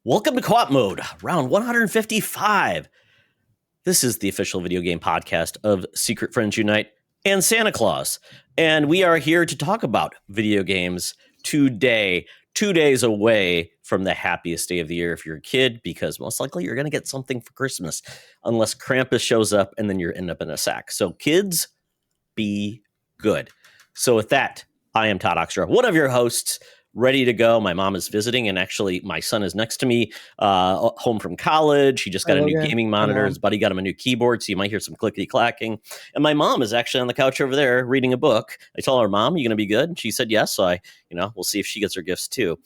Welcome to Co-op Mode, round 155. This is the official video game podcast of Secret Friends Unite and Santa Claus. And we are here to talk about video games today, 2 days away from the happiest day of the year if you're a kid, because most likely you're going to get something for Christmas, unless Krampus shows up and then you end up in a sack. So kids, be good. So with that, I am Todd Oxtra, one of your hosts, ready to go. My mom is visiting, and actually my son is next to me, home from college. He just got a new gaming monitor. His buddy got him a new keyboard, so you might hear some clickety clacking. And my mom is actually on the couch over there reading a book. I told her, "Mom, you going to be good?" And she said yes. So we'll see if she gets her gifts too.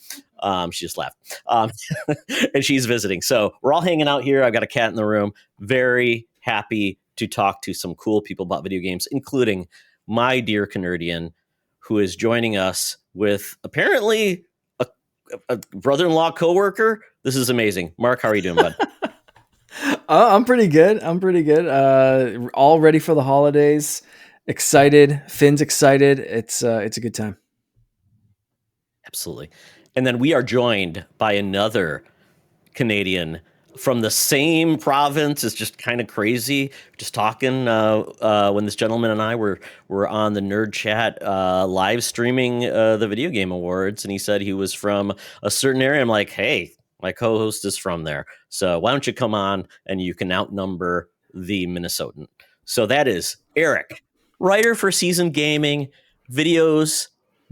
She just laughed, and she's visiting. So we're all hanging out here. I've got a cat in the room. Very happy to talk to some cool people about video games, including my dear Canardian, who is joining us with apparently a brother-in-law coworker. This is amazing. Mark, how are you doing, bud? I'm pretty good. All ready for the holidays. Excited. Finn's excited. It's a good time. Absolutely. And then we are joined by another Canadian from the same province. It's just kind of crazy. Just talking when this gentleman and I were on the Nerd Chat live streaming the Video Game Awards, and he said he was from a certain area. I'm like, hey, my co-host is from there, so why don't you come on and you can outnumber the Minnesotan. So that is Eric, writer for Seasoned Gaming, videos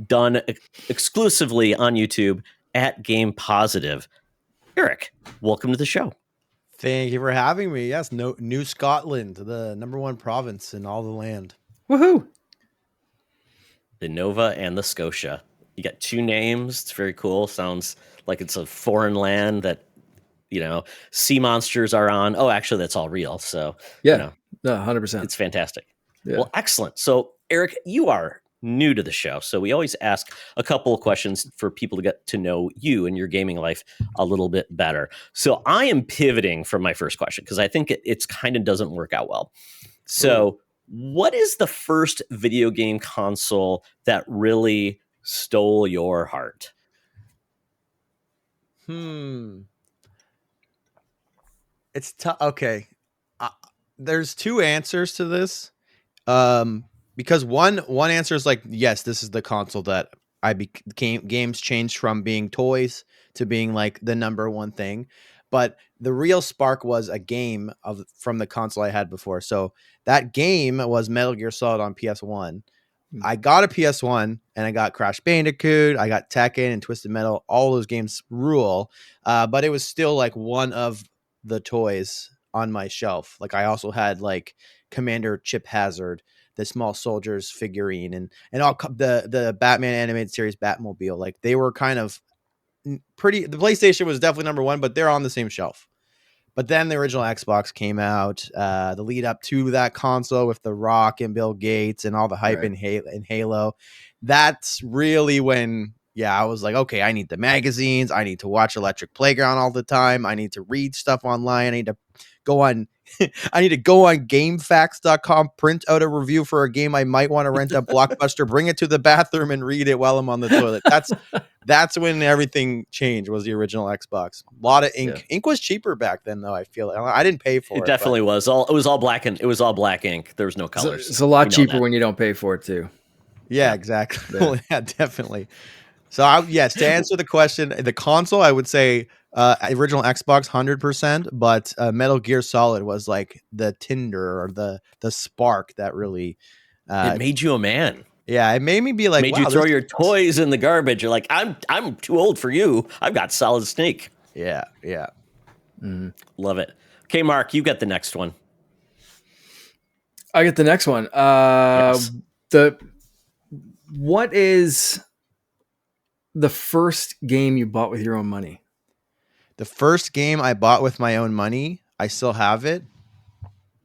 done exclusively on YouTube at Gamepositive. Eric, welcome to the show. Thank you for having me. Yes, New Scotland, the #1 province in all the land. Woohoo! The Nova and the Scotia. You got two names. It's very cool. Sounds like it's a foreign land that, sea monsters are on. Oh, actually, that's all real. So, yeah, 100%. It's fantastic. Yeah. Well, excellent. So, Eric, you are new to the show, so we always ask a couple of questions for people to get to know you and your gaming life a little bit better. So I am pivoting from my first question because I think it's kind of doesn't work out well. So what is the first video game console that really stole your heart? It's tough. Okay. There's two answers to this. Because one answer is like, yes, this is the console that I became. Games changed from being toys to being like the #1 thing. But the real spark was a game from the console I had before. So that game was Metal Gear Solid on PS1. I got a PS1 and I got Crash Bandicoot. I got Tekken and Twisted Metal. All those games rule. But it was still like one of the toys on my shelf. Like I also had like Commander Chip Hazard, the Small Soldiers figurine, and all the Batman animated series Batmobile. Like they were kind of pretty. The PlayStation was definitely #1, but they're on the same shelf. But then the original Xbox came out, the lead up to that console with The Rock and Bill Gates and all the hype in Halo. That's really when, I was like, okay, I need the magazines. I need to watch Electric Playground all the time. I need to read stuff online. I need to go on GameFAQs.com, print out a review for a game I might want to rent at Blockbuster, bring it to the bathroom and read it while I'm on the toilet. That's when everything changed, was the original Xbox. A lot of ink. Yeah. Ink was cheaper back then, though. I feel I didn't pay for it. It definitely was. It was all black ink. There was no colors. It's a lot cheaper when you don't pay for it too. Yeah, exactly. Yeah, definitely. So yes, to answer the question, the console, I would say original Xbox 100%, but Metal Gear Solid was like the tinder or the spark that really it made you a man. Yeah, it made me be like, made you throw your toys in the garbage. You're like, I'm too old for you. I've got Solid Snake. Yeah. Love it. Okay, Mark, you got the next one. I get the next one. Yes. What is the first game you bought with your own money? The first game I bought with my own money, I still have it.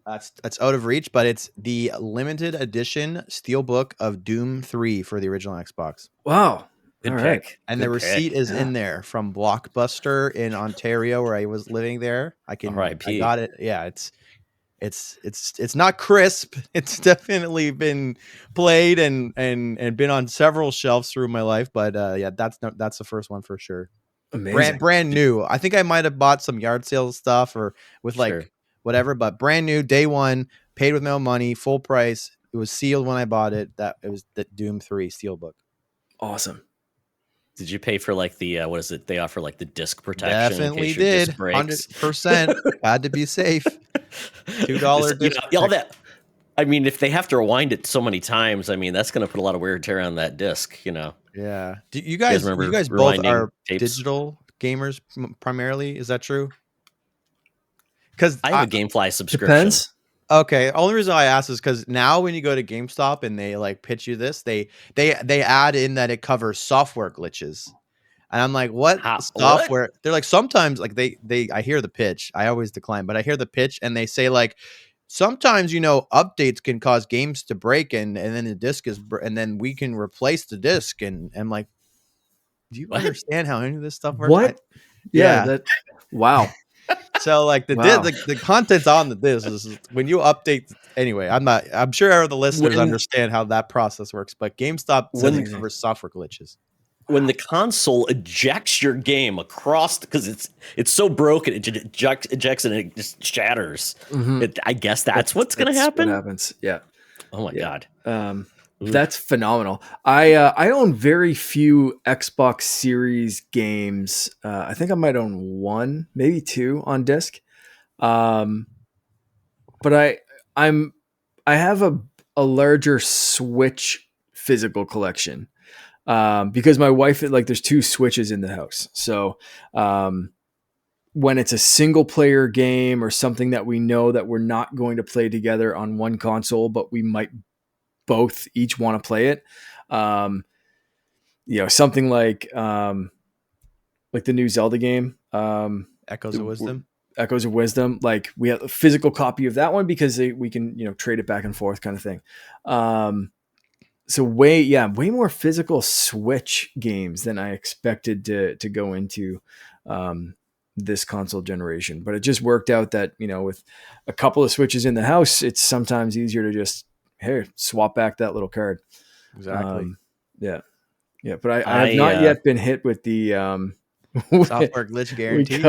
That's out of reach, but it's the limited edition steelbook of Doom 3 for the original Xbox. Wow. Good pick. Right. And the receipt is in there from Blockbuster in Ontario, where I was living there. I got it. Yeah, it's not crisp. It's definitely been played and been on several shelves through my life, but that's the first one for sure. Amazing. brand new. I think I might have bought some yard sale stuff or with like Sure. whatever, but brand new, day one, paid with my own money, full price. It was sealed when I bought it. That it was the Doom 3 Steelbook. Awesome. Did you pay for like the what is it? They offer like the disc protection. Definitely in case your did. disc breaks. 100%. Had to be safe. $2 You disc know, all that. I mean, if they have to rewind it so many times, I mean, that's going to put a lot of wear and tear on that disc. You know. Yeah. Do you guys guys remember you guys both rewinding are tapes? digital gamers primarily? Is that true? Because I have a GameFly subscription. Depends. okay, only reason I ask is because now when you go to GameStop and they like pitch you this, they add in that it covers software glitches, and I'm like, what software? What? They're like sometimes like they I hear the pitch, I always decline, but I hear the pitch and they say like sometimes updates can cause games to break and then the disc is and then we can replace the disc and I'm like, do you What? understand how any of this stuff works? What? Yeah. That. Wow. So like the Wow. the contents on the disc is when you update. Anyway, I'm sure the listeners understand how that process works, but GameStop says it covers software glitches. When the console ejects your game across, because it's so broken, it ejects and it just shatters. Mhm. I guess that's what's going to happen. What happens? Yeah. Oh my god. That's phenomenal. I own very few Xbox Series games. I think I might own one, maybe two on disc. But I have a larger Switch physical collection because my wife there's two Switches in the house. So when it's a single player game or something that we know that we're not going to play together on one console, but we might both each want to play it. Something like the new Zelda game, Echoes of Wisdom. Echoes of Wisdom. Like we have a physical copy of that one because we can trade it back and forth kind of thing. So way more physical Switch games than I expected to go into this console generation. But it just worked out that with a couple of Switches in the house, it's sometimes easier to just swap back that little card. Exactly. Yeah. But I have not yet been hit with the software glitch guarantee.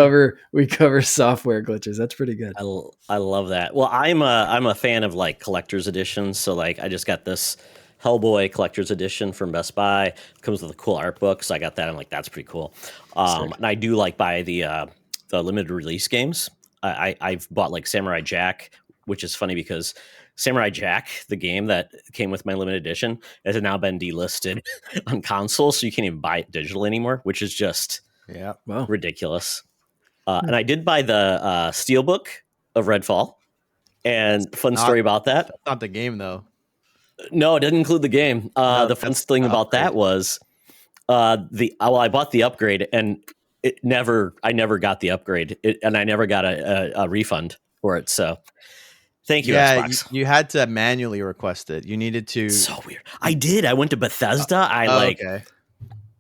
We cover software glitches. That's pretty good. I love that. Well, I'm a fan of like collector's editions. So like I just got this Hellboy collector's edition from Best Buy. It comes with a cool art book, so I got that. I'm like, that's pretty cool. And I do like buy the limited release games. I've bought like Samurai Jack, which is funny because Samurai Jack, the game that came with my limited edition, has now been delisted on console, so you can't even buy it digital anymore, which is just ridiculous. And I did buy the Steelbook of Redfall, and fun story about that. That's not the game though. No, it didn't include the game. The fun thing about that was I bought the upgrade, and I never got the upgrade, and I never got a refund for it. So. Thank you, Xbox. You had to manually request it. You needed to. So weird. I did. I went to Bethesda. Okay.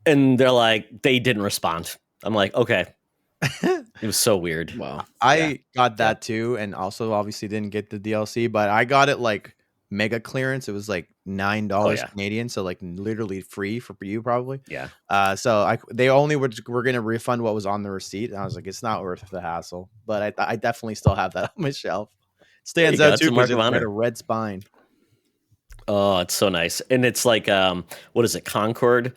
And they're like, they didn't respond. I'm like, okay. It was so weird. Wow. I got that too, and also obviously didn't get the DLC, but I got it like mega clearance. It was like $9 Canadian, so like literally free for you probably. Yeah. So they only were going to refund what was on the receipt, and I was like, it's not worth the hassle. But I definitely still have that on my shelf. Stands out too because it's got a red spine. Oh, it's so nice. And it's like, what is it, Concord?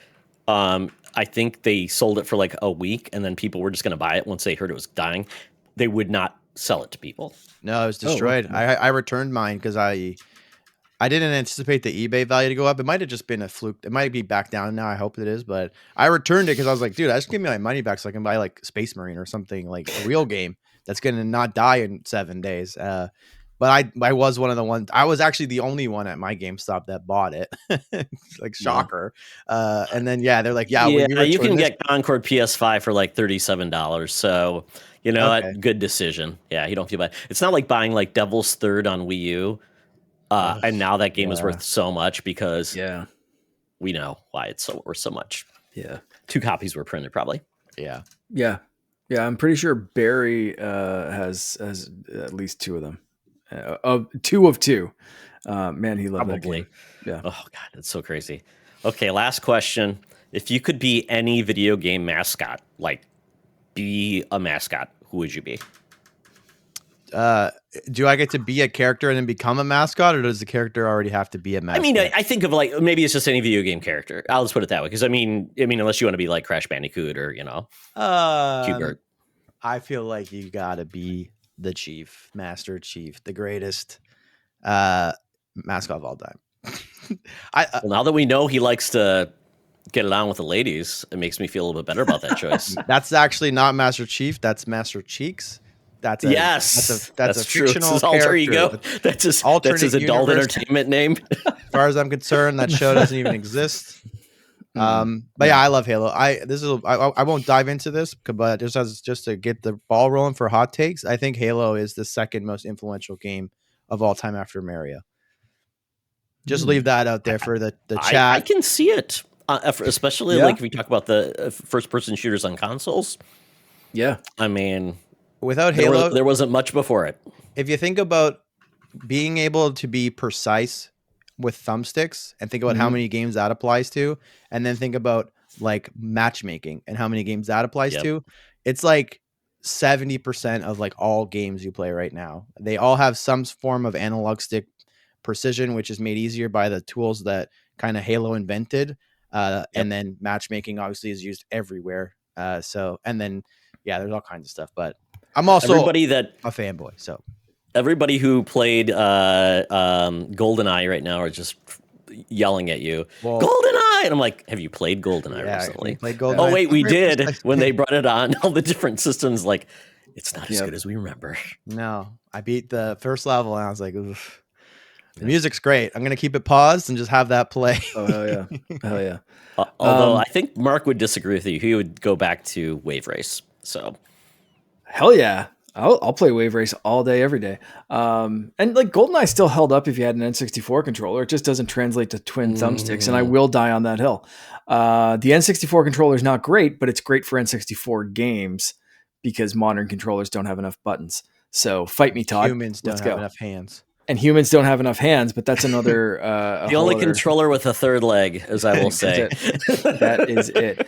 I think they sold it for like a week, and then people were just going to buy it once they heard it was dying. They would not sell it to people. No, it was destroyed. I returned mine because I didn't anticipate the eBay value to go up. It might have just been a fluke. It might be back down now. I hope it is. But I returned it because I was like, dude, I just give me my money back so I can buy like Space Marine or something, like a real game that's going to not die in 7 days. But I was one of the ones. I was actually the only one at my GameStop that bought it. Like shocker. And then they're like, you can get Concord PS5 for like $37. So good decision. Yeah, you don't feel bad. It's not like buying like Devil's Third on Wii U. And now that game is worth so much because we know why it's worth so much. Yeah, 2 copies were printed probably. Yeah. I'm pretty sure Barry has at least 2 of them. Of 2 of 2. Man, he loved that game. Yeah. Oh god, it's so crazy. Okay, last question. If you could be any video game mascot, like be a mascot, who would you be? Do I get to be a character and then become a mascot, or does the character already have to be a mascot? I mean, I think of like maybe it's just any video game character. I'll just put it that way because I mean, unless you want to be like Crash Bandicoot or Hubert. I feel like you gotta be the chief, Master Chief, the greatest mascot of all time. Well, now that we know he likes to get it on with the ladies, it makes me feel a little bit better about that choice. That's actually not Master Chief. That's Master Cheeks. That's a true. fictional It's alter character. ego. That's his adult entertainment name. As far as I'm concerned, that show doesn't even exist. But yeah, I love Halo. I won't dive into this, but just to get the ball rolling for hot takes, I think Halo is the second most influential game of all time after Mario. Just leave that out there for the chat. I can see it, especially like if we talk about the first-person shooters on consoles. Yeah, I mean, without Halo, there wasn't much before it. If you think about being able to be precise with thumbsticks and think about how many games that applies to, and then think about like matchmaking and how many games that applies to, it's like 70% of like all games you play right now. They all have some form of analog stick precision, which is made easier by the tools that kind of Halo invented. And then matchmaking obviously is used everywhere. And then, there's all kinds of stuff, but I'm also a fanboy. So everybody who played GoldenEye right now are just yelling at you. Well, GoldenEye! And I'm like, have you played GoldenEye recently? Played GoldenEye. Oh, wait, we did. When they brought it on, all the different systems, like, it's not as good as we remember. No, I beat the first level and I was like, oof. The music's great. I'm going to keep it paused and just have that play. Oh, hell yeah. Hell yeah. Although I think Mark would disagree with you. He would go back to Wave Race. So, hell yeah. I'll play Wave Race all day, every day. And like GoldenEye still held up if you had an N64 controller. It just doesn't translate to twin thumbsticks, and I will die on that hill. The N64 controller is not great, but it's great for N64 games because modern controllers don't have enough buttons. So fight me, Todd. Humans don't have enough hands. And humans don't have enough hands, but that's another... the only controller with a third leg, as I will say. That is it.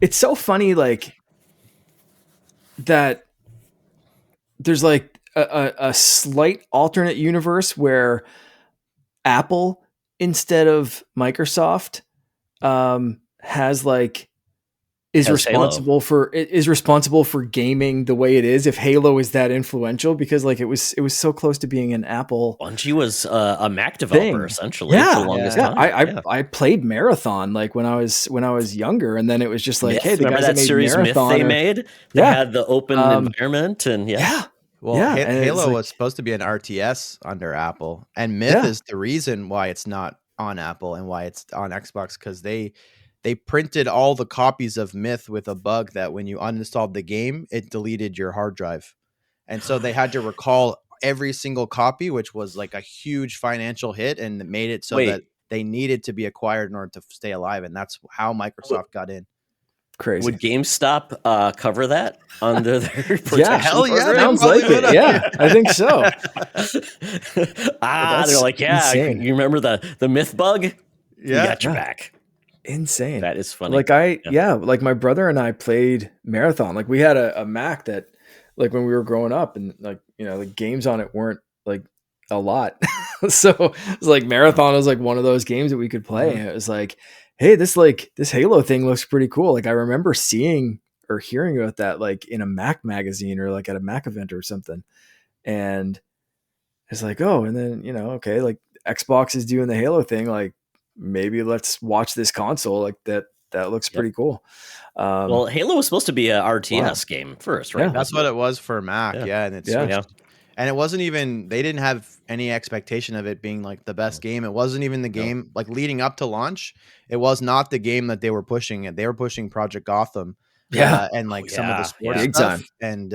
It's so funny, like, that there's like a slight alternate universe where Apple, instead of Microsoft, is responsible for gaming the way it is. If Halo is that influential, because like it was so close to being an Apple. Bungie was a Mac developer essentially for the longest time. I played Marathon like when I was younger, and then it was just like, hey, the remember guys that series Marathon Myth they made? They had the open environment and Halo was supposed to be an RTS under Apple, and Myth is the reason why it's not on Apple and why it's on Xbox, because they printed all the copies of Myth with a bug that when you uninstalled the game, it deleted your hard drive. And so they had to recall every single copy, which was like a huge financial hit, and it made it so that they needed to be acquired in order to stay alive. And that's how Microsoft got in. Crazy. Would GameStop cover that under their protection hell yeah, sounds like it. Yeah, I think so. They're like, insane. You remember the Myth bug? Yeah. We got your back. Insane. That is funny. Like like my brother and I played Marathon. Like we had a Mac that, like when we were growing up, and like, the games on it weren't like a lot. So it was like Marathon was like one of those games that we could play. And it was like, hey, this Halo thing looks pretty cool. Like I remember seeing or hearing about that like in a Mac magazine or like at a Mac event or something. And it's like, oh, and then, okay, like Xbox is doing the Halo thing. Like, maybe let's watch this console. Like that looks pretty cool. Well, Halo was supposed to be a RTS game first, right? Yeah. That's what it was for Mac. And it's and it wasn't even, they didn't have any expectation of it being like the best game. It wasn't even the game like leading up to launch. It was not the game that they were pushing. They were pushing Project Gotham. And like some of the sports stuff. And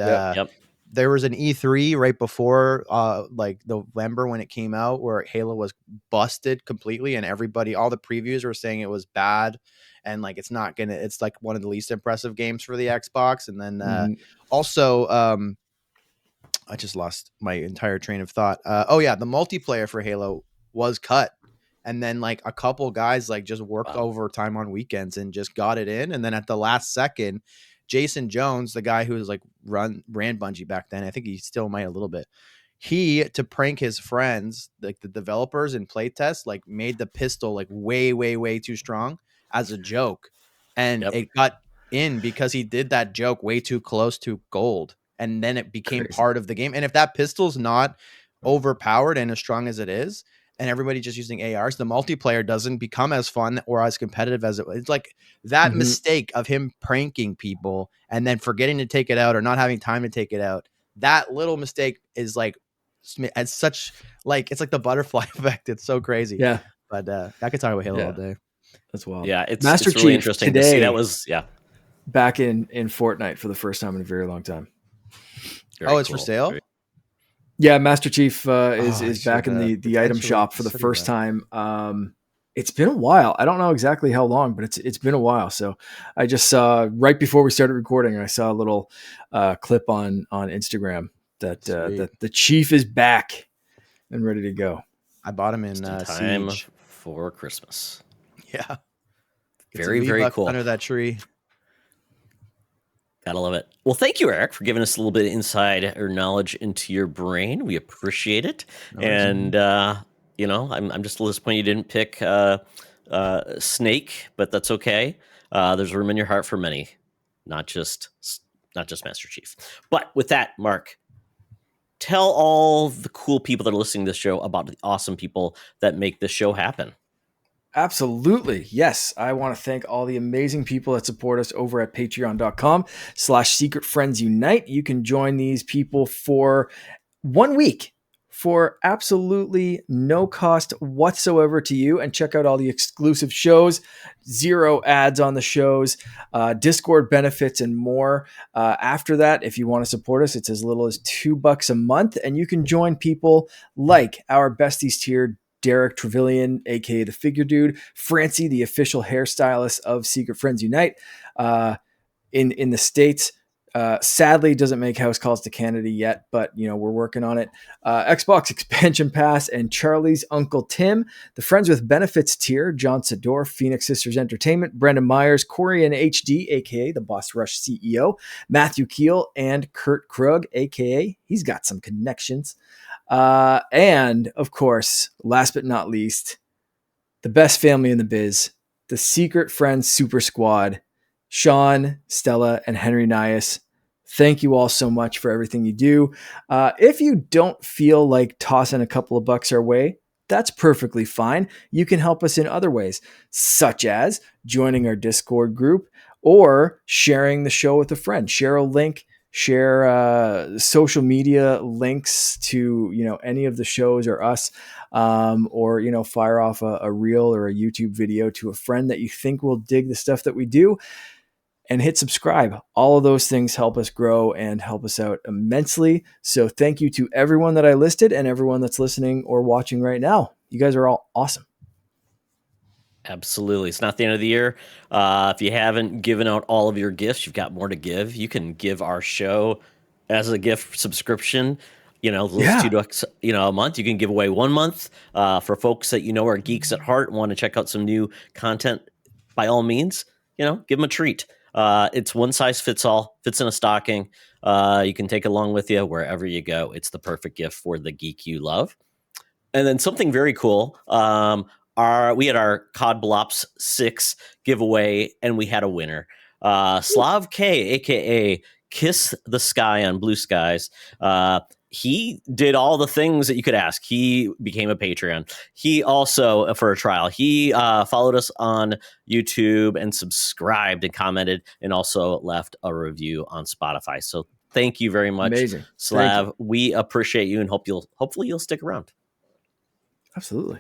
there was an E3 right before like November when it came out, where Halo was busted completely, and all the previews were saying it was bad, and like it's like one of the least impressive games for the Xbox. And then also I just lost my entire train of thought. The multiplayer for Halo was cut, and then like a couple guys like just worked overtime on weekends and just got it in, and then at the last second Jason Jones, the guy who was like ran Bungie back then, I think he still might a little bit. He, to prank his friends, like the developers in playtest, like made the pistol like way too strong as a joke, and Yep. it got in because he did that joke way too close to gold, and then it became Crazy. part of the game. And if that pistol's not overpowered and as strong as it is, and everybody just using ARs, the multiplayer doesn't become as fun or as competitive as it was. It's like that mistake of him pranking people and then forgetting to take it out or not having time to take it out. That little mistake is like, as such, like, it's like the butterfly effect. It's so crazy. Yeah. But I could talk about Halo all day. That's wild. Yeah, it's Master it's really Chief interesting today, to see. That was back in Fortnite for the first time in a very long time. Very it's cool. For sale? Yeah, Master Chief is back in the item shop for the first time. It's been a while. I don't know exactly how long, but it's been a while. So I just saw right before we started recording, I saw a little clip on Instagram that the Chief is back and ready to go. I bought him in time Siege for Christmas. Yeah, very cool under that tree. Gotta love it. Well, thank you, Eric, for giving us a little bit of inside or knowledge into your brain. We appreciate it. And I'm just a little disappointed you didn't pick Snake, but that's okay. There's room in your heart for many, not just Master Chief. But with that, Mark, tell all the cool people that are listening to this show about the awesome people that make this show happen. Absolutely. Yes. I want to thank all the amazing people that support us over at patreon.com/secretfriendsunite. You can join these people for 1 week for absolutely no cost whatsoever to you, and check out all the exclusive shows, 0 ads on the shows, Discord benefits, and more. After that, if you want to support us, it's as little as $2 a month, and you can join people like our besties tier, Derek Trevelyan, aka the Figure Dude, Francie, the official hairstylist of Secret Friends Unite, in the States. Sadly, doesn't make house calls to Canada yet, but we're working on it. Xbox Expansion Pass, and Charlie's Uncle Tim, the Friends with Benefits tier, John Sador, Phoenix Sisters Entertainment, Brendan Myers, Corey and HD, aka the Boss Rush CEO, Matthew Keel, and Kurt Krug, aka he's got some connections. And of course, last but not least, the best family in the biz, the Secret Friends Super Squad, Sean, Stella, and Henry Nias. Thank you all so much for everything you do. If you don't feel like tossing a couple of bucks our way, that's perfectly fine. You can help us in other ways, such as joining our Discord group or sharing the show with a friend. Share a link. Share social media links to any of the shows or us, or fire off a reel or a YouTube video to a friend that you think will dig the stuff that we do, and hit subscribe. All of those things help us grow and help us out immensely. So thank you to everyone that I listed and everyone that's listening or watching right now. You guys are all awesome. Absolutely. It's not the end of the year. If you haven't given out all of your gifts, you've got more to give. You can give our show as a gift subscription. $2 a month. You can give away 1 month for folks that are geeks at heart and want to check out some new content. By all means, give them a treat. It's one size fits all. Fits in a stocking. You can take it along with you wherever you go. It's the perfect gift for the geek you love. And then something very cool. We had our COD Blops 6 giveaway, and we had a winner. Slav K, aka Kiss the Sky on Blue Skies. He did all the things that you could ask. He became a Patreon. He also, for a trial, he followed us on YouTube and subscribed and commented, and also left a review on Spotify. So thank you very much, Amazing. Slav. We appreciate you, and hopefully you'll stick around. Absolutely.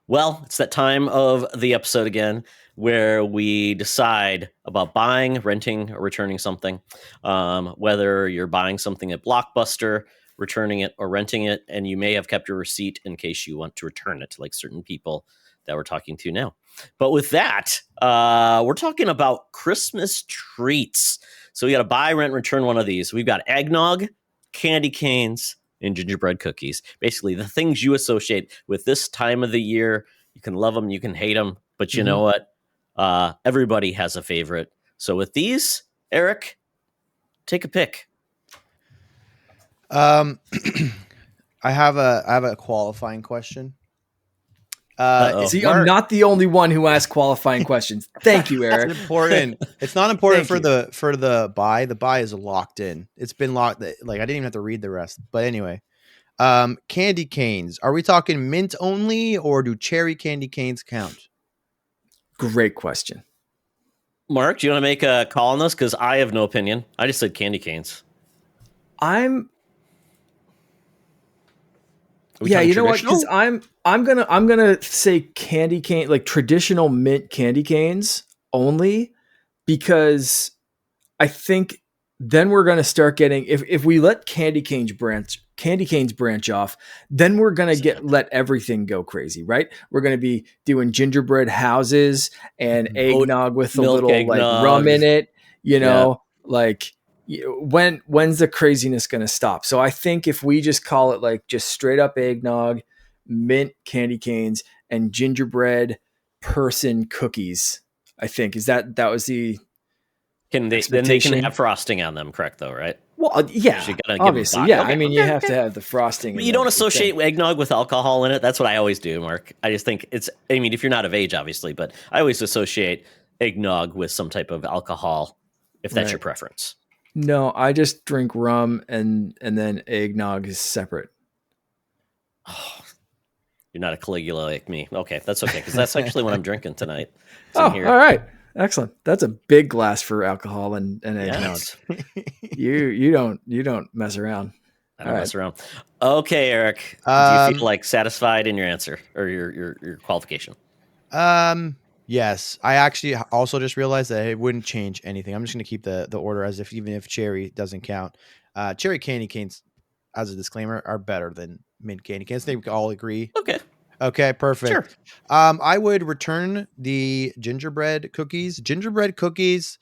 Well, it's that time of the episode again where we decide about buying, renting, or returning something. Whether you're buying something at Blockbuster, returning it, or renting it, and you may have kept your receipt in case you want to return it, like certain people that we're talking to now. But with that, we're talking about Christmas treats. So we got to buy, rent, return one of these. We've got eggnog, candy canes, and gingerbread cookies. Basically, the things you associate with this time of the year. You can love them, you can hate them, but you know what? Everybody has a favorite. So with these, Eric, take a pick. I have a qualifying question. See, I'm not the only one who asks qualifying questions. Thank you, Eric. It's important. It's not important Thank for the buy. The buy is locked in. It's been locked. Like I didn't even have to read the rest. But anyway, candy canes. Are we talking mint only, or do cherry candy canes count? Great question. Mark, do you want to make a call on this? Because I have no opinion. I just said candy canes. Yeah, you know what? Because I'm gonna say candy cane, like traditional mint candy canes only, because I think then we're gonna start getting, if we let candy canes branch off, then we're gonna let everything go crazy, right? We're gonna be doing gingerbread houses and eggnog with a little eggnog, like rum in it, like. When's the craziness going to stop? So I think if we just call it like just straight up eggnog, mint candy canes, and gingerbread person cookies, I think that was the then they can have frosting on them, correct? Though, right? Well, yeah, obviously, yeah. Okay, I mean, you have to have the frosting. But you don't associate eggnog with alcohol in it. That's what I always do, Mark. I just think it's. I mean, if you're not of age, obviously, but I always associate eggnog with some type of alcohol, if that's your preference. No, I just drink rum and then eggnog is separate. Oh, you're not a Caligula like me. Okay, that's okay, because that's actually what I'm drinking tonight. All right. Excellent. That's a big glass for alcohol and eggnog. You don't mess around. I don't mess around. Okay, Eric. Do you feel like satisfied in your answer or your qualification? Yes, I actually also just realized that it wouldn't change anything. I'm just going to keep the order as if, even if cherry doesn't count. Cherry candy canes, as a disclaimer, are better than mint candy canes. I think we can all agree. Okay, perfect. Sure. I would return the gingerbread cookies. Gingerbread cookies,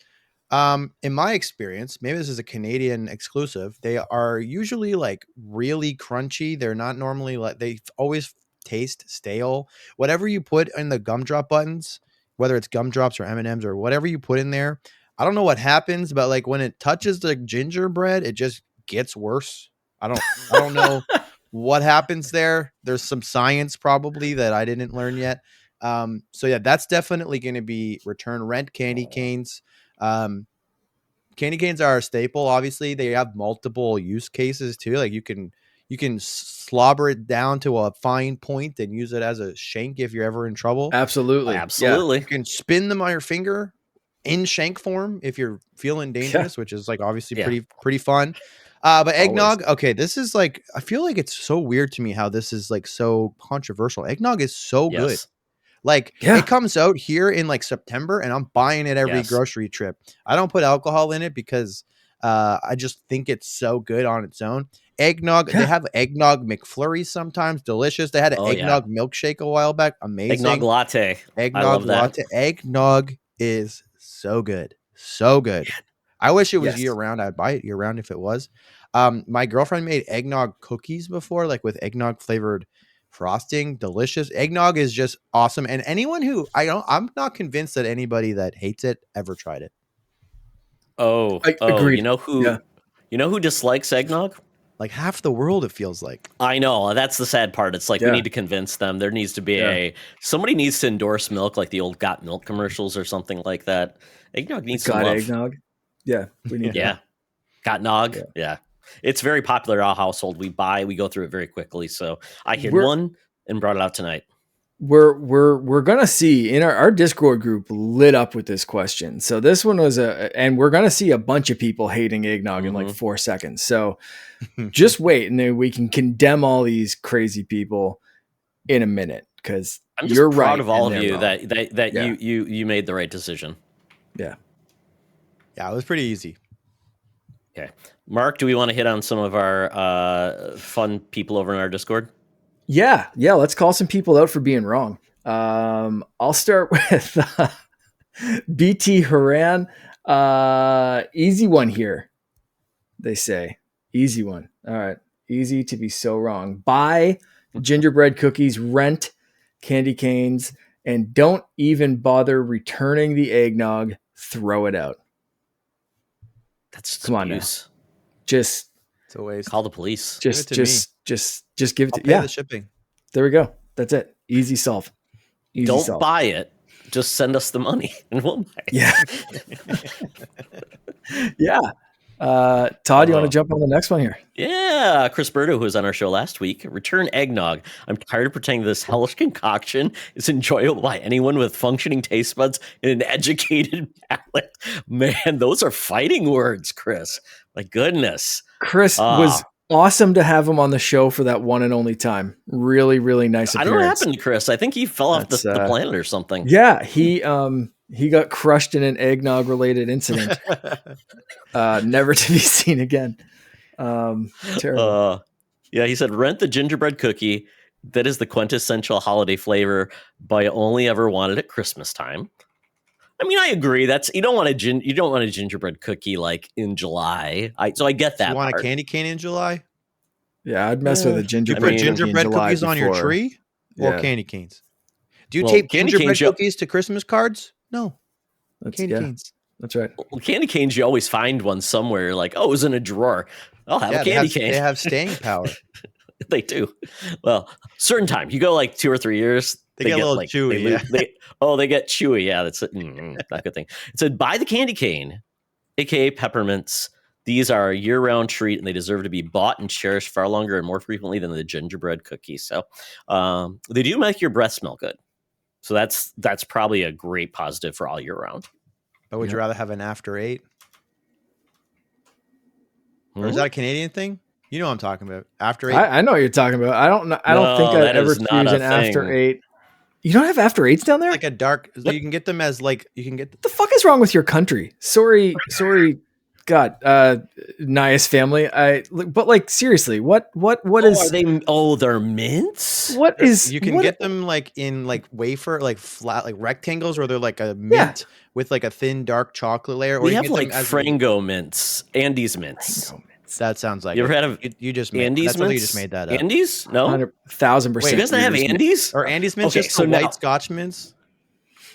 in my experience, maybe this is a Canadian exclusive, they are usually like really crunchy. They're not normally they always taste stale. Whatever you put in the gumdrop buttons, whether it's gumdrops or M&Ms or whatever you put in there, I don't know what happens, but like when it touches the gingerbread, it just gets worse. I don't know what happens there. There's some science probably that I didn't learn yet. So yeah, that's definitely going to be return. Rent candy canes. Candy canes are a staple. Obviously, they have multiple use cases too. Like you can slobber it down to a fine point and use it as a shank if you're ever in trouble. Absolutely. Yeah. You can spin them on your finger in shank form if you're feeling dangerous, which is like obviously pretty fun. But eggnog, okay, this is like, I feel like it's so weird to me how this is like so controversial. Eggnog is so good. Like it comes out here in like September and I'm buying it every grocery trip. I don't put alcohol in it because I just think it's so good on its own. Eggnog, they have eggnog McFlurries sometimes, delicious. They had an eggnog milkshake a while back, amazing. Eggnog latte. Eggnog latte. Eggnog is so good. So good. I wish it was year round. I'd buy it year round if it was. My girlfriend made eggnog cookies before, like with eggnog flavored frosting. Delicious. Eggnog is just awesome. And anyone who I'm not convinced that anybody that hates it ever tried it. Agreed. You know who dislikes eggnog? Like half the world, it feels like. I know. That's the sad part. It's like we need to convince them. There needs to be somebody needs to endorse milk, like the old Got Milk commercials or something like that. Eggnog needs some love. Eggnog. Yeah, we need that. Got Nog. Yeah. It's very popular in our household. We go through it very quickly. So I hid one and brought it out tonight. We're gonna see in our Discord group lit up with this question. So this one was and we're gonna see a bunch of people hating eggnog in like 4 seconds. So just wait, and then we can condemn all these crazy people in a minute. Because I'm just proud of all of you that you made the right decision. Yeah, it was pretty easy. Okay, Mark, do we want to hit on some of our fun people over in our Discord? Yeah. Let's call some people out for being wrong. I'll start with BT Haran. Easy one here. They say easy one. All right. Easy to be so wrong. Buy gingerbread cookies, rent candy canes, and don't even bother returning the eggnog. Throw it out. That's Come on now. abuse. Just It's a waste. Call the police. just Give it to give it I'll to pay the shipping. There we go. That's it. Easy solve. Easy Don't solve. buy it. Just send us the money and we'll buy it. Yeah. Yeah. Todd, you want to jump on the next one here? Yeah, Chris Berto, who was on our show last week, return eggnog. I'm tired of pretending this hellish concoction is enjoyable by anyone with functioning taste buds and an educated palate. Man, those are fighting words, Chris. My goodness. Chris was awesome to have him on the show for that one and only time. Really, really nice appearance. I don't know what happened to Chris. I think he fell off the planet or something. Yeah, he got crushed in an eggnog related incident. Never to be seen again. Terrible. Yeah, he said, rent the gingerbread cookie. That is the quintessential holiday flavor, but I only ever wanted at Christmas time. I mean, I agree. You don't want a gingerbread cookie like in July. So I get that. You want part. a candy cane in July? Yeah, I'd mess with a gingerbread. You put gingerbread cookies on your tree or candy canes? Do you tape gingerbread cookies to Christmas cards? No. Candy canes. That's right. Well, candy canes, you always find one somewhere. Like, oh, it was in a drawer. I'll have a candy cane. They have staying power. They do. Well, certain time. You go like 2 or 3 years. They get a little chewy. They get chewy. Yeah, that's not a good thing. It said, buy the candy cane, aka peppermints. These are a year-round treat, and they deserve to be bought and cherished far longer and more frequently than the gingerbread cookies. So they do make your breath smell good. So that's probably a great positive for all year round. But would you rather have an after 8? Or is that a Canadian thing? You know what I'm talking about. After 8. I know what you're talking about. I don't think I'd ever choose an after 8. You don't have after 8s down there? Like a dark. You can get them as like you can get. What the fuck is wrong with your country? Sorry, God, Nias family. But like seriously, what is? Are they? Oh, they're mints. What is? You can get them like in like wafer, like flat, like rectangles, where they're like a mint with like a thin dark chocolate layer. Or we you have like Frango mints, Andes mints. That sounds like you ever had a you just made Andes mints? You just made that up. Andes? No, 1,000%. Wait, you guys not have Andes or Andes mints? Just white Scotch mints.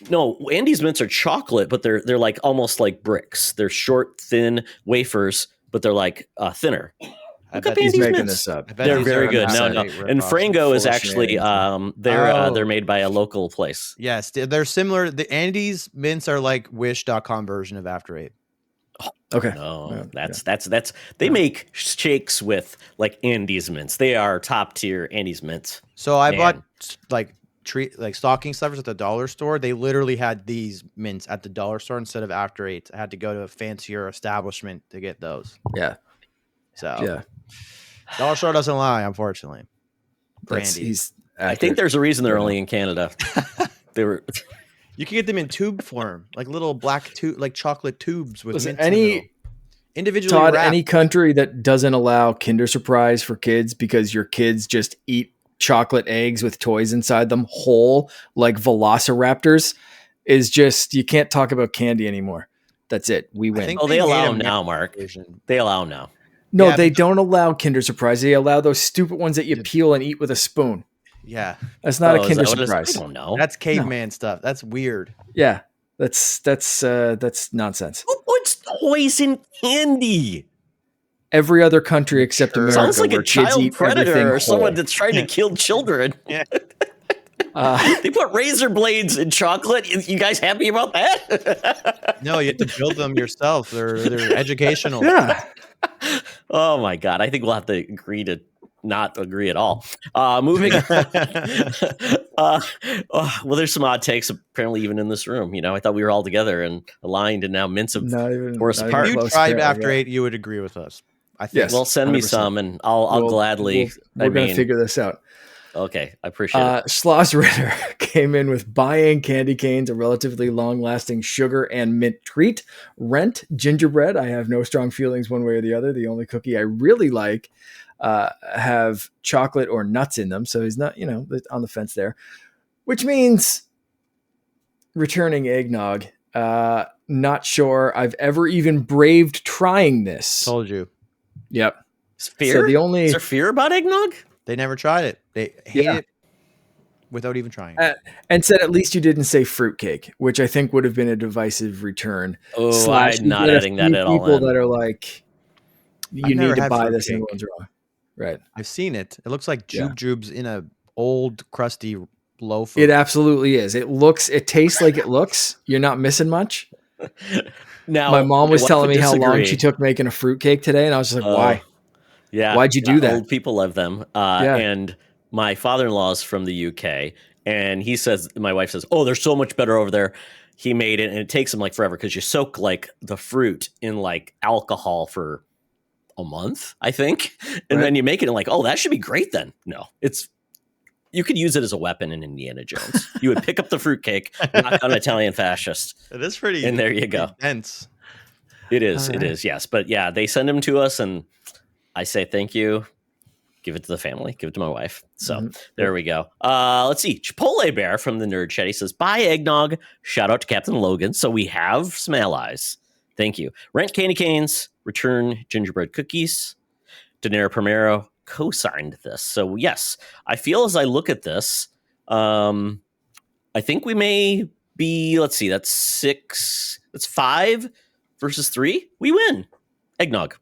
No, Andes mints are chocolate, but they're like almost like bricks. They're short, thin wafers, but they're like thinner. Look up Andes mints. They're very good. No. And Frango is actually they're made by a local place. Yes, they're similar. The Andes mints are like Wish.com version of After 8. Okay. No, that's they make shakes with like Andes mints. They are top tier Andes mints. So I bought like stocking stuffers at the dollar store. They literally had these mints at the dollar store instead of After 8. I had to go to a fancier establishment to get those. Yeah. So dollar store doesn't lie, unfortunately. I think there's a reason they're only in Canada. They were. You can get them in tube form, like little black like chocolate tubes with mints individually Todd, wrapped. Any country that doesn't allow Kinder Surprise for kids because your kids just eat chocolate eggs with toys inside them whole like velociraptors is just, you can't talk about candy anymore. That's it. We win. They allow them now, Mark. They allow now. No, they don't allow Kinder Surprise. They allow those stupid ones that you peel and eat with a spoon. Yeah. That's not a Kinder Surprise. I don't know. That's caveman stuff. That's weird. Yeah. That's nonsense. Who puts toys in candy? Every other country except America. Sounds like a child predator or someone that's trying to kill children. Yeah. They put razor blades in chocolate. You guys happy about that? No, you have to build them yourself. They're educational. Yeah. Oh my God. I think we'll have to agree to not agree at all. Moving on. Well, there's some odd takes apparently even in this room. You know, I thought we were all together and aligned, and now mints have tore us apart. If you tried After 8, you would agree with us. I think. Yes, well, send me 100%. some, and I'll gladly. We're going to figure this out. Okay, I appreciate it. Schloss Ritter came in with buying candy canes, a relatively long-lasting sugar and mint treat. Rent gingerbread. I have no strong feelings one way or the other. The only cookie I really like have chocolate or nuts in them, so he's not, on the fence there. Which means returning eggnog. Not sure I've ever even braved trying this. Told you. Yep. Fear? So Is there fear about eggnog? They never tried it. They hate it. without even trying. And said, at least you didn't say fruitcake, which I think would have been a divisive return. Oh, I'm not adding that at all. People that are like, you need to buy this, and fruitcake. everyone's wrong. Right. I've seen it. It looks like jubes in a old crusty loaf. It absolutely is. It tastes like it looks. You're not missing much. Now, my mom was telling me how long disagree. she took making a fruitcake today, and I was just like, why? Yeah. Why'd you do that? Old people love them. And my father-in-law's from the UK, and he says, my wife says, oh, they're so much better over there. He made it, and it takes him like forever because you soak like the fruit in like alcohol for a month, I think. And then you make it and like, oh, that should be great then. No, you could use it as a weapon in Indiana Jones. You would pick up the fruitcake, knock on an Italian fascist. It is pretty. And there you go. Dense. It is. It is. Yes. But yeah, they send them to us and I say, thank you. Give it to the family. Give it to my wife. So there we go. Let's see. Chipotle Bear from the Nerd Chat. He says, buy eggnog. Shout out to Captain Logan. So we have some allies. Thank you. Rent candy canes. Return gingerbread cookies. Daenerys Primero co-signed this. So yes, I feel as I look at this, I think we may be, let's see, that's 6. That's 5 versus 3. We win. Eggnog.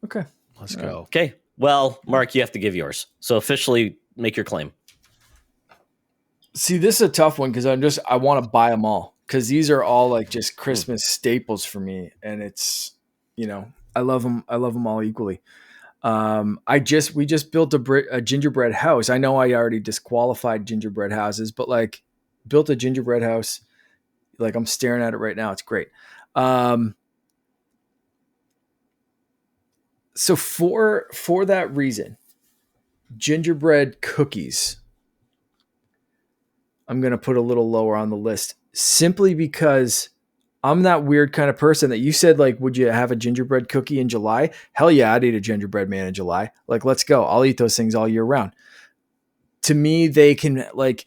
Okay. Let's go. Okay. Well, Mark, you have to give yours. So officially make your claim. See, this is a tough one because I want to buy them all because these are all like just Christmas staples for me, and it's, I love them. I love them all equally. We just built a gingerbread house. I know I already disqualified gingerbread houses, but like built a gingerbread house. Like I'm staring at it right now. It's great. So for that reason, gingerbread cookies, I'm going to put a little lower on the list simply because I'm that weird kind of person that you said, like, would you have a gingerbread cookie in July? Hell yeah, I'd eat a gingerbread man in July. Like, let's go. I'll eat those things all year round. To me, they can, like,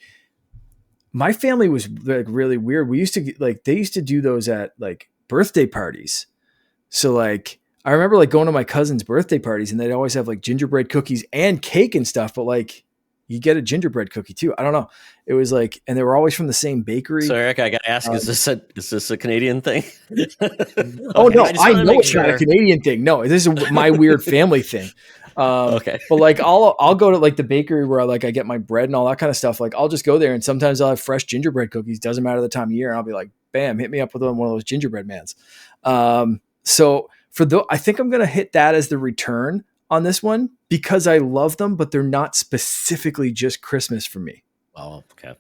my family was like really weird. We used to they used to do those at like birthday parties. So like, I remember like going to my cousin's birthday parties and they'd always have like gingerbread cookies and cake and stuff, but like you get a gingerbread cookie too. I don't know. It was like, and they were always from the same bakery. So Eric, I got to ask, is this a Canadian thing? Oh no, I know it's not a Canadian thing. No, this is my weird family thing. Okay. But like I'll go to like the bakery where like I get my bread and all that kind of stuff. Like I'll just go there and sometimes I'll have fresh gingerbread cookies. Doesn't matter the time of year. And I'll be like, bam, hit me up with one of those gingerbread mans. So I think I'm going to hit that as the return on this one because I love them, but they're not specifically just Christmas for me. Oh, okay.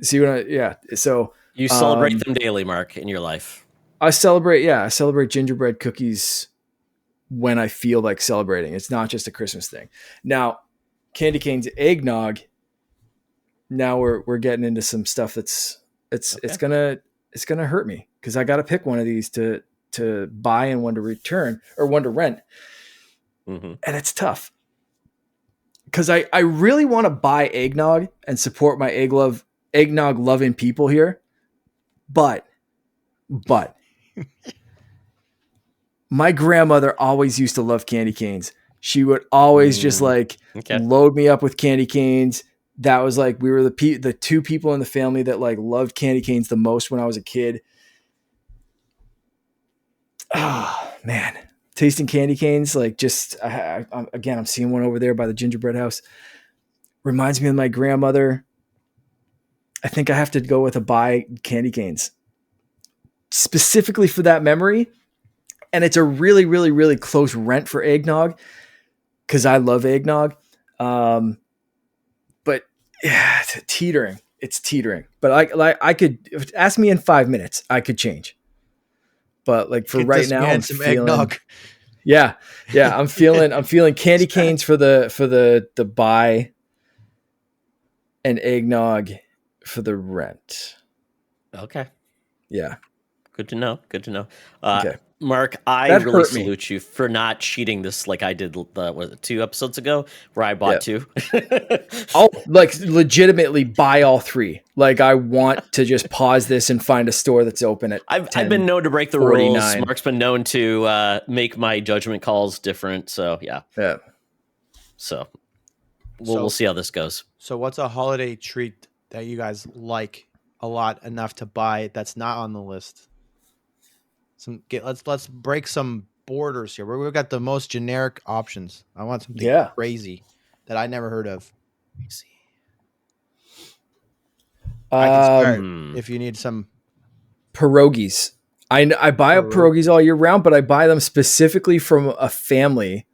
See what yeah. So you celebrate them daily, Mark, in your life. I celebrate gingerbread cookies when I feel like celebrating. It's not just a Christmas thing. Now, candy canes, eggnog. Now we're getting into some stuff it's gonna hurt me because I got to pick one of these to buy and one to return or one to rent. And it's tough because I really want to buy eggnog and support my eggnog loving people here. But my grandmother always used to love candy canes. She would always just load me up with candy canes. That was like, we were the two people in the family that like loved candy canes the most when I was a kid. Oh man, tasting candy canes. Like just, I'm seeing one over there by the gingerbread house. Reminds me of my grandmother. I think I have to go with a buy candy canes specifically for that memory. And it's a really, really, really close rent for eggnog because I love eggnog. But yeah, it's teetering. It's teetering. But I could ask me in 5 minutes, I could change. But like for right now, I'm some feeling eggnog. Yeah. I'm feeling candy canes for the buy and eggnog for the rent. Okay. Yeah. Good to know. Okay. Mark, I That really hurt me. salute you for not cheating this like I did 2 episodes ago where I bought 2. I'll like legitimately buy all 3. Like I want to just pause this and find a store that's open at I've been known to break the 49. rules. Mark's been known to make my judgment calls different. So yeah. Yeah. So we'll see how this goes. So what's a holiday treat that you guys like a lot enough to buy that's not on the list? Let's break some borders here. We've got the most generic options. I want something crazy that I never heard of. Let me see. I can start if you need some pierogies. I buy up pierogies all year round, but I buy them specifically from a family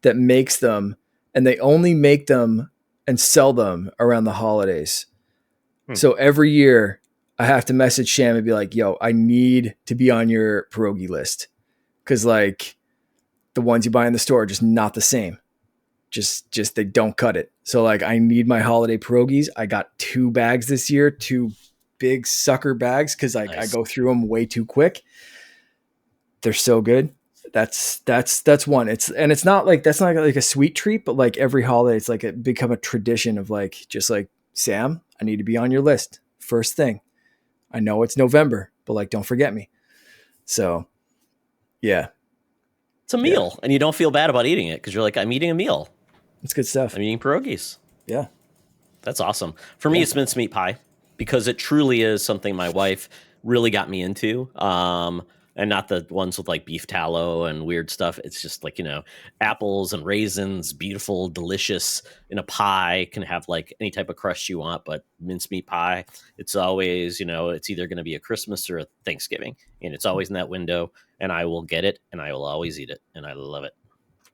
that makes them, and they only make them and sell them around the holidays. So every year I have to message Sham and be like, yo, I need to be on your pierogi list. Cause like the ones you buy in the store are just not the same. Just they don't cut it. So like I need my holiday pierogies. I got 2 bags this year, 2 big sucker bags. Cause like I go through them way too quick. They're so good. That's one. It's not like, that's not like a sweet treat, but like every holiday, it's like it become a tradition of like, just like, Sam, I need to be on your list. First thing. I know it's November, but like, don't forget me. So yeah. It's a meal and you don't feel bad about eating it because you're like, I'm eating a meal. It's good stuff. I'm eating pierogies. Yeah. That's awesome. For me, it's mincemeat pie because it truly is something my wife really got me into. And not the ones with like beef tallow and weird stuff. It's just like, apples and raisins, beautiful, delicious in a pie. Can have like any type of crust you want, but mincemeat pie, it's always, it's either going to be a Christmas or a Thanksgiving. And it's always in that window. And I will get it and I will always eat it. And I love it.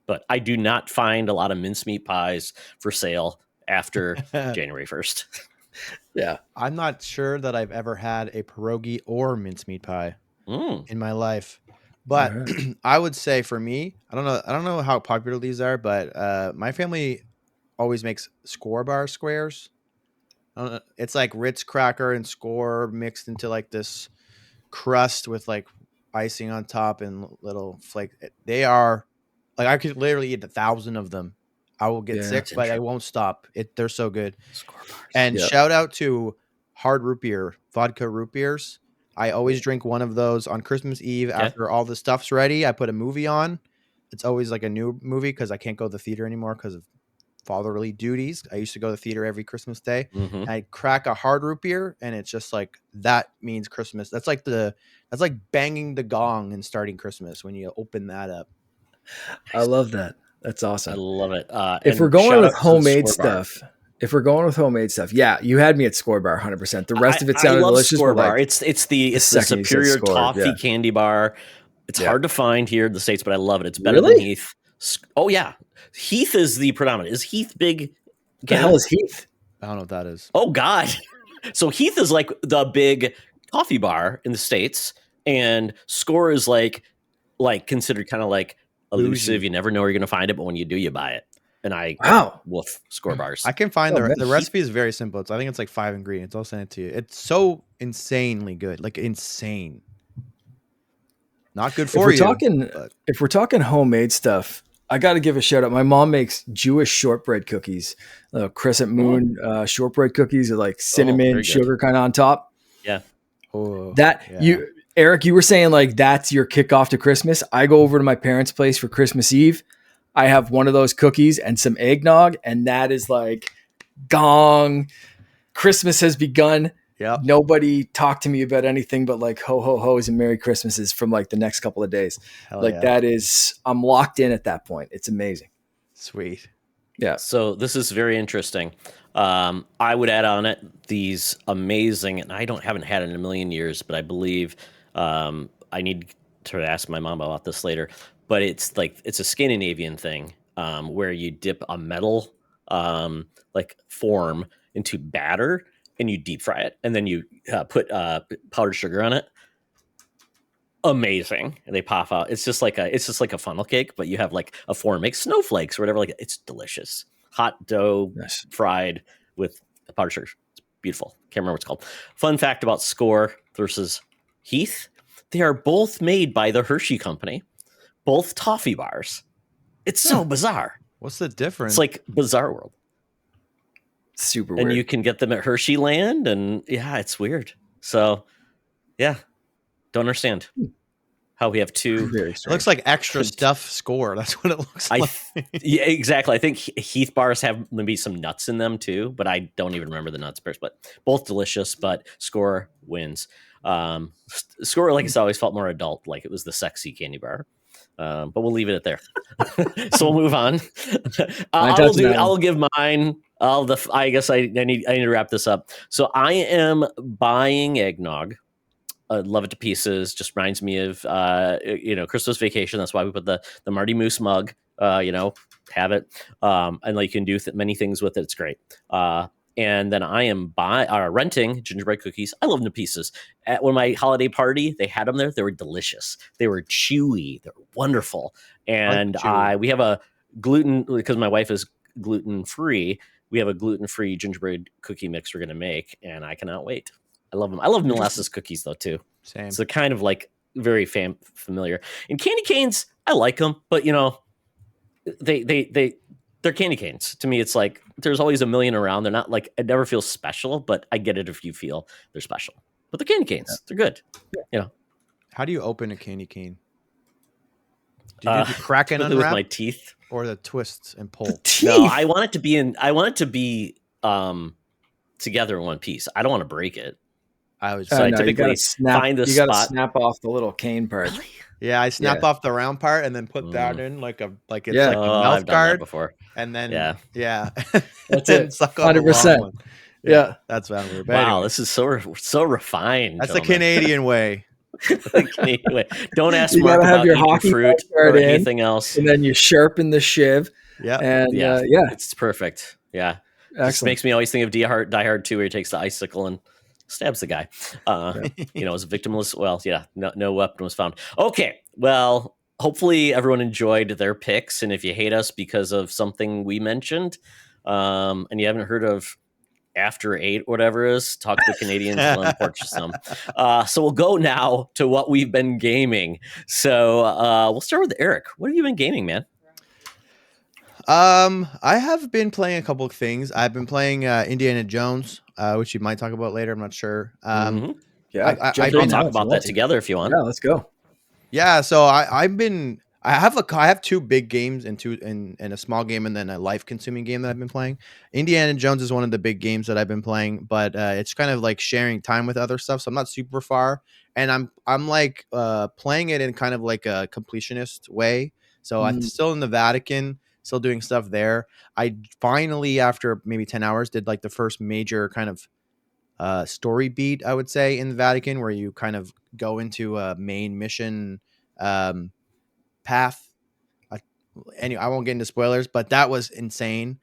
But I do not find a lot of mincemeat pies for sale after January 1st. Yeah. I'm not sure that I've ever had a pierogi or mincemeat pie in my life, but I would say for me, I don't know how popular these are, but my family always makes score bar squares. It's like Ritz cracker and score mixed into like this crust with like icing on top and little flake. They are like, I could literally eat 1,000 of them. I will get sick, but I won't stop. They're so good. Score bars. And shout out to hard root beer, vodka root beers. I always drink one of those on Christmas Eve after all the stuff's ready. I put a movie on. It's always like a new movie because I can't go to the theater anymore because of fatherly duties. I used to go to the theater every Christmas day. I crack a hard root beer, and it's just like that means Christmas. That's like banging the gong and starting Christmas when you open that up. I love that. That's awesome. I love it. If we're going with homemade stuff. Yeah, you had me at Score Bar 100%. The rest of it sounded delicious. Score Bar. It's the superior toffee candy bar. It's hard to find here in the States, but I love it. It's better than Heath. Oh yeah, Heath is the predominant. Is Heath big? What the hell is Heath? I don't know what that is. Oh God, so Heath is like the big coffee bar in the States, and Score is like considered kind of like elusive. You never know where you're going to find it, but when you do, you buy it. And I wolf Score bars. I can find the recipe is very simple. I think it's like 5 ingredients. I'll send it to you. It's so insanely good, like insane. Not good for you. If we're talking homemade stuff, I got to give a shout out. My mom makes Jewish shortbread cookies, crescent moon shortbread cookies with like cinnamon sugar kind of on top. Yeah. Eric, you were saying like that's your kickoff to Christmas. I go over to my parents' place for Christmas Eve. I have one of those cookies and some eggnog, and that is like gong. Christmas has begun. Yeah. Nobody talk to me about anything but like ho ho ho's and Merry Christmases from like the next couple of days. That is, I'm locked in at that point. It's amazing. Sweet. Yeah. So this is very interesting. I would add on it these amazing, and I haven't had it in a million years, but I believe I need to ask my mom about this later. But it's a Scandinavian thing where you dip a metal form into batter and you deep fry it, and then you put powdered sugar on it. Amazing. And they pop out. It's just like a funnel cake, but you have like a form, make snowflakes or whatever. Like it's delicious. Hot dough fried with powdered sugar. It's beautiful. Can't remember what it's called. Fun fact about Score versus Heath: they are both made by the Hershey Company. Both toffee bars. It's so bizarre. What's the difference? It's like Bizarre World. Super weird. And you can get them at Hershey Land, and it's weird. So, yeah, don't understand. how we have two. Very It strange. looks like extra stuff score. That's what it looks like. Yeah, exactly. I think Heath bars have maybe some nuts in them too, but I don't even remember the nuts bars. But both delicious. But score wins. Score, like I said, always felt more adult, like it was the sexy candy bar. But we'll leave it at there. So we'll move on. I'll give mine. I guess I need to wrap this up. So I am buying eggnog. Love it to pieces. Just reminds me of Christmas Vacation. That's why we put the Marty Moose mug. Have it, and like you can do many things with it. It's great. And then I am renting gingerbread cookies. I love them to pieces. At one of my holiday party, they had them there. They were delicious. They were chewy. They're wonderful. And we have a gluten, because my wife is gluten free. We have a gluten free gingerbread cookie mix we're going to make, and I cannot wait. I love them. I love molasses cookies though too. Same. So kind of like very familiar. And candy canes, I like them, but they're candy canes. To me, it's like there's always a million around. They're not like, it never feels special, but I get it if you feel they're special. But they're candy canes. They're good. How do you open a candy cane? Do you do the crack and unwrap with my teeth, or the twists and pull? No, I want it to be together in one piece. I don't want to break it. I was I typically find the spot. You got to snap off the little cane part. Really? Yeah, I snap off the round part and then put that in like it's like a mouth I've done guard that before. And then that's it. Suck on 100%. Yeah, that's what we're. Wow, anyway. This is so refined. That's the Canadian way. Canadian way. Don't ask you Mark gotta have about your eating hockey fruit or anything else. And then you sharpen the shiv. Yeah, and it's perfect. Yeah, this makes me always think of Die Hard 2, where he takes the icicle and stabs the guy. As a victimless. Well, no weapon was found. Okay, well, hopefully everyone enjoyed their picks, and if you hate us because of something we mentioned, and you haven't heard of After 8, whatever it is, talk to the Canadians and purchase some. So we'll go now to what we've been gaming. So we'll start with Eric. What have you been gaming, man? I have been playing a couple of things. I've been playing Indiana Jones, which you might talk about later. I'm not sure. Yeah, I can talk about that together if you want. Yeah, let's go. Yeah, so I have two big games and a small game, and then a life consuming game that I've been playing. Indiana Jones is one of the big games that I've been playing, but it's kind of like sharing time with other stuff. So I'm not super far, and I'm like playing it in kind of like a completionist way. So I'm still in the Vatican, still doing stuff there. I finally, after maybe 10 hours, did like the first major kind of story beat, I would say, in the Vatican, where you kind of go into a main mission path. Anyway, I won't get into spoilers, but that was insane.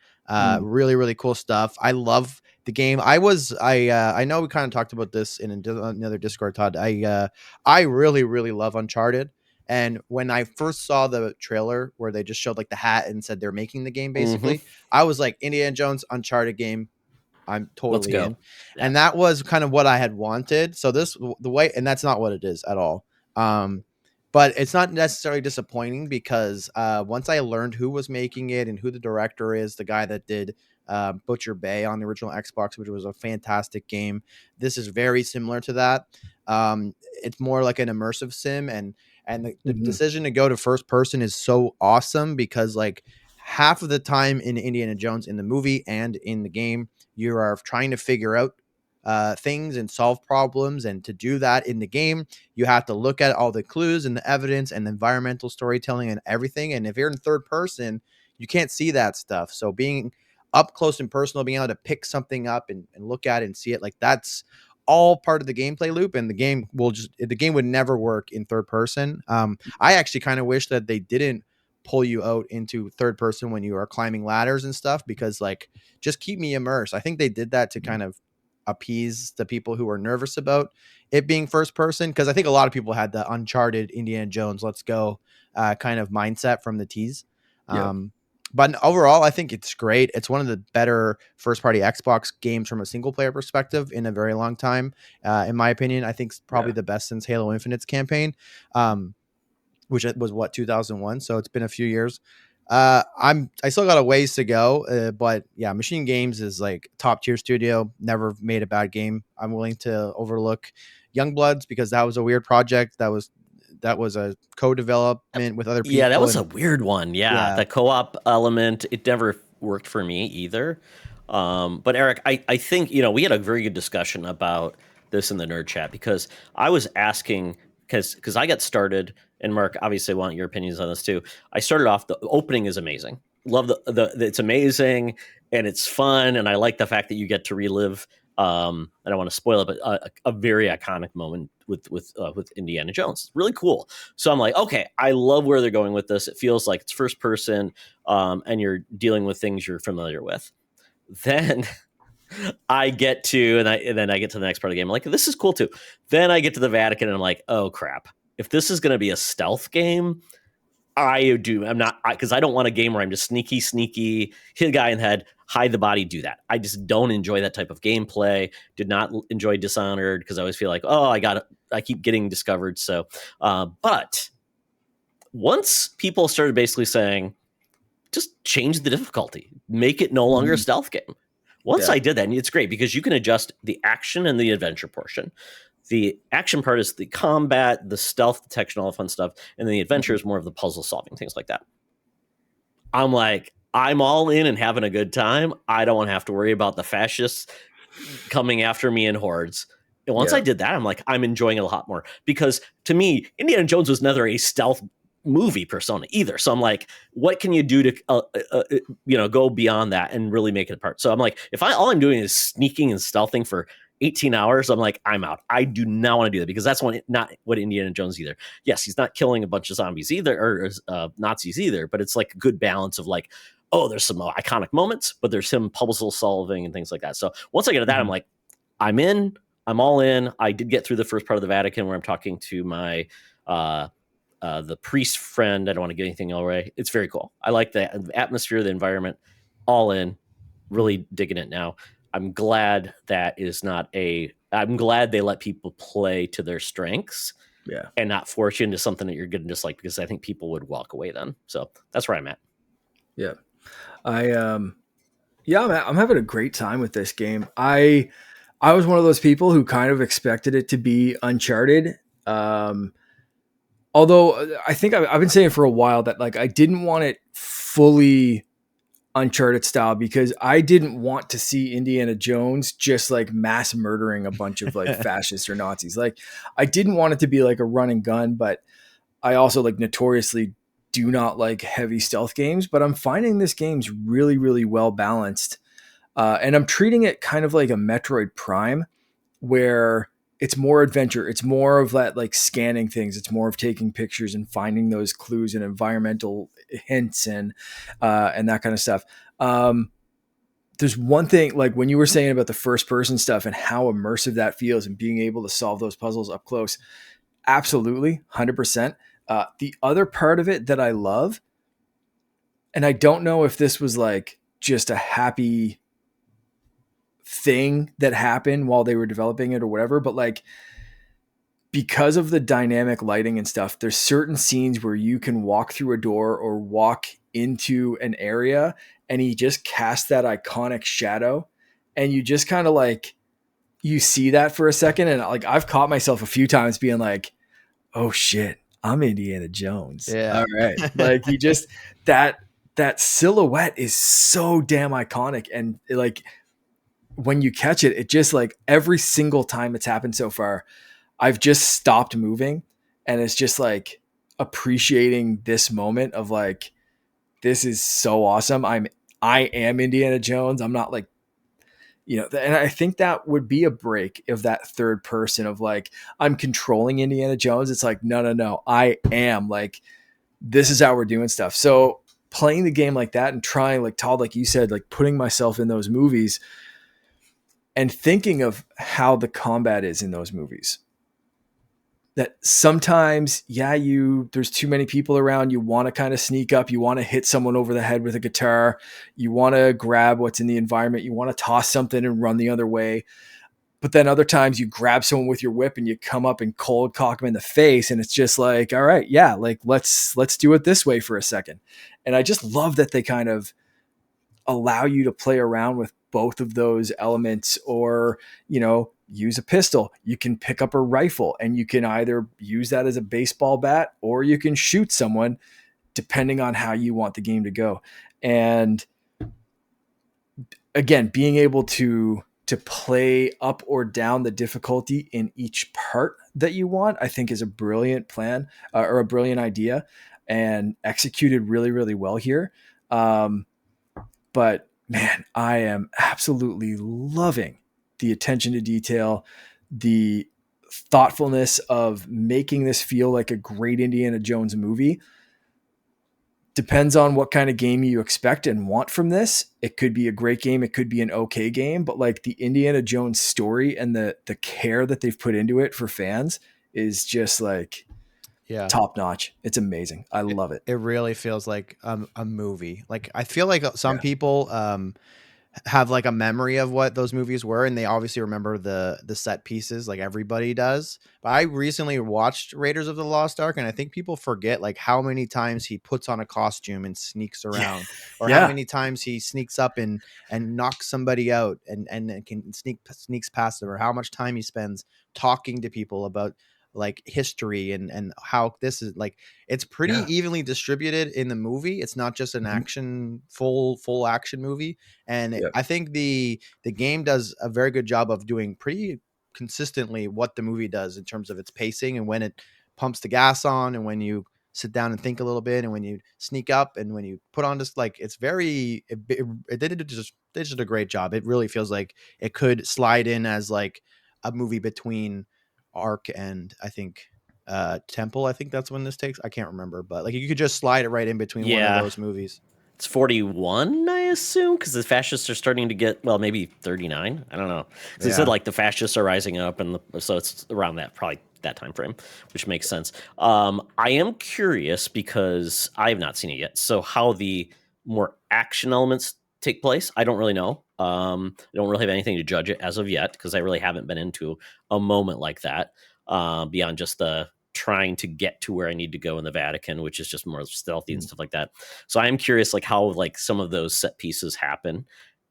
Really, really cool stuff. I love the game. I know we kind of talked about this in another Discord, Todd. I really, really love Uncharted. And when I first saw the trailer where they just showed like the hat and said they're making the game, basically, I was like, Indiana Jones Uncharted game. I'm totally in. Yeah. And that was kind of what I had wanted. So and that's not what it is at all. But it's not necessarily disappointing because once I learned who was making it and who the director is, the guy that did Butcher Bay on the original Xbox, which was a fantastic game. This is very similar to that. It's more like an immersive sim, and the decision to go to first person is so awesome because like half of the time in Indiana Jones in the movie and in the game, you are trying to figure out things and solve problems. And to do that in the game, you have to look at all the clues and the evidence and the environmental storytelling and everything. And if you're in third person, you can't see that stuff. So being up close and personal, being able to pick something up and look at it and see it, like that's all part of the gameplay loop. And the game would never work in third person. I actually kind of wish that they didn't pull you out into third person when you are climbing ladders and stuff, because like just keep me immersed. I think they did that to kind of appease the people who were nervous about it being first person, because I think a lot of people had the Uncharted Indiana Jones let's go kind of mindset from the tease. But overall, I think it's great. It's one of the better first party Xbox games from a single player perspective in a very long time. In my opinion, I think it's probably the best since Halo Infinite's campaign, which was 2001. So it's been a few years. I still got a ways to go, but yeah, Machine Games is like top tier studio. Never made a bad game. I'm willing to overlook Youngbloods because that was a weird project. That was that was a co-development with other people. Yeah, that was a and- weird one. Yeah, the co-op element, it never worked for me either. But Eric, I think, we had a very good discussion about this in the nerd chat, because I was asking, because I got started, and Mark, obviously I want your opinions on this too. I started off, the opening is amazing. Love it's amazing and it's fun, and I like the fact that you get to relive. I don't want to spoil it, but a very iconic moment with Indiana Jones. Really cool. So I'm like, okay, I love where they're going with this. It feels like it's first person, and you're dealing with things you're familiar with. Then I get to, and then I get to the next part of the game. I'm like, this is cool too. Then I get to the Vatican, and I'm like, oh crap! If this is going to be a stealth game, I'm not, because I don't want a game where I'm just sneaky, hit a guy in the head, hide the body, do that. I just don't enjoy that type of gameplay. Did not enjoy Dishonored, because I always feel like, I keep getting discovered. So, but once people started basically saying, just change the difficulty, make it no longer a stealth game. Once I did that, and it's great because you can adjust the action and the adventure portion. The action part is the combat, the stealth detection, all the fun stuff. And then the adventure is more of the puzzle solving, things like that. I'm like, I'm all in and having a good time. I don't want to have to worry about the fascists coming after me in hordes. And once I did that, I'm like, I'm enjoying it a lot more, because to me, Indiana Jones was never a stealth movie persona either. So I'm like, what can you do to, go beyond that and really make it a part? So I'm like, if all I'm doing is sneaking and stealthing for 18 hours, I'm like, I'm out. I do not want to do that, because that's not what Indiana Jones either. Yes, he's not killing a bunch of zombies either, or Nazis either, but it's like a good balance of like, there's some iconic moments, but there's some puzzle solving and things like that. So once I get to that, I'm like, I'm in, I'm all in. I did get through the first part of the Vatican where I'm talking to my, the priest friend. I don't want to get anything away. It's very cool. I like the atmosphere, the environment, all in, really digging it now. I'm glad I'm glad they let people play to their strengths, and not force you into something that you're going to dislike, because I think people would walk away then. So that's where I'm at. Yeah. I'm having a great time with this game. I was one of those people who kind of expected it to be Uncharted. Although I think I've been saying for a while that like I didn't want it fully Uncharted style, because I didn't want to see Indiana Jones just like mass murdering a bunch of like fascists or Nazis. Like I didn't want it to be like a run and gun, but I also like notoriously do not like heavy stealth games. But I'm finding this game's really, really well balanced. And I'm treating it kind of like a Metroid Prime, where it's more adventure. It's more of that like scanning things. It's more of taking pictures and finding those clues and environmental hints and that kind of stuff. There's one thing, like when you were saying about the first person stuff and how immersive that feels and being able to solve those puzzles up close. Absolutely. 100%. The other part of it that I love, and I don't know if this was like just a happy thing that happened while they were developing it or whatever, but like because of the dynamic lighting and stuff, there's certain scenes where you can walk through a door or walk into an area and he just casts that iconic shadow, and you just kind of like, you see that for a second. And like, I've caught myself a few times being like, oh shit, I'm Indiana Jones. Yeah. All right. Like you just, that silhouette is so damn iconic. And like, when you catch it, it just like every single time it's happened so far, I've just stopped moving, and it's just like appreciating this moment of like, this is so awesome. I am Indiana Jones. I'm not like, and I think that would be a break of that third person of like, I'm controlling Indiana Jones. It's like, no. I am like, this is how we're doing stuff. So playing the game like that and trying, like Todd, like you said, like putting myself in those movies and thinking of how the combat is in those movies. That sometimes, there's too many people around. You want to kind of sneak up. You want to hit someone over the head with a guitar. You want to grab what's in the environment. You want to toss something and run the other way. But then other times you grab someone with your whip and you come up and cold cock them in the face. And it's just like, all right, like let's do it this way for a second. And I just love that they kind of allow you to play around with both of those elements, or, use a pistol. You can pick up a rifle and you can either use that as a baseball bat or you can shoot someone depending on how you want the game to go. And again, being able to play up or down the difficulty in each part that you want, I think is a brilliant plan, or a brilliant idea, and executed really, really well here. But man, I am absolutely loving the attention to detail, the thoughtfulness of making this feel like a great Indiana Jones movie. Depends on what kind of game you expect and want from this. It could be a great game. It could be an okay game, but like the Indiana Jones story and the care that they've put into it for fans is just like top notch. It's amazing. I love it. It really feels like a movie. Like I feel like some people have like a memory of what those movies were, and they obviously remember the set pieces, like everybody does. But I recently watched Raiders of the Lost Ark, and I think people forget like how many times he puts on a costume and sneaks around, or how many times he sneaks up and knocks somebody out and can sneaks past them, or how much time he spends talking to people about like history and how this is like, it's pretty evenly distributed in the movie. It's not just an action full action movie. And I think the game does a very good job of doing pretty consistently what the movie does in terms of its pacing, and when it pumps the gas on, and when you sit down and think a little bit, and when you sneak up, and when you put on just like, it's very, it did just a great job. It really feels like it could slide in as like a movie between Arc and I think Temple. I think that's when this takes. I can't remember, but like you could just slide it right in between one of those movies. It's 41, I assume, because the fascists are starting to get, well, maybe 39. I don't know. Because they said like the fascists are rising up, and so it's around that, probably that time frame, which makes sense. I am curious because I have not seen it yet. So how the more action elements take place, I don't really know. I don't really have anything to judge it as of yet, because I really haven't been into a moment like that, beyond just the trying to get to where I need to go in the Vatican, which is just more stealthy and stuff like that. So I am curious like how like some of those set pieces happen.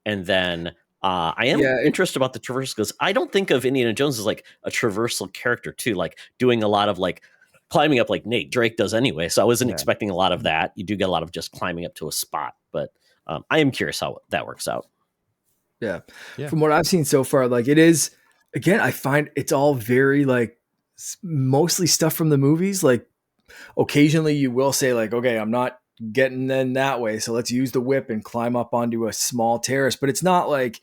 And then I am interested about the traverse, because I don't think of Indiana Jones as like a traversal character too, like doing a lot of like climbing up like Nate Drake does anyway. So I wasn't expecting a lot of that. You do get a lot of just climbing up to a spot, but I am curious how that works out. Yeah. From what I've seen so far, like it is, again, I find it's all very like mostly stuff from the movies. Like occasionally you will say like, okay, I'm not getting in that way, so let's use the whip and climb up onto a small terrace. But it's not like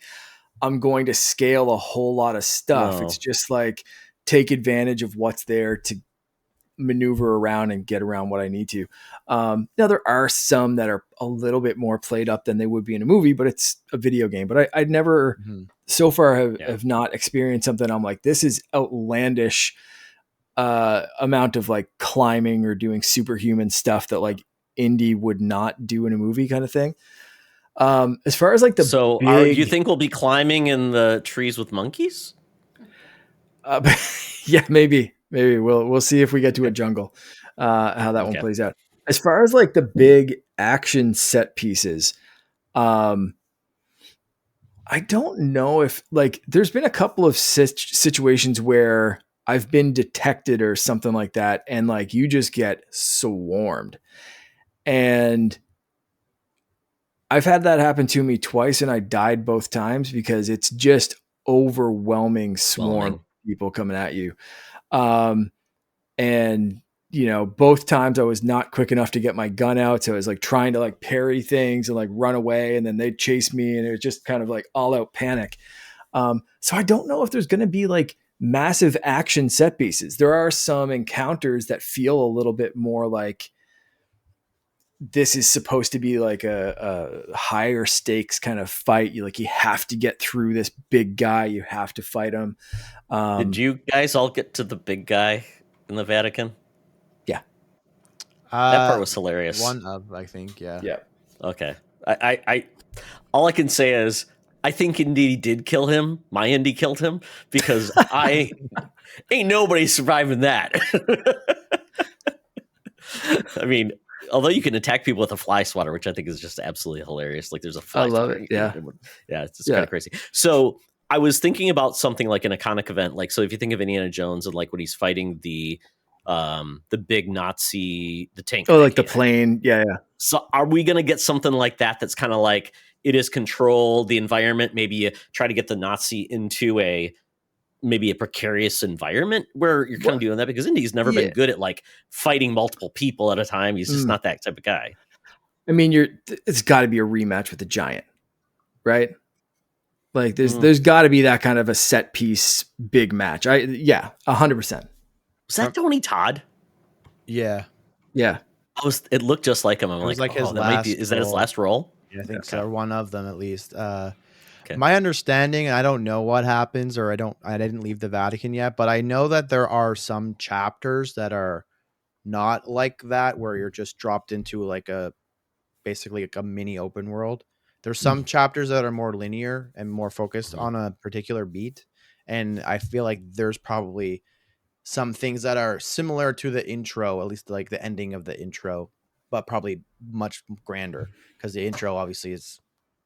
I'm going to scale a whole lot of stuff. It's just like take advantage of what's there to maneuver around and get around what I need to. Now there are some that are a little bit more played up than they would be in a movie, but it's a video game. But I'd never so far have not experienced something I'm like, this is outlandish amount of like climbing or doing superhuman stuff that like Indy would not do in a movie kind of thing. As far as like the do you think we'll be climbing in the trees with monkeys? Yeah, maybe we'll see if we get to a jungle, how that one plays out. As far as like the big action set pieces, I don't know if like there's been a couple of situations where I've been detected or something like that, and like you just get swarmed. And I've had that happen to me twice, and I died both times because it's just overwhelming swarm of people coming at you. And you know, both times I was not quick enough to get my gun out. So I was like trying to like parry things and like run away, and then they'd chase me, and it was just kind of like all out panic. So I don't know if there's going to be like massive action set pieces. There are some encounters that feel a little bit more like this is supposed to be like a higher stakes kind of fight. You have to get through this big guy. You have to fight him. Did you guys all get to the big guy in the Vatican? Yeah. That part was hilarious. One of, I think. Yeah. Yeah. Okay. I all I can say is I think Indy did kill him. My Indy killed him, because ain't nobody surviving that. I mean, Although you can attack people with a fly swatter, which I think is just absolutely hilarious. Like there's a fly I love swatter. it. Yeah. It's just kind of crazy. So I was thinking about something like an iconic event. Like, so if you think of Indiana Jones and like when he's fighting the big Nazi, the tank. Oh, like the plane. Yeah. So are we going to get something like that? That's kind of like it is control the environment. Maybe you try to get the Nazi into maybe a precarious environment where you're kind of doing that, because Indy's never been good at like fighting multiple people at a time. He's just not that type of guy. I mean, it's got to be a rematch with the Giant, right? Like there's got to be that kind of a set piece big match. 100%. Was that Tony Todd? Yeah. It looked just like him. I'm like, like his that might be. Is that his last role? Yeah, I think so. One of them at least. My understanding, I don't know what happens, or I didn't leave the Vatican yet, but I know that there are some chapters that are not like that, where you're just dropped into like basically like a mini open world. There's some chapters that are more linear and more focused on a particular beat. And I feel like there's probably some things that are similar to the intro, at least like the ending of the intro, but probably much grander, because the intro obviously is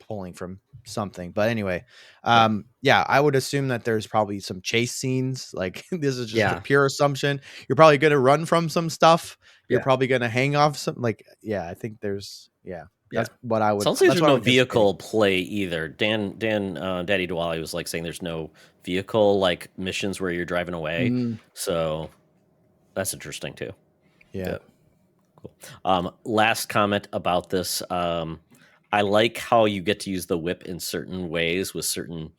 pulling from something. But anyway, I would assume that there's probably some chase scenes. Like this is just a pure assumption. You're probably going to run from some stuff. You're probably going to hang off some, like, I think there's, that's what I would. Sounds like there's no vehicle play either. Dan, Daddy Dwally was like saying there's no vehicle like missions where you're driving away. So that's interesting too. Yeah. Cool. Last comment about this. I like how you get to use the whip in certain ways with certain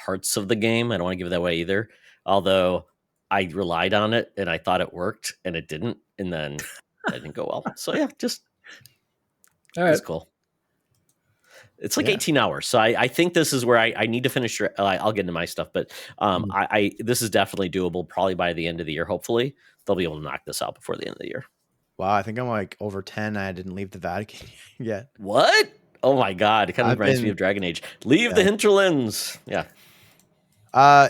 parts of the game. I don't want to give that away either. Although I relied on it and I thought it worked and it didn't. And then that didn't go well. So just all right. It's cool. It's like 18 hours. So I think this is where I need to finish. I'll get into my stuff, but this is definitely doable probably by the end of the year. Hopefully they'll be able to knock this out before the end of the year. Wow, I think I'm like over 10. I didn't leave the Vatican yet. What? Oh my God. It kind of reminds me of Dragon Age. Leave the hinterlands. Yeah. I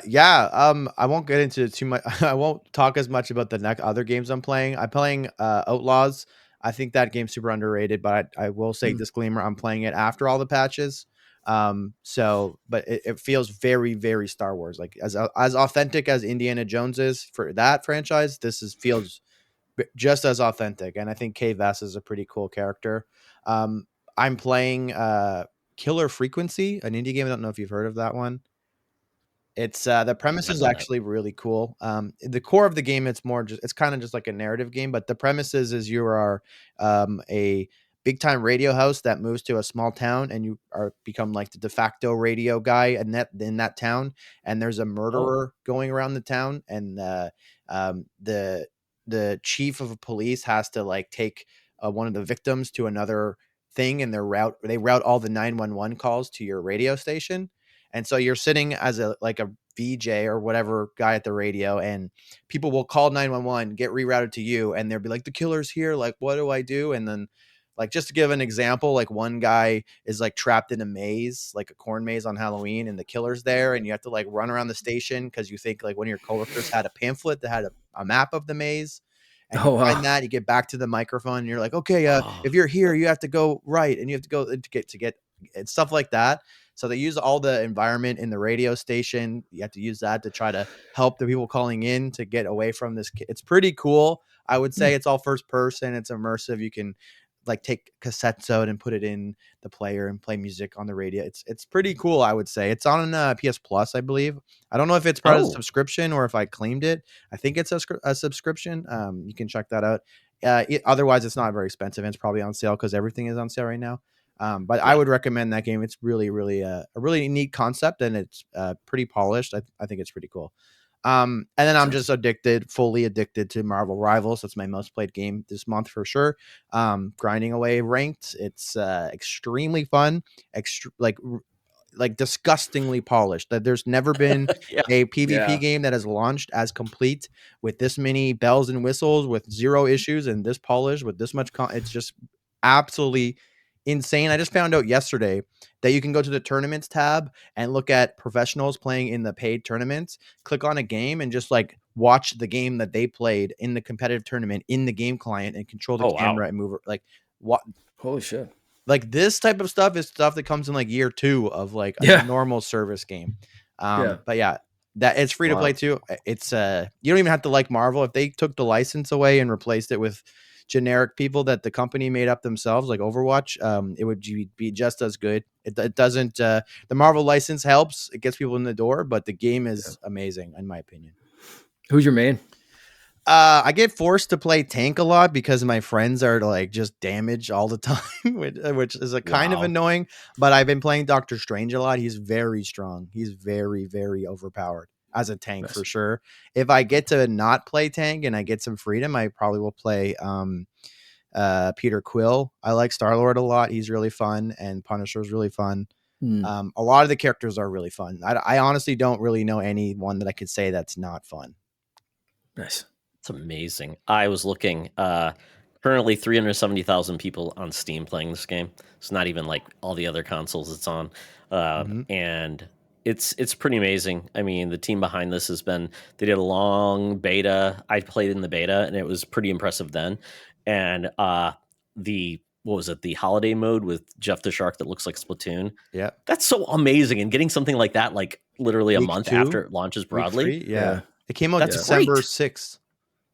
won't get into too much. I won't talk as much about the next other games I'm playing. I'm playing Outlaws. I think that game's super underrated, but I will say disclaimer, I'm playing it after all the patches. But it feels very, very Star Wars, like as authentic as Indiana Jones is for that franchise. Feels just as authentic. And I think Kay Vess is a pretty cool character. I'm playing Killer Frequency, an indie game. I don't know if you've heard of that one. It's the premise is actually really cool. The core of the game, it's kind of just like a narrative game, but the premise is you are a big time radio host that moves to a small town, and you become like the de facto radio guy in that town. And there's a murderer going around the town, and the chief of police has to like take one of the victims to another thing, and they route all the 911 calls to your radio station. And so you're sitting as a VJ or whatever guy at the radio, and people will call 911, get rerouted to you, and they'll be like, the killer's here. Like, what do I do? And then, like, just to give an example, like one guy is like trapped in a maze, like a corn maze on Halloween, and the killer's there, and you have to like run around the station because you think like one of your coworkers had a pamphlet that had a map of the maze. And you find that, you get back to the microphone, and you're like, okay, if you're here, you have to go right, and you have to go to get and stuff like that. So they use all the environment in the radio station. You have to use that to try to help the people calling in to get away from this. It's pretty cool. I would say it's all first person. It's immersive. You can like take cassettes out and put it in the player and play music on the radio. It's pretty cool. I would say it's on PS Plus, I believe. I don't know if it's part of the subscription or if I claimed it. I think it's a subscription. You can check that out. Otherwise, it's not very expensive. And it's probably on sale because everything is on sale right now. But I would recommend that game. It's really, really a really neat concept, and it's pretty polished. I think it's pretty cool. And then I'm just fully addicted to Marvel Rivals. That's my most played game this month for sure. Grinding away ranked. It's extremely fun. Like disgustingly polished. That there's never been a PvP game that has launched as complete with this many bells and whistles, with zero issues, and this polished with this much. It's just absolutely insane. I just found out yesterday that you can go to the tournaments tab and look at professionals playing in the paid tournaments, click on a game, and just like watch the game that they played in the competitive tournament in the game client and control the camera and move it. Like what? Holy shit. Like this type of stuff is stuff that comes in like year 2 of like a normal service game. But yeah, that it's free to play too. It's you don't even have to like Marvel. If they took the license away and replaced it with generic people that the company made up themselves, like Overwatch, it would be just as good. It doesn't. The Marvel license helps; it gets people in the door, but the game is amazing, in my opinion. Who's your main? I get forced to play tank a lot because my friends are like just damage all the time, which is a kind of annoying. But I've been playing Doctor Strange a lot. He's very strong. He's very, very overpowered as a tank for sure. If I get to not play tank and I get some freedom, I probably will play Peter Quill. I like Star-Lord a lot. He's really fun, and Punisher is really fun. A lot of the characters are really fun. I honestly don't really know anyone that I could say that's not fun. Nice. It's amazing. I was looking, currently 370,000 people on Steam playing this game. It's not even like all the other consoles it's on. And it's pretty amazing. I mean, the team behind this they did a long beta. I played in the beta and it was pretty impressive then. And what was it? The holiday mode with Jeff the Shark that looks like Splatoon. Yeah. That's so amazing. And getting something like that, like literally Week a month 2, after it launches broadly. Yeah. It came out That's December great. 6th.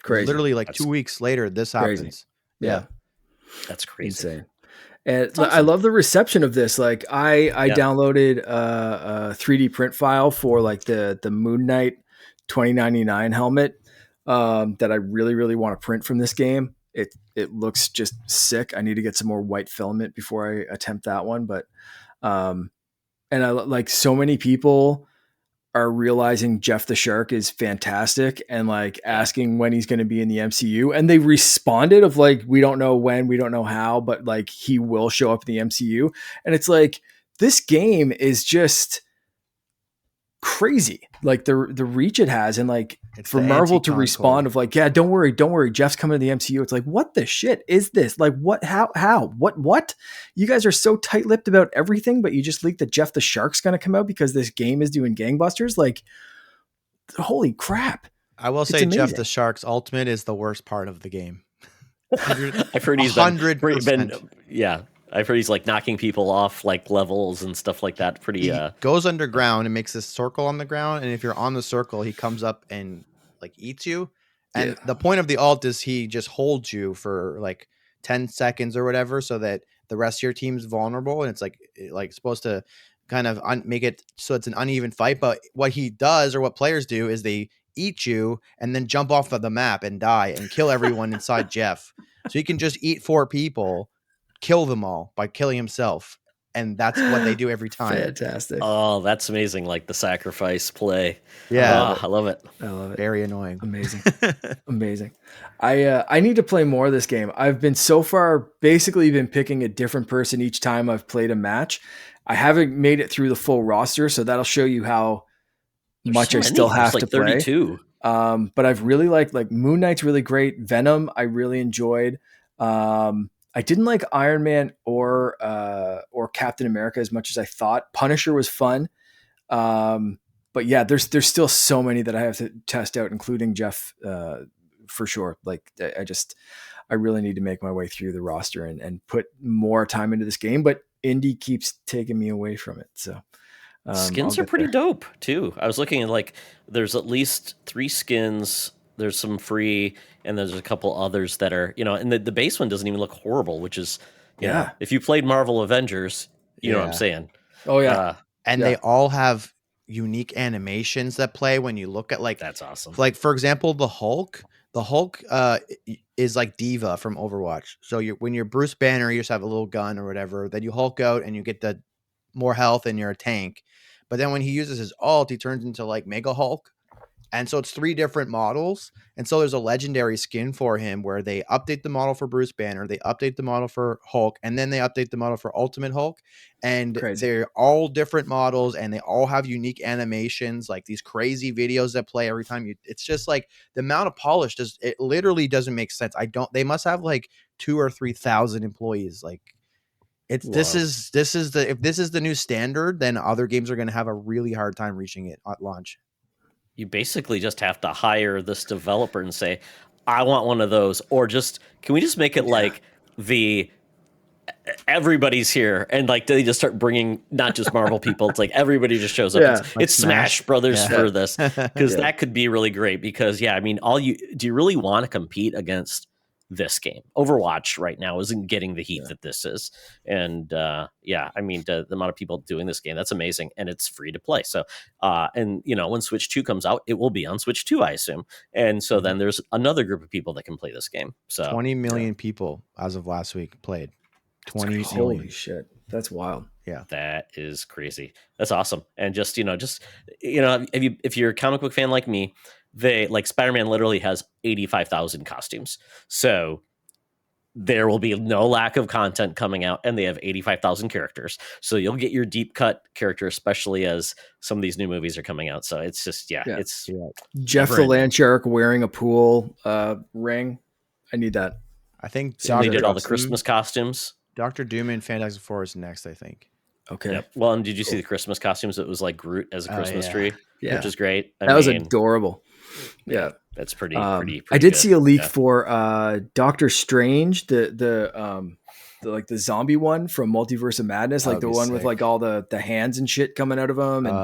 Crazy. Literally like 2 weeks later, this happens. Yeah. That's crazy. Insane. And awesome. I love the reception of this. Like I downloaded a 3D print file for like the Moon Knight 2099 helmet that I really, really want to print from this game. It looks just sick. I need to get some more white filament before I attempt that one. But and I like so many people are realizing Jeff the Shark is fantastic and like asking when he's going to be in the MCU. And they responded of like, we don't know when, we don't know how, but like he will show up in the MCU. And it's like, this game is just crazy. Like the reach it has. And like It's for the Marvel to anti-con respond code. of like, yeah, don't worry. Jeff's coming to the MCU. It's like, what the shit is this? Like what, how, what? You guys are so tight-lipped about everything, but you just leaked that Jeff the Shark's going to come out because this game is doing gangbusters. Like, holy crap. I will say Jeff the Shark's ultimate is the worst part of the game. I've heard he's 100%. I've heard he's like knocking people off like levels and stuff like that. He goes underground and makes this circle on the ground, and if you're on the circle, he comes up and like eats you. And the point of the ult is he just holds you for like 10 seconds or whatever, so that the rest of your team's vulnerable, and it's like supposed to kind of make it so it's an uneven fight. But what he does, or what players do, is they eat you and then jump off of the map and die and kill everyone inside Jeff. So he can just eat 4 people, kill them all by killing himself, and that's what they do every time. Fantastic. Oh, that's amazing. Like the sacrifice play. Yeah. I love it. Very annoying. Amazing. Amazing. I need to play more of this game. I've been so far basically been picking a different person each time I've played a match. I haven't made it through the full roster, so that'll show you how much I still have to play. 32. But I've really liked like Moon Knight's really great. Venom, I really enjoyed. I didn't like Iron Man or Captain America as much as I thought. Punisher was fun. But yeah, there's still so many that I have to test out, including Jeff, for sure. Like I really need to make my way through the roster and put more time into this game, but indie keeps taking me away from it. So skins are pretty dope too. I was looking at like, there's at least 3 skins. There's some free, and there's a couple others that are, and the base one doesn't even look horrible, which is, you know, if you played Marvel Avengers, you know what I'm saying? Oh yeah. And they all have unique animations that play when you look at like, that's awesome. Like for example, the Hulk is like Diva from Overwatch. So when you're Bruce Banner, you just have a little gun or whatever, then you Hulk out and you get the more health and you're a tank. But then when he uses his ult, he turns into like Mega Hulk. And so it's 3 different models. And so there's a legendary skin for him where they update the model for Bruce Banner, they update the model for Hulk, and then they update the model for Ultimate Hulk. And they're all different models, and they all have unique animations, like these crazy videos that play every time it's just like the amount of polish it literally doesn't make sense. They must have like 2,000 or 3,000 employees. Like if this is the new standard, then other games are going to have a really hard time reaching it at launch. you basically just have to hire this developer and say, I want one of those, or just can we just make it like everybody's here, and like they just start bringing not just Marvel people. It's like everybody just shows up. Yeah, It's Smash Brothers for this, because Yeah. that could be really great. Because I mean, do you really want to compete against this game? Overwatch right now isn't getting the heat that this is, and I mean the amount of people doing this game, that's amazing, and it's free to play. So and when Switch 2 comes out, it will be on Switch 2, I assume, and so then there's another group of people that can play this game. So 20 million people as of last week played. 20 million. Holy shit, that's wild. Yeah, that is crazy. That's awesome. And if you're a comic book fan like me, they like Spider-Man literally has 85,000 costumes. So there will be no lack of content coming out, and they have 85,000 characters. So you'll get your deep cut character, especially as some of these new movies are coming out. So it's just, it's Jeff the Land Shark wearing a pool ring. I need that. I think they did all the Christmas costumes. Dr. Doom and Fantastic Four is next, I think. Okay. Yep. Well, and did you see the Christmas costumes? It was like Groot as a Christmas tree, which is great. That was adorable. Yeah. That's pretty I did good. see a leak for Doctor Strange, the like the zombie one from Multiverse of Madness, like the one with like all the hands and shit coming out of them. And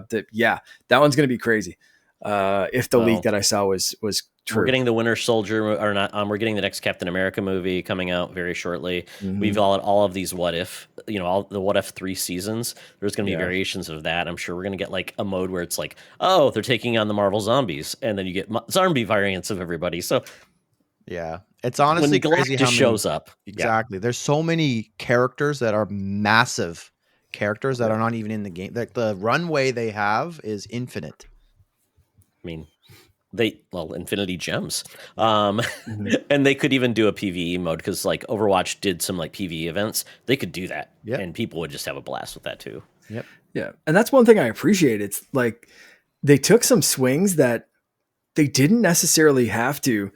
that one's gonna be crazy. If the leak that I saw was true. We're getting the Winter Soldier, or not? We're getting the next Captain America movie coming out very shortly. Mm-hmm. We've got all of these What If, all the What If 3 seasons. There's going to be variations of that. I'm sure we're going to get like a mode where it's like, oh, they're taking on the Marvel zombies, and then you get zombie variants of everybody. So yeah, it's honestly when crazy Galactus how shows up. Exactly. There's so many characters that are massive characters that are not even in the game. Like the runway they have is infinite. I mean, Infinity Gems, and they could even do a PvE mode, because like Overwatch did some like PvE events. They could do that, and people would just have a blast with that too. Yep. Yeah, and that's one thing I appreciate. It's like they took some swings that they didn't necessarily have to,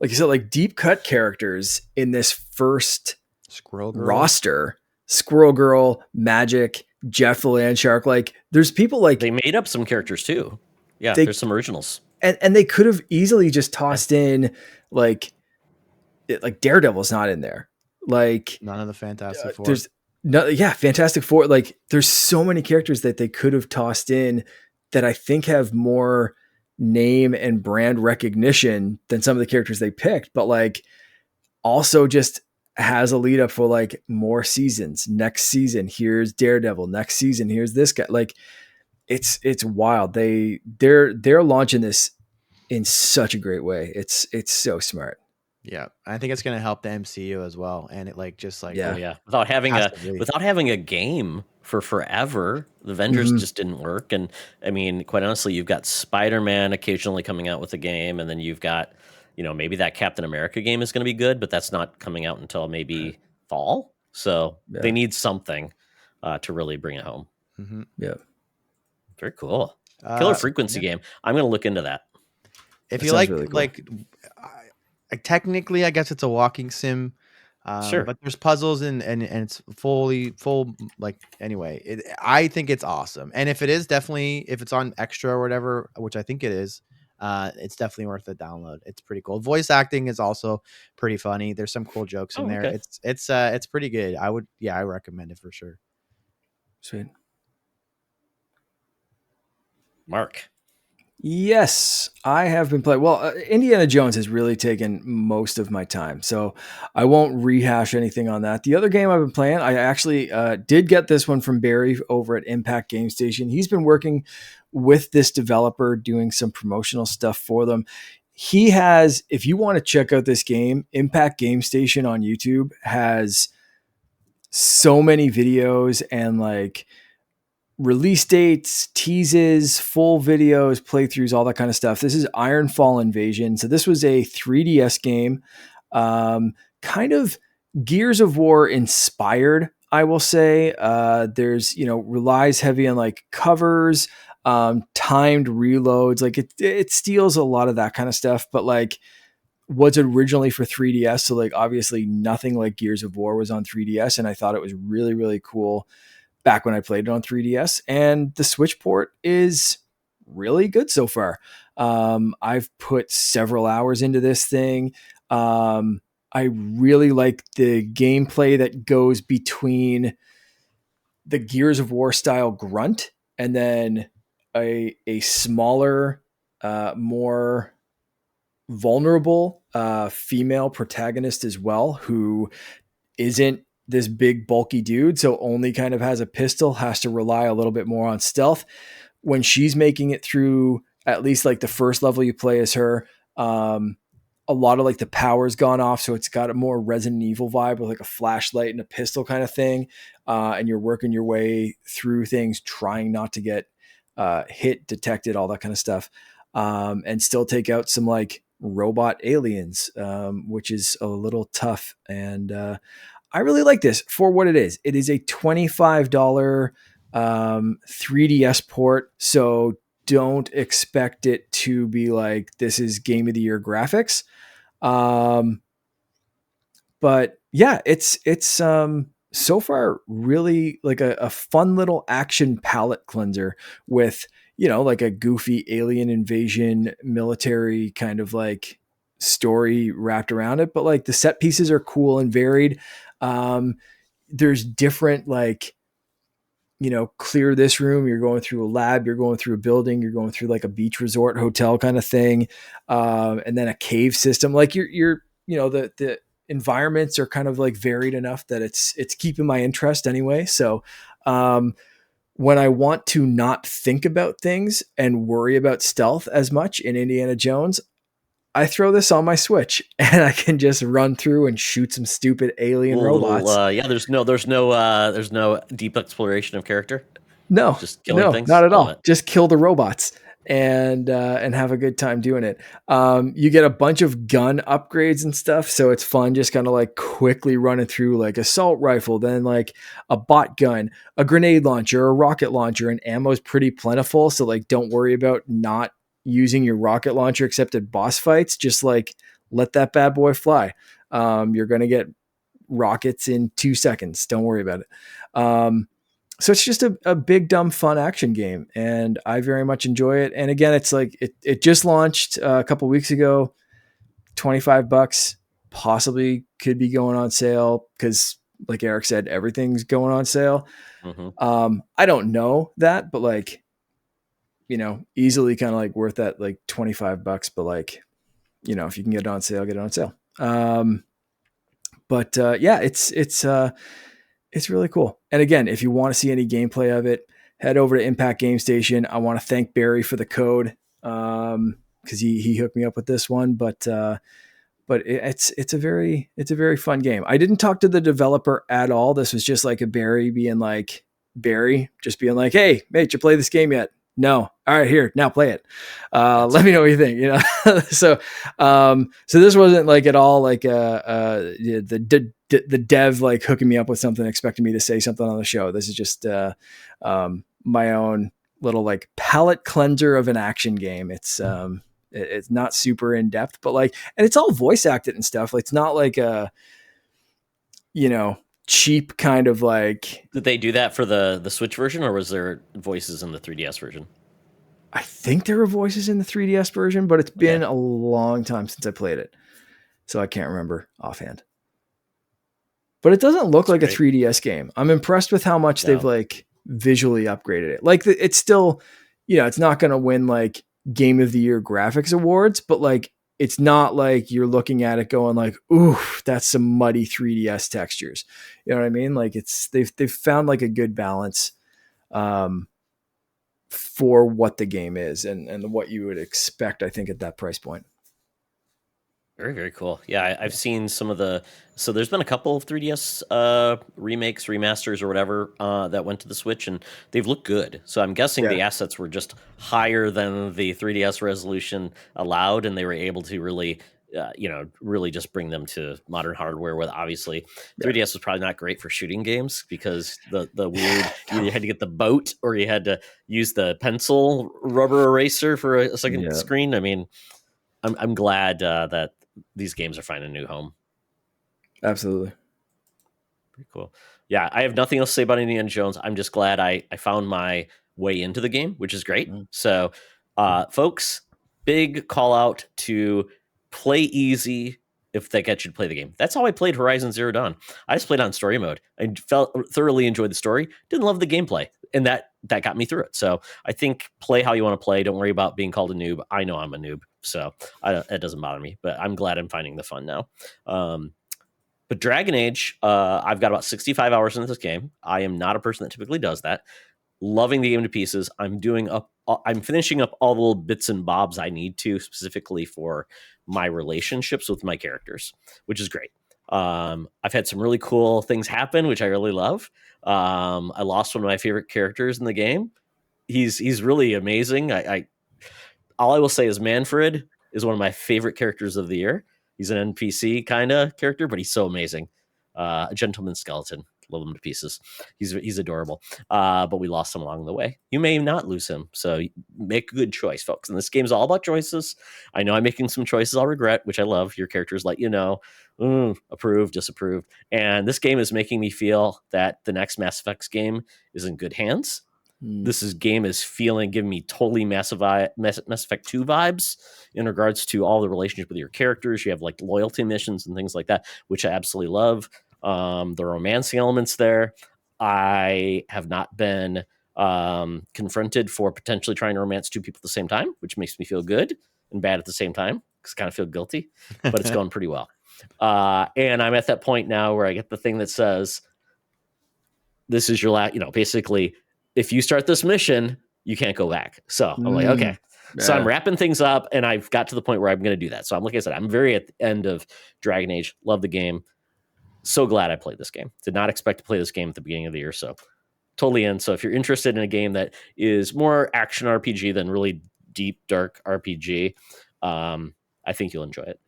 like you said, like deep cut characters in this first Squirrel Girl roster. Squirrel Girl, Magic, Jeff the Land Shark. Like there's people like they made up some characters too. Yeah, there's some originals. And they could have easily just tossed in like Daredevil's not in there. Like none of the Fantastic Four. There's Fantastic Four. Like there's so many characters that they could have tossed in that I think have more name and brand recognition than some of the characters they picked, but like also just has a lead up for like more seasons. Next season, here's Daredevil. Next season, here's this guy. Like it's wild. They're launching this in such a great way. It's so smart. Yeah, I think it's going to help the MCU as well, and it without having a game for forever, the Avengers just didn't work. And I mean, quite honestly, you've got Spider-Man occasionally coming out with a game, and then you've got maybe that Captain America game is going to be good, but that's not coming out until maybe fall. So they need something to really bring it home. Mm-hmm. Yeah. Very cool. Killer Frequency game. I'm going to look into that. If you like, really cool. Technically, I guess it's a walking sim. Sure. But there's puzzles and it's full. Like anyway, I think it's awesome. And if it's on extra or whatever, which I think it is, it's definitely worth the download. It's pretty cool. Voice acting is also pretty funny. There's some cool jokes in there. Okay. It's pretty good. I recommend it for sure. Sweet. Mark. Yes, I have been playing. Well, Indiana Jones has really taken most of my time, so I won't rehash anything on that. The other game I've been playing, I actually did get this one from Barry over at Impact Game Station. He's been working with this developer, doing some promotional stuff for them. He has, if you want to check out this game, Impact Game Station on YouTube has so many videos and like release dates, teases, full videos, playthroughs, all that kind of stuff. This is Ironfall Invasion. So this was a 3DS game, kind of Gears of War inspired, I will say. There's, relies heavy on like covers, timed reloads. Like it steals a lot of that kind of stuff, but like was originally for 3DS. So like obviously nothing like Gears of War was on 3DS. And I thought it was really, really cool back when I played it on 3DS, and the Switch port is really good so far. I've put several hours into this thing. I really like the gameplay that goes between the Gears of War style grunt and then a smaller, more vulnerable female protagonist as well, who isn't this big bulky dude, so only kind of has a pistol, has to rely a little bit more on stealth. When she's making it through at least like the first level you play as her, a lot of like the power's gone off, so it's got a more Resident Evil vibe with like a flashlight and a pistol kind of thing, and you're working your way through things, trying not to get hit, detected, all that kind of stuff, and still take out some like robot aliens, which is a little tough. And I really like this for what it is. It is a $25 3DS port, so don't expect it to be like this is game of the year graphics. But yeah, it's so far really like a fun little action palette cleanser with, you know, like a goofy alien invasion military kind of like story wrapped around it. But like the set pieces are cool and varied. There's different, like, you know, clear this room, you're going through a lab, you're going through a building, you're going through like a beach resort hotel kind of thing. And then a cave system. Like you're, you know, the environments are kind of like varied enough that it's keeping my interest anyway. So, when I want to not think about things and worry about stealth as much in Indiana Jones, I throw this on my Switch and I can just run through and shoot some stupid alien robots. Yeah, there's no deep exploration of character. No, Just killing things. not at all. Just kill the robots and have a good time doing it. You get a bunch of gun upgrades and stuff, so it's fun just kind of like quickly running through like assault rifle, then like a bot gun, a grenade launcher, a rocket launcher, and ammo is pretty plentiful. So like, don't worry about not using your rocket launcher except at boss fights. Just like let that bad boy fly. You're gonna get rockets in 2 seconds. Don't worry about it. So it's just a big, dumb, fun action game, and I very much enjoy it. And again, it's like it just launched a couple weeks ago, $25, possibly could be going on sale because, like Eric said, everything's going on sale. Mm-hmm. I don't know that, but like, you know, easily kind of like worth that like $25. But like, you know, if you can get it on sale, get it on sale. But yeah, it's really cool. And again, if you want to see any gameplay of it, head over to Impact Game Station. I want to thank Barry for the code because he hooked me up with this one. But it's a very fun game. I didn't talk to the developer at all. This was just like a Barry being like, hey, mate, you play this game yet? No. All right, here, now play it. Let me know what you think, you know? So this wasn't like at all like the dev like hooking me up with something, expecting me to say something on the show. This is just my own little like palette cleanser of an action game. It's not super in depth, but like, and it's all voice acted and stuff. Like, it's not like a, you know, cheap kind of like. Did they do that for the Switch version, or was there voices in the 3DS version? I think there were voices in the 3DS version, but it's been a long time since I played it, so I can't remember offhand. But it doesn't look like a 3DS game. I'm impressed with how much they've like visually upgraded it. Like it's still, you know, it's not going to win like Game of the Year graphics awards, but like it's not like you're looking at it going like, ooh, that's some muddy 3DS textures. You know what I mean? Like they've found like a good balance for what the game is and what you would expect, I think, at that price point. Very, very cool. Yeah, I've seen some of so there's been a couple of 3DS remakes, remasters, or whatever that went to the Switch, and they've looked good. So I'm guessing the assets were just higher than the 3DS resolution allowed, and they were able to really, really just bring them to modern hardware. With obviously 3DS was probably not great for shooting games because the weird, either you had to get the boat or you had to use the pencil rubber eraser for a second screen. I mean, I'm glad that these games are finding a new home. Absolutely. Pretty cool. Yeah, I have nothing else to say about Indiana Jones. I'm just glad I found my way into the game, which is great. So Folks, big call out to play easy if that gets you to play the game. That's how I played Horizon Zero Dawn. I just played on story mode. I thoroughly enjoyed the story. Didn't love the gameplay, and that got me through it. So I think play how you want to play. Don't worry about being called a noob. I know I'm a noob, so it doesn't bother me. But I'm glad I'm finding the fun now. But Dragon Age, I've got about 65 hours into this game. I am not a person that typically does that. Loving the game to pieces. I'm finishing up all the little bits and bobs I need to, specifically for my relationships with my characters, which is great. I've had some really cool things happen, which I really love. I lost one of my favorite characters in the game. He's really amazing. All I will say is Manfred is one of my favorite characters of the year. He's an NPC kind of character, but he's so amazing. A gentleman skeleton. Love him to pieces. He's adorable. But we lost him along the way. You may not lose him. So make a good choice, folks. And this game's all about choices. I know I'm making some choices I'll regret, which I love. Your characters let you know. Approved, disapproved. And this game is making me feel that the next Mass Effect game is in good hands. This game is giving me totally Mass Effect 2 vibes in regards to all the relationship with your characters. You have like loyalty missions and things like that, which I absolutely love. The romancing elements there. I have not been confronted for potentially trying to romance two people at the same time, which makes me feel good and bad at the same time because I kind of feel guilty, but it's going pretty well. And I'm at that point now where I get the thing that says, this is your last, basically, if you start this mission, you can't go back. So I'm like, okay. Yeah. So I'm wrapping things up, and I've got to the point where I'm going to do that. So like I said, I'm very at the end of Dragon Age. Love the game. So glad I played this game. Did not expect to play this game at the beginning of the year. So totally in. So if you're interested in a game that is more action RPG than really deep, dark RPG, I think you'll enjoy it.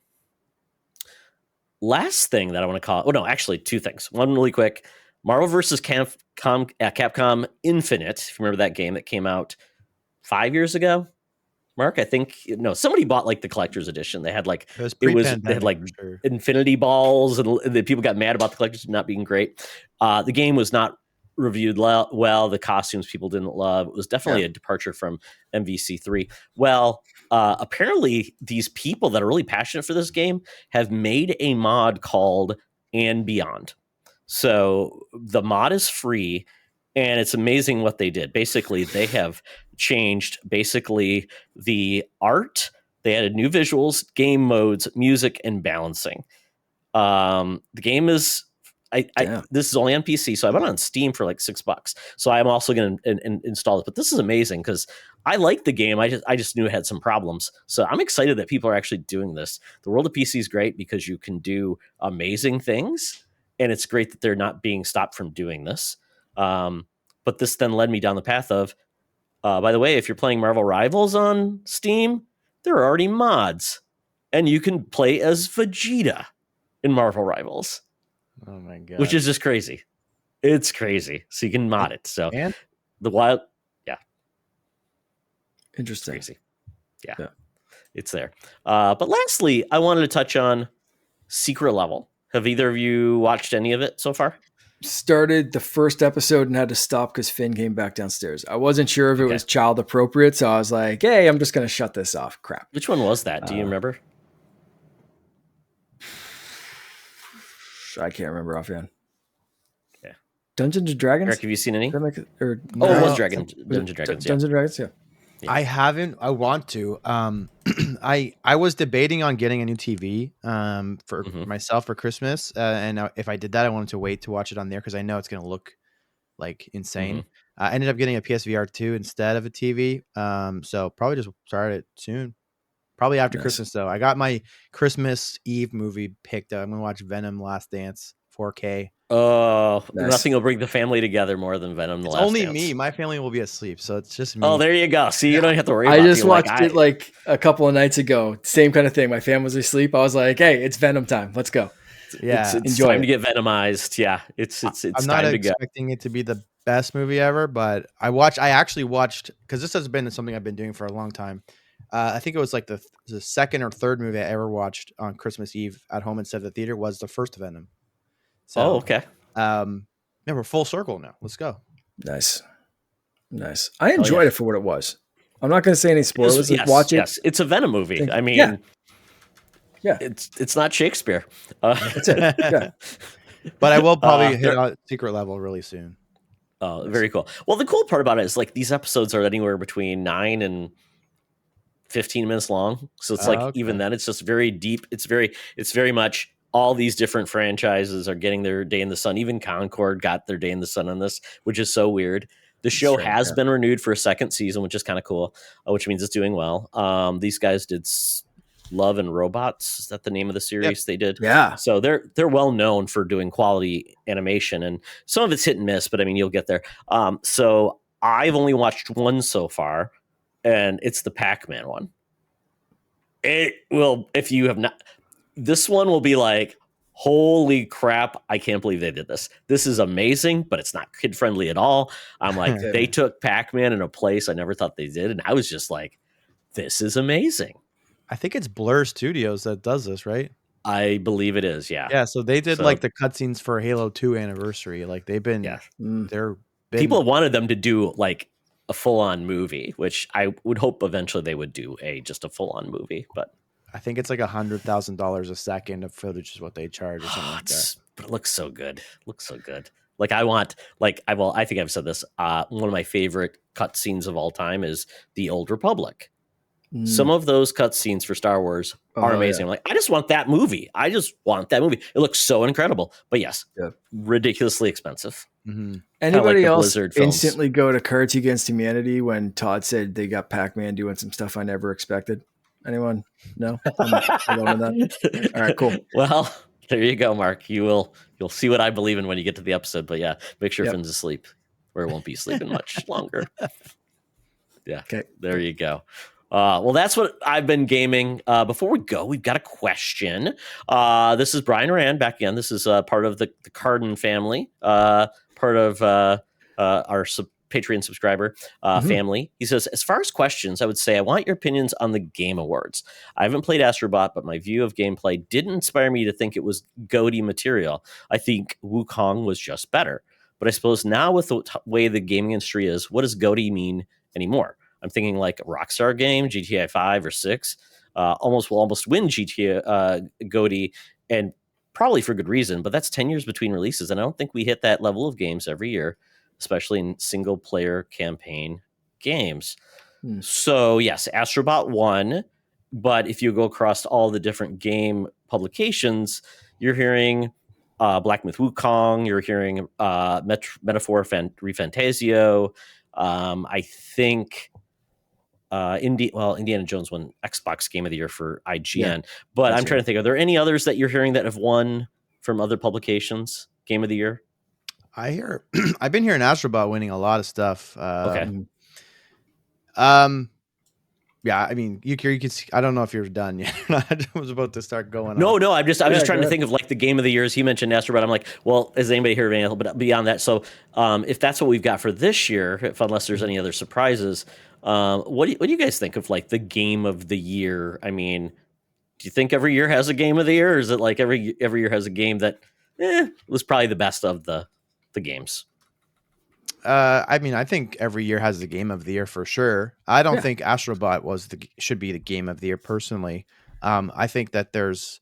Last thing that I want to call, actually two things. One really quick. Marvel vs. Capcom Infinite, if you remember that game that came out 5 years ago, Mark, I think, somebody bought like the collector's edition. They had like, they had like infinity balls, and the people got mad about the collector's not being great. The game was not reviewed well. The costumes people didn't love. It was definitely a departure from MVC3. Well, apparently these people that are really passionate for this game have made a mod called And Beyond. So the mod is free, and it's amazing what they did. Basically, they have changed the art. They added new visuals, game modes, music, and balancing. The game is this is only on PC, so I went on Steam for like $6. So I'm also going to install it. But this is amazing because I like the game. I just knew it had some problems. So I'm excited that people are actually doing this. The world of PC is great because you can do amazing things. And it's great that they're not being stopped from doing this. But this then led me down the path of, by the way, if you're playing Marvel Rivals on Steam, there are already mods. And you can play as Vegeta in Marvel Rivals. Oh my God. Which is just crazy. It's crazy. So you can mod it. So and the wild, interesting. It's crazy. Yeah. It's there. But lastly, I wanted to touch on Secret Level. Have either of you watched any of it so far? Started the first episode and had to stop because Finn came back downstairs. I wasn't sure if it was child appropriate, so I was like, hey, I'm just going to shut this off. Crap. Which one was that? Do you remember? I can't remember offhand. Yeah. Dungeons and Dragons? Eric, have you seen any? No. It was Dungeons and Dragons. Dungeons and Dragons, yeah. I haven't. I want to. I was debating on getting a new TV for myself for Christmas, and if I did that, I wanted to wait to watch it on there because I know it's going to look like insane. I ended up getting a PSVR 2 instead of a TV, so probably just start it soon. Probably after Christmas though. I got my Christmas Eve movie picked up. I'm gonna watch Venom: Last Dance 4K. Oh, nothing will bring the family together more than Venom: The Last Dance. Only me. My family will be asleep, so it's just me. Oh, there you go. See, you don't have to worry about it. I just watched it like a couple of nights ago. Same kind of thing. My family was asleep. I was like, hey, it's Venom time. Let's go. Yeah, it's time to get Venomized. Yeah, it's I'm not expecting it to be the best movie ever, but I actually watched, because this has been something I've been doing for a long time. I think it was like the second or third movie I ever watched on Christmas Eve at home instead of the theater was the first Venom. So, okay. We're full circle now. Let's go. Nice. I enjoyed it for what it was. I'm not going to say any spoilers. Yes, Watch it. yes, it's a Venom movie. I mean, yeah, it's not Shakespeare. that's it. Yeah. But I will probably hit on secret level really soon. Oh, very cool. Well, the cool part about it is like these episodes are anywhere between 9 and 15 minutes long. So it's like even then it's just very deep. It's very much all these different franchises are getting their day in the sun. Even Concord got their day in the sun on this, which is so weird. The show has been renewed for a second season, which is kind of cool, which means it's doing well. These guys did Love and Robots. Is that the name of the series they did? Yeah. So they're well known for doing quality animation, and some of it's hit and miss, but I mean, you'll get there. So I've only watched one so far, and it's the Pac-Man one. It will, if you have not, this one will be like, holy crap, I can't believe they did this. This is amazing, but it's not kid friendly at all. I'm like, they took Pac-Man in a place I never thought they did, and I was just like, this is amazing. I think it's Blur Studios that does this, right? I believe it is, yeah. Yeah, so they did like the cutscenes for Halo 2 anniversary. Like they've been, people have wanted them to do like a full-on movie, which I would hope eventually they would do just a full-on movie, but I think it's like $100,000 a second of footage is what they charge or something like that. But it looks so good. Like I think I've said this. One of my favorite cutscenes of all time is The Old Republic. Some of those cutscenes for Star Wars are amazing. Yeah. I'm like, I just want that movie. It looks so incredible. But yes, ridiculously expensive. Mm-hmm. Anybody else instantly go to Cards Against Humanity when Todd said they got Pac-Man doing some stuff I never expected? Anyone? No? I'm alone in that. All right, cool. Well, there you go, Mark. You'll see what I believe in when you get to the episode. But yeah, make sure Finn's asleep, or it won't be sleeping much longer. Yeah. Okay. There you go. Well, that's what I've been gaming. Before we go, we've got a question. This is Brian Rand back again. This is part of the Carden family, part of our Patreon subscriber family. He says, as far as questions, I would say I want your opinions on the Game Awards. I haven't played Astrobot, but my view of gameplay didn't inspire me to think it was GOTY material. I think Wukong was just better. But I suppose now with the way the gaming industry is, what does GOTY mean anymore? I'm thinking like a Rockstar game, GTA 5 or 6, will almost win GTA GOTY, and probably for good reason, but that's 10 years between releases, and I don't think we hit that level of games every year, especially in single-player campaign games. So, yes, Astrobot won, but if you go across all the different game publications, you're hearing Black Myth Wukong, you're hearing Metaphor Refantasio, I think... Indiana Jones won Xbox Game of the Year for IGN, but I'm trying to think, are there any others that you're hearing that have won from other publications Game of the Year? I've been hearing Astrobot winning a lot of stuff. Yeah, I mean, you could see, I don't know if you're done yet. I was about to start going. No, I'm just trying to think of like the Game of the Years. He mentioned Astrobot. I'm like, well, is anybody here available? But beyond that, so if that's what we've got for this year, unless there's any other surprises, what do you guys think of like the Game of the Year? I mean, do you think every year has a Game of the Year, or is it like every year has a game that was probably the best of the games? I mean, I think every year has the Game of the Year for sure. I don't think Astrobot should be the Game of the Year personally. I think that there's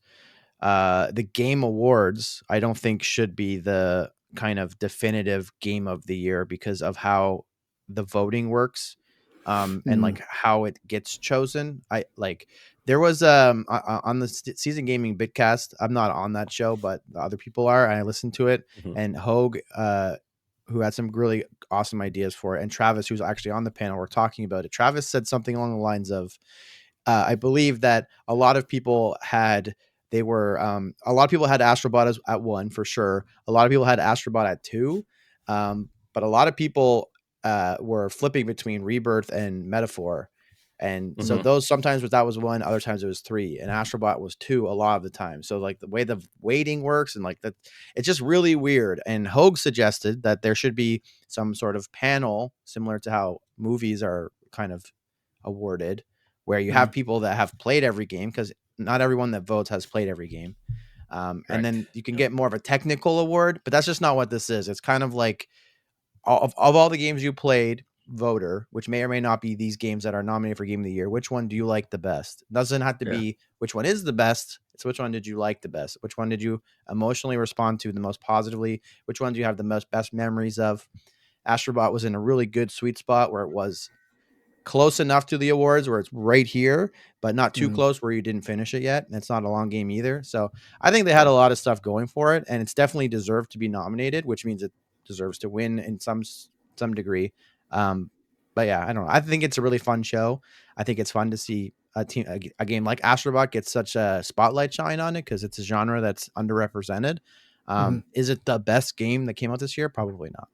the Game Awards. I don't think should be the kind of definitive Game of the Year because of how the voting works, and like how it gets chosen. There was on the Season Gaming Bitcast. I'm not on that show, but the other people are. I listened to it, and Hogue, who had some really awesome ideas for it, and Travis, who's actually on the panel, were talking about it. Travis said something along the lines of, I believe that a lot of people had Astrobot at 1 for sure. A lot of people had Astrobot at 2, but a lot of people were flipping between Rebirth and Metaphor. And so those sometimes that was 1, other times it was 3, and Astrobot was 2 a lot of the time. So like the way the weighting works and like that, it's just really weird. And Hogue suggested that there should be some sort of panel similar to how movies are kind of awarded, where you have people that have played every game, because not everyone that votes has played every game. And then you can get more of a technical award, but that's just not what this is. It's kind of like of all the games you played, voter, which may or may not be these games that are nominated for Game of the Year, which one do you like the best? It doesn't have to be which one is the best. It's which one did you like the best? Which one did you emotionally respond to the most positively? Which one do you have the best memories of? Astrobot was in a really good sweet spot where it was close enough to the awards where it's right here, but not too close where you didn't finish it yet. And it's not a long game either. So I think they had a lot of stuff going for it, and it's definitely deserved to be nominated, which means it deserves to win in some degree. But yeah, I don't know. I think it's a really fun show. I think it's fun to see a game like Astrobot get such a spotlight shine on it because it's a genre that's underrepresented. Is it the best game that came out this year? Probably not.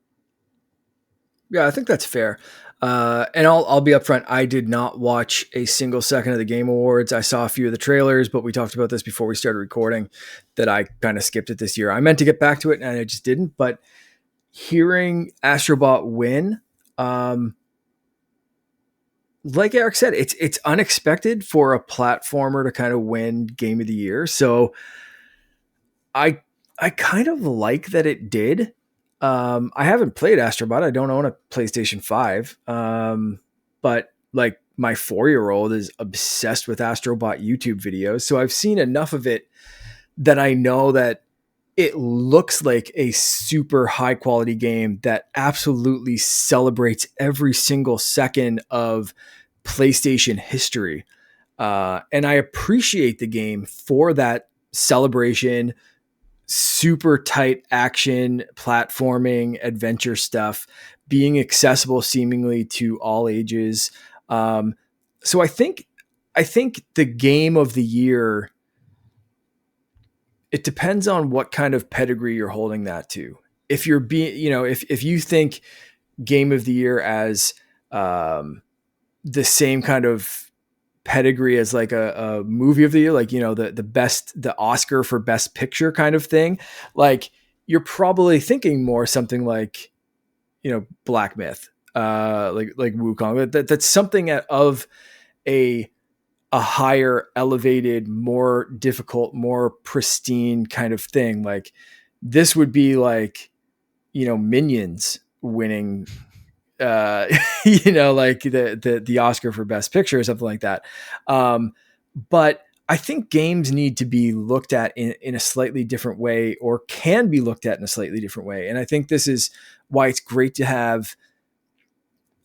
Yeah, I think that's fair. And I'll be upfront. I did not watch a single second of the Game Awards. I saw a few of the trailers, but we talked about this before we started recording that I kind of skipped it this year. I meant to get back to it and I just didn't. But hearing Astrobot win, like Eric said, it's unexpected for a platformer to kind of win Game of the Year. So I kind of like that it did. I haven't played Astrobot. I don't own a PlayStation 5. But like my 4-year-old is obsessed with Astrobot YouTube videos. So I've seen enough of it that I know that it looks like a super high quality game that absolutely celebrates every single second of PlayStation history. And I appreciate the game for that celebration, super tight action, platforming, adventure stuff, being accessible seemingly to all ages. So I think the Game of the Year, it depends on what kind of pedigree you're holding that to. If you're being, if you think Game of the Year as the same kind of pedigree as like a movie of the year, like, the Oscar for best picture kind of thing, like you're probably thinking more something like, Black Myth, like Wukong. That's something of a higher elevated, more difficult, more pristine kind of thing. Like this would be like, Minions winning, like the Oscar for best picture or something like that. But I think games need to be looked at in a slightly different way, or can be looked at in a slightly different way. And I think this is why it's great to have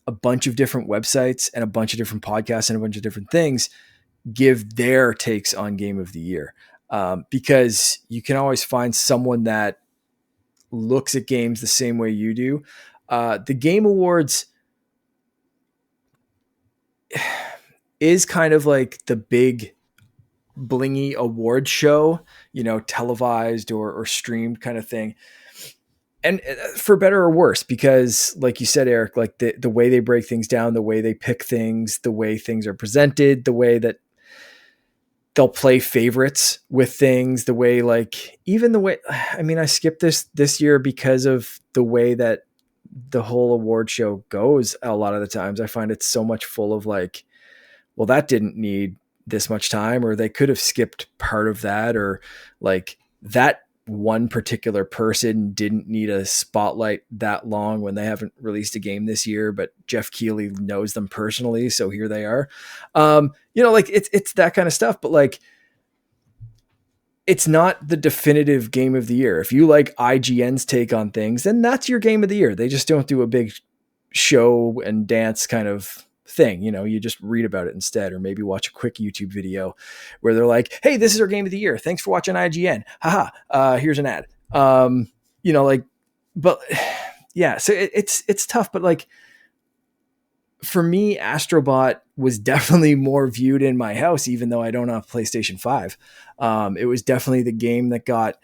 a bunch of different websites and a bunch of different podcasts and a bunch of different things give their takes on Game of the Year. Because you can always find someone that looks at games the same way you do. The Game Awards is kind of like the big blingy award show, televised or streamed kind of thing. And for better or worse, because like you said, Eric, like the way they break things down, the way they pick things, the way things are presented, the way that they'll play favorites with things, the way, like, even the way, I skipped this year because of the way that the whole award show goes. A lot of the times I find it's so much full of like, well, that didn't need this much time, or they could have skipped part of that, or like that one particular person didn't need a spotlight that long when they haven't released a game this year, but Jeff Keighley knows them personally, so here they are. Like it's that kind of stuff, but like it's not the definitive Game of the Year. If you like IGN's take on things, then that's your Game of the Year. They just don't do a big show and dance kind of thing. You just read about it instead, or maybe watch a quick YouTube video where they're like, hey, this is our Game of the Year. Thanks for watching IGN. Haha. Here's an ad. But yeah, so it's tough, but like for me, Astrobot was definitely more viewed in my house, even though I don't have PlayStation 5. It was definitely the game that got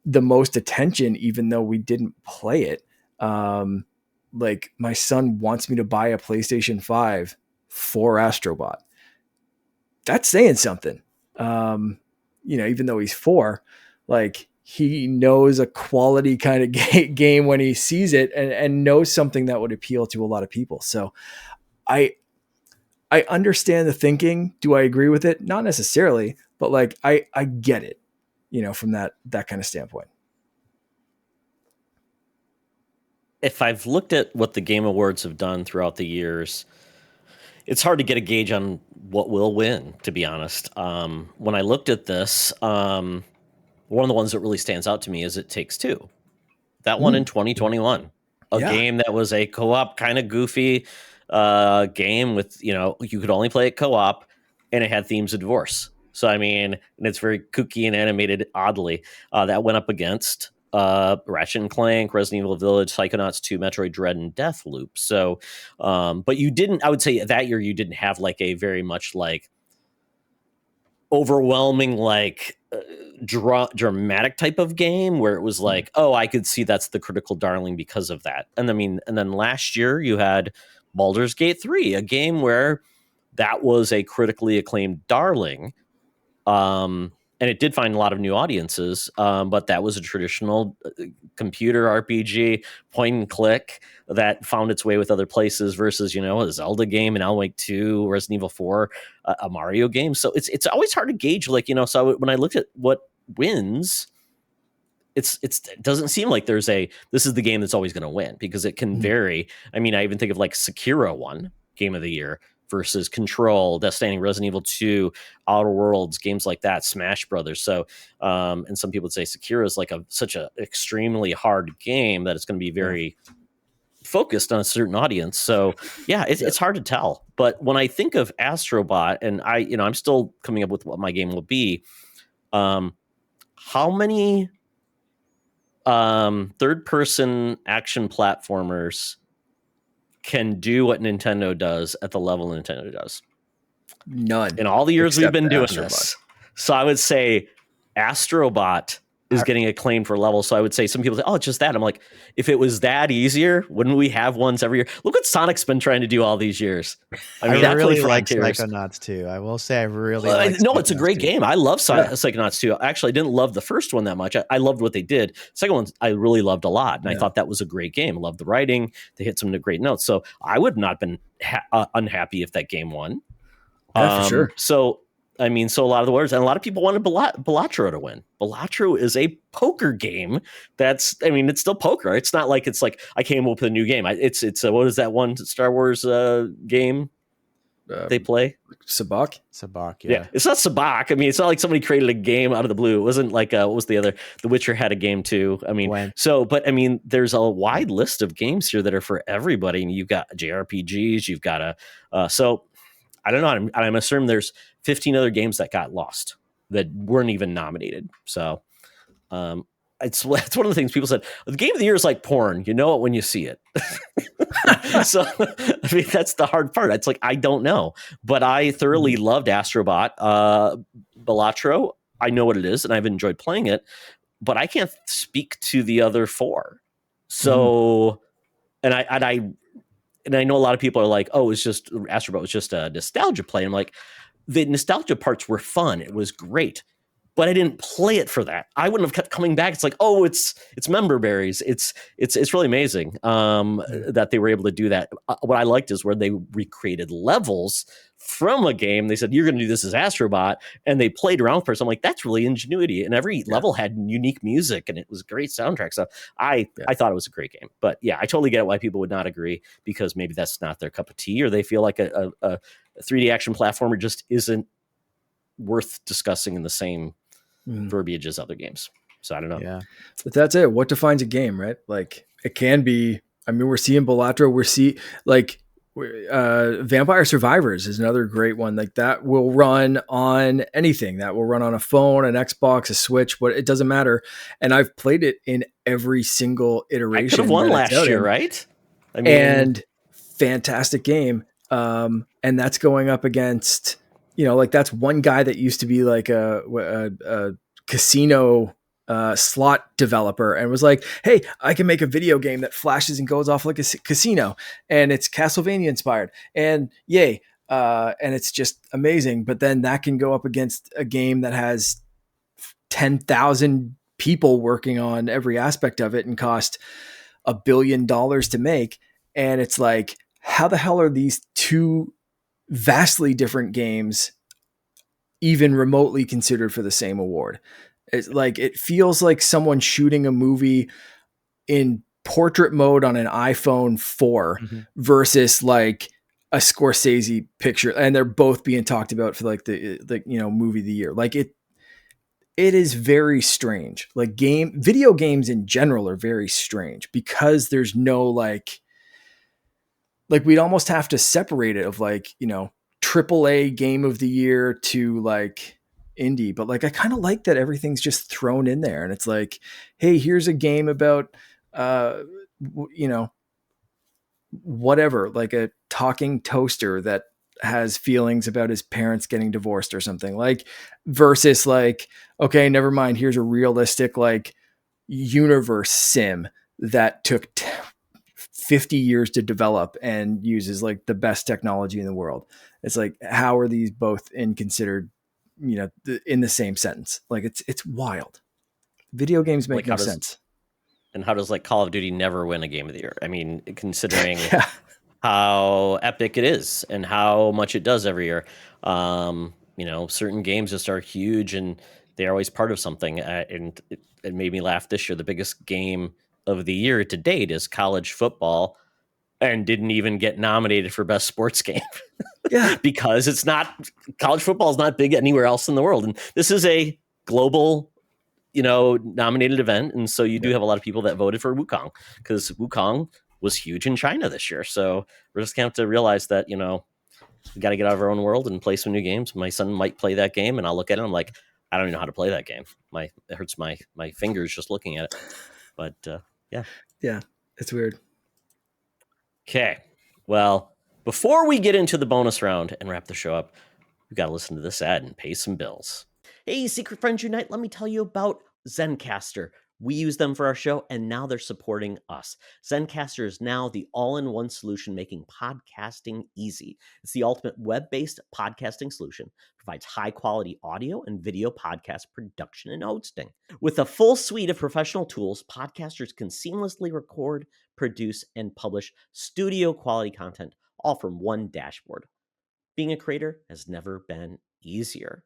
the most attention, even though we didn't play it. Like my son wants me to buy a PlayStation 5 for Astrobot. That's saying something. Even though he's 4, like he knows a quality kind of game when he sees it, and knows something that would appeal to a lot of people. So I understand the thinking. Do I agree with it? Not necessarily, but like I get it, from that kind of standpoint. if I've looked at what the Game Awards have done throughout the years, it's hard to get a gauge on what will win, to be honest. When I looked at this, one of the ones that really stands out to me is It Takes Two. That one in 2021. A game that was a co-op kind of goofy game with, you could only play it co-op, and it had themes of divorce. So, I mean, and it's very kooky and animated oddly. That went up against Ratchet and Clank, Resident Evil Village, Psychonauts 2, Metroid Dread, and Deathloop. So, but you didn't, I would say that year you didn't have like a very much like overwhelming like dramatic type of game where it was like, oh, I could see that's the critical darling because of that. And I mean, and then last year you had Baldur's Gate 3, a game where that was a critically acclaimed darling. And it did find a lot of new audiences, but that was a traditional computer RPG, point and click that found its way with other places versus, a Zelda game, an Alan Wake 2, Resident Evil 4, a Mario game. So it's always hard to gauge, so when I looked at what wins, it doesn't seem like this is the game that's always going to win because it can vary. I mean, I even think of like Sekiro won Game of the Year versus Control, Death Stranding, Resident Evil 2, Outer Worlds, games like that, Smash Brothers. So, and some people would say Sekiro is like such an extremely hard game that it's going to be very focused on a certain audience. So, yeah, it's hard to tell. But when I think of Astrobot, and I'm still coming up with what my game will be. How many third-person action platformers can do what Nintendo does at the level Nintendo does? None. In all the years we've been doing this. So I would say Astrobot is getting acclaimed for level. So I would say some people say, oh, it's just that. I'm like, if it was that easier, wouldn't we have ones every year? Look what Sonic's been trying to do all these years. I mean, I really like Psychonauts 2. I will say I really like No, it's a great game. I love Psychonauts 2. Actually, I didn't love the first one that much. I loved what they did. Second one, I really loved a lot. And I thought that was a great game. I loved the writing. They hit some great notes. So I would not have been unhappy if that game won. Yeah, for sure. So, I mean, so a lot of the words, and a lot of people wanted Balatro to win. Balatro is a poker game. It's still poker. It's not like I came up with a new game. It's what is that one Star Wars game they play? Sabacc? Sabacc, yeah. It's not Sabacc. I mean, it's not like somebody created a game out of the blue. It wasn't like, what was the other? The Witcher had a game too. I mean, there's a wide list of games here that are for everybody. And you've got JRPGs, you've got so I don't know. I'm assuming there's 15 other games that got lost that weren't even nominated. So it's one of the things people said, the game of the year is like porn. You know it when you see it. So, I mean, that's the hard part. It's like, I don't know. But I thoroughly loved Astrobot. Balatro, I know what it is, and I've enjoyed playing it. But I can't speak to the other four. So, and I know a lot of people are like, oh, it's just Astrobot was just a nostalgia play. And I'm like, the nostalgia parts were fun. It was great. But I didn't play it for that. I wouldn't have kept coming back. It's like, oh, it's member berries. It's really amazing that they were able to do that. What I liked is where they recreated levels from a game. They said, you're going to do this as Astrobot. And they played around first. I'm like, that's really ingenuity. And every level had unique music and it was a great soundtrack. So I thought it was a great game. But yeah, I totally get why people would not agree because maybe that's not their cup of tea or they feel like a 3D action platformer just isn't worth discussing in the same verbiage as other games. So I don't know. Yeah. But that's it. What defines a game, right? Like it can be, we're seeing Balatro, Vampire Survivors is another great one. Like that will run on anything. That will run on a phone, an Xbox, a Switch, but it doesn't matter. And I've played it in every single iteration. I could have won last year, right? And fantastic game. And that's going up against, that's one guy that used to be like a casino slot developer and was like, hey, I can make a video game that flashes and goes off like a casino and it's Castlevania inspired and yay. And it's just amazing. But then that can go up against a game that has 10,000 people working on every aspect of it and cost $1 billion to make. And it's like, how the hell are these two vastly different games even remotely considered for the same award? It's like, it feels like someone shooting a movie in portrait mode on an iPhone 4 versus like a Scorsese picture, and they're both being talked about for like the movie of the year. Like it is very strange. Like video games in general are very strange because there's no like we'd almost have to separate it of like, AAA game of the year to like indie. But like I kind of like that everything's just thrown in there, and it's like, hey, here's a game about whatever, like a talking toaster that has feelings about his parents getting divorced or something, like, versus like, okay, never mind, here's a realistic like universe sim that took 50 years to develop and uses like the best technology in the world. It's like, how are these both considered, in the same sentence? Like it's wild. Video games make no sense. And how does like Call of Duty never win a game of the year? I mean, considering how epic it is and how much it does every year. Certain games just are huge and they're always part of something. And it made me laugh this year. The biggest game of the year to date is college football, and didn't even get nominated for best sports game. Yeah. Because it's not, college football is not big anywhere else in the world. And this is a global, nominated event. And so you do have a lot of people that voted for Wukong, because Wukong was huge in China this year. So we're just going to have to realize that, we got to get out of our own world and play some new games. My son might play that game and I'll look at it. I'm like, I don't even know how to play that game. It hurts my fingers just looking at it. But yeah, it's weird. Okay. Well, before we get into the bonus round and wrap the show up, we've got to listen to this ad and pay some bills. Hey, Secret Friends Unite, let me tell you about Zencastr. We use them for our show, and now they're supporting us. Zencastr is now the all-in-one solution making podcasting easy. It's the ultimate web-based podcasting solution. Provides high-quality audio and video podcast production and hosting. With a full suite of professional tools, podcasters can seamlessly record, produce, and publish studio-quality content, all from one dashboard. Being a creator has never been easier.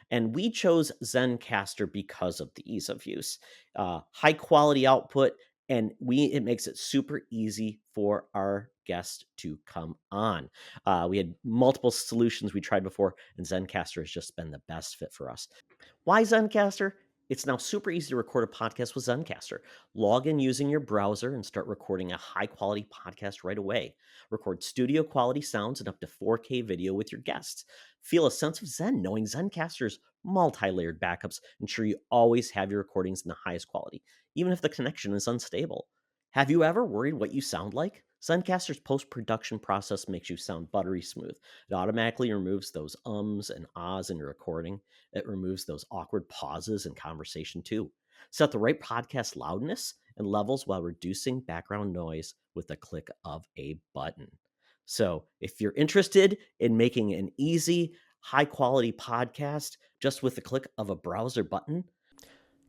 And we chose Zencastr because of the ease of use, high quality output, and it makes it super easy for our guests to come on. We had multiple solutions we tried before, and Zencastr has just been the best fit for us. Why Zencastr? It's now super easy to record a podcast with Zencastr. Log in using your browser and start recording a high-quality podcast right away. Record studio-quality sounds and up to 4K video with your guests. Feel a sense of zen knowing Zencastr's multi-layered backups ensure you always have your recordings in the highest quality, even if the connection is unstable. Have you ever worried what you sound like? Zencastr's post-production process makes you sound buttery smooth. It automatically removes those ums and ahs in your recording. It removes those awkward pauses in conversation too. Set the right podcast loudness and levels while reducing background noise with the click of a button. So if you're interested in making an easy, high-quality podcast just with the click of a browser button,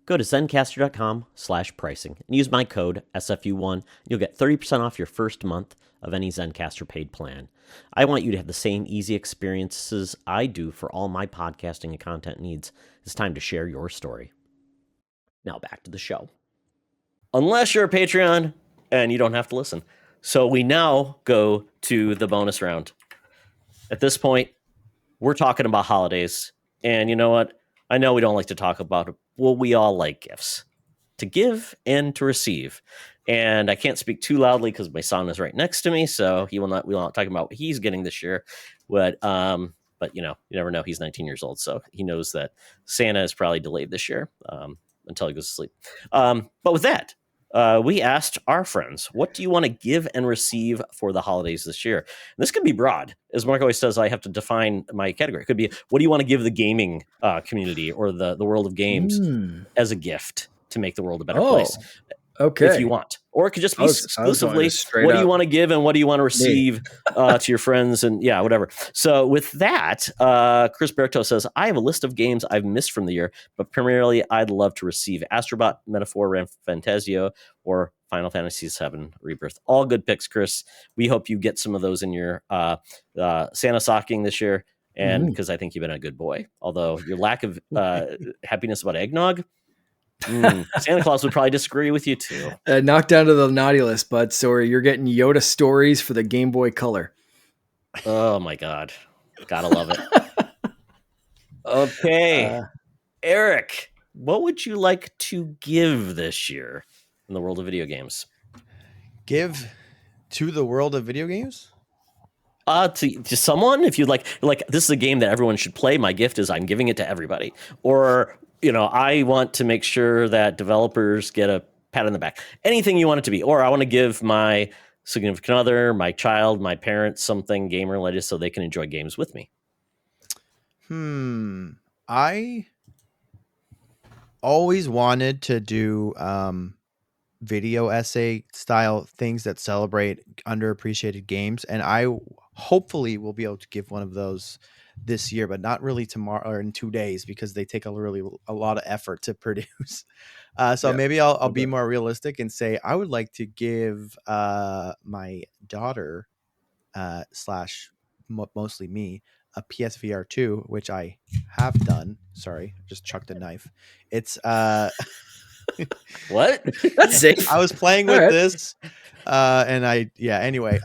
go to zencastr.com/pricing and use my code SFU1. You'll get 30% off your first month of any Zencastr paid plan. I want you to have the same easy experiences I do for all my podcasting and content needs. It's time to share your story. Now back to the show. Unless you're a Patreon and you don't have to listen. So we now go to the bonus round. At this point, we're talking about holidays. And you know what? I know we don't like to talk about it. Well, we all like gifts, to give and to receive. And I can't speak too loudly because my son is right next to me, so we will not talk about what he's getting this year. But you never know. He's 19 years old, so he knows that Santa is probably delayed this year until he goes to sleep. But with that, we asked our friends, what do you want to give and receive for the holidays this year? And this can be broad. As Mark always says, I have to define my category. It could be, what do you want to give the gaming community or the world of games as a gift to make the world a better place? Okay. If you want. Or it could just be exclusively, what do you want to give and what do you want to receive to your friends and whatever. So with that, Chris Berto says, I have a list of games I've missed from the year, but primarily I'd love to receive Astrobot, Metaphor, Ram Fantasio, or Final Fantasy VII Rebirth. All good picks, Chris. We hope you get some of those in your Santa stocking this year. And because I think you've been a good boy. Although your lack of happiness about eggnog, Santa Claus would probably disagree with you too. Knocked down to the naughty list, bud. So you're getting Yoda stories for the Game Boy Color. Oh my God. Gotta love it. Okay. Eric, what would you like to give this year in the world of video games? Give to the world of video games? To someone, if you'd like this is a game that everyone should play. My gift is I'm giving it to everybody. Or, I want to make sure that developers get a pat on the back. Anything you want it to be. Or I want to give my significant other, my child, my parents something game related so they can enjoy games with me. I always wanted to do video essay style things that celebrate underappreciated games, and I hopefully will be able to give one of those this year, but not really tomorrow or in 2 days because they take a lot of effort to produce. So maybe I'll be more realistic and say I would like to give my daughter slash mostly me a PSVR 2, which I have done. Sorry, I just chucked a knife. It's What? That's safe. I was playing with this and anyway,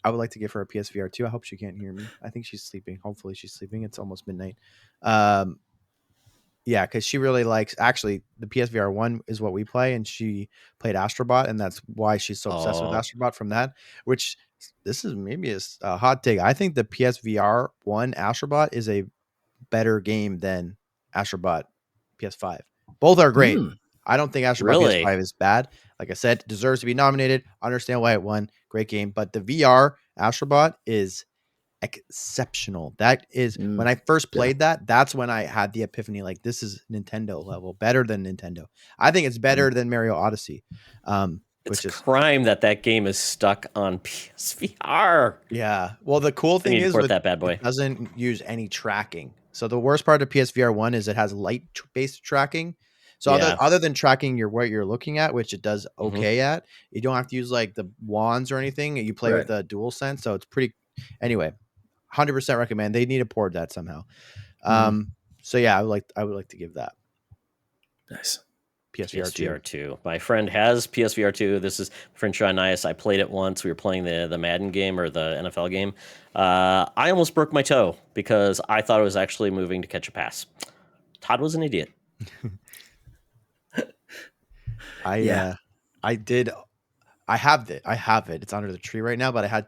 I would like to give her a PSVR 2. I hope she can't hear me. I think she's sleeping. Hopefully she's sleeping. It's almost midnight. Yeah, because she really likes, actually, the PSVR 1 is what we play, and she played Astrobot, and that's why she's so obsessed with Astrobot from that, which this is maybe a hot take. I think the PSVR 1 Astrobot is a better game than Astrobot PS5. Both are great. I don't think Astrobot PS5 is bad. Like I said, deserves to be nominated. Understand why it won. Great game. But the VR Astrobot is exceptional. That is when I first played that's when I had the epiphany, like, this is Nintendo level, better than Nintendo. I think it's better than Mario Odyssey. It's a crime that game is stuck on PSVR. Yeah. Well, the cool thing is that bad boy. It doesn't use any tracking. So the worst part of PSVR 1 is it has light-based tracking. So other than tracking what you're looking at, which it does okay at, you don't have to use like the wands or anything. You play with a DualSense, so it's pretty. Anyway, 100% recommend. They need to port that somehow. So yeah, I would like to give that. Nice. PSVR 2. My friend has PSVR 2. This is friend Shanias. I played it once. We were playing the Madden game or the NFL game. I almost broke my toe because I thought it was actually moving to catch a pass. Todd was an idiot. I have it. It's under the tree right now, but I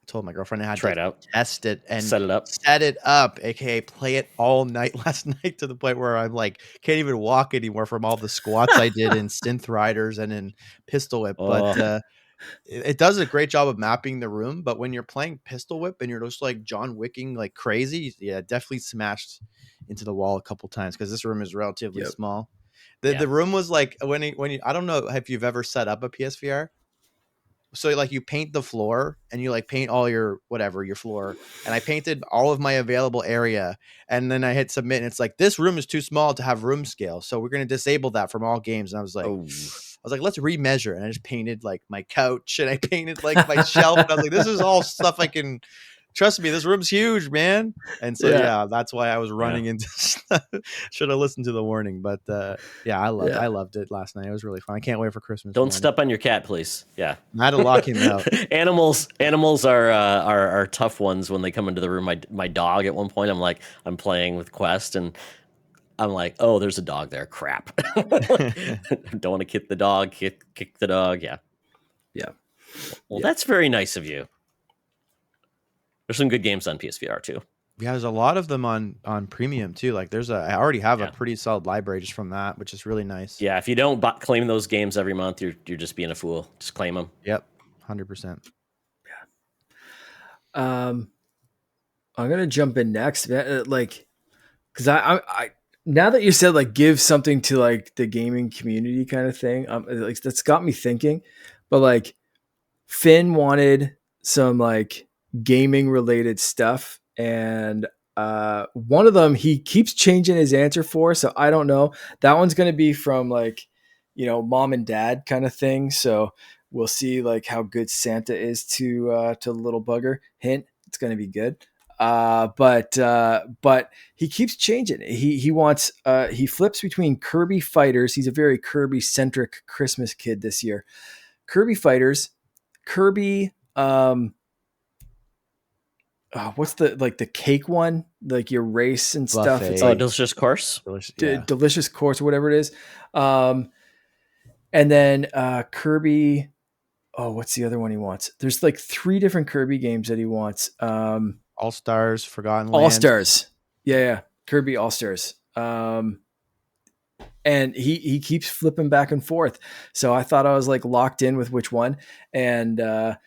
told my girlfriend I had try to it out, test it and set it up, aka play it all night last night to the point where I'm like can't even walk anymore from all the squats I did in Synth Riders and in Pistol Whip. But it does a great job of mapping the room. But when you're playing Pistol Whip and you're just like John Wicking like crazy, definitely smashed into the wall a couple times because this room is relatively small. The room was like when you I don't know if you've ever set up a PSVR. So like you paint the floor and you like paint all your floor, and I painted all of my available area, and then I hit submit and it's like this room is too small to have room scale, so we're going to disable that from all games. And I was like let's remeasure, and I just painted like my couch and I painted like my shelf, and I was like this is all stuff I can. Trust me, this room's huge, man. And so that's why I was running into stuff. Should have listened to the warning. But I loved it last night. It was really fun. I can't wait for Christmas. Don't step on your cat, please. Yeah. I had to lock him out. Animals are tough ones when they come into the room. My dog at one point, I'm playing with Quest and I'm like, oh, there's a dog there. Crap. Don't want to kick the dog, kick the dog. Yeah. Yeah. Well, that's very nice of you. There's some good games on PSVR too. Yeah, there's a lot of them on premium too. Like I already have a pretty solid library just from that, which is really nice. Yeah, if you don't claim those games every month, you're just being a fool. Just claim them. Yep, 100%. Yeah. I'm gonna jump in next, like, because I now that you said like give something to like the gaming community kind of thing, like that's got me thinking. But like Finn wanted some like gaming related stuff, and one of them he keeps changing his answer for, so I don't know. That one's going to be from like mom and dad kind of thing, so we'll see like how good Santa is to the little bugger. Hint, it's going to be good. But he keeps changing. He wants he flips between Kirby Fighters. He's a very Kirby centric Christmas kid this year. Kirby Fighters, Kirby. What's the cake one? Like your race and stuff. Buffet. It's like Delicious Course. Delicious Course or whatever it is. And then Kirby. Oh, what's the other one he wants? There's like 3 different Kirby games that he wants. All Stars, Forgotten Lands. All Stars. Yeah. Kirby All Stars. And he keeps flipping back and forth. So I thought I was like locked in with which one. And then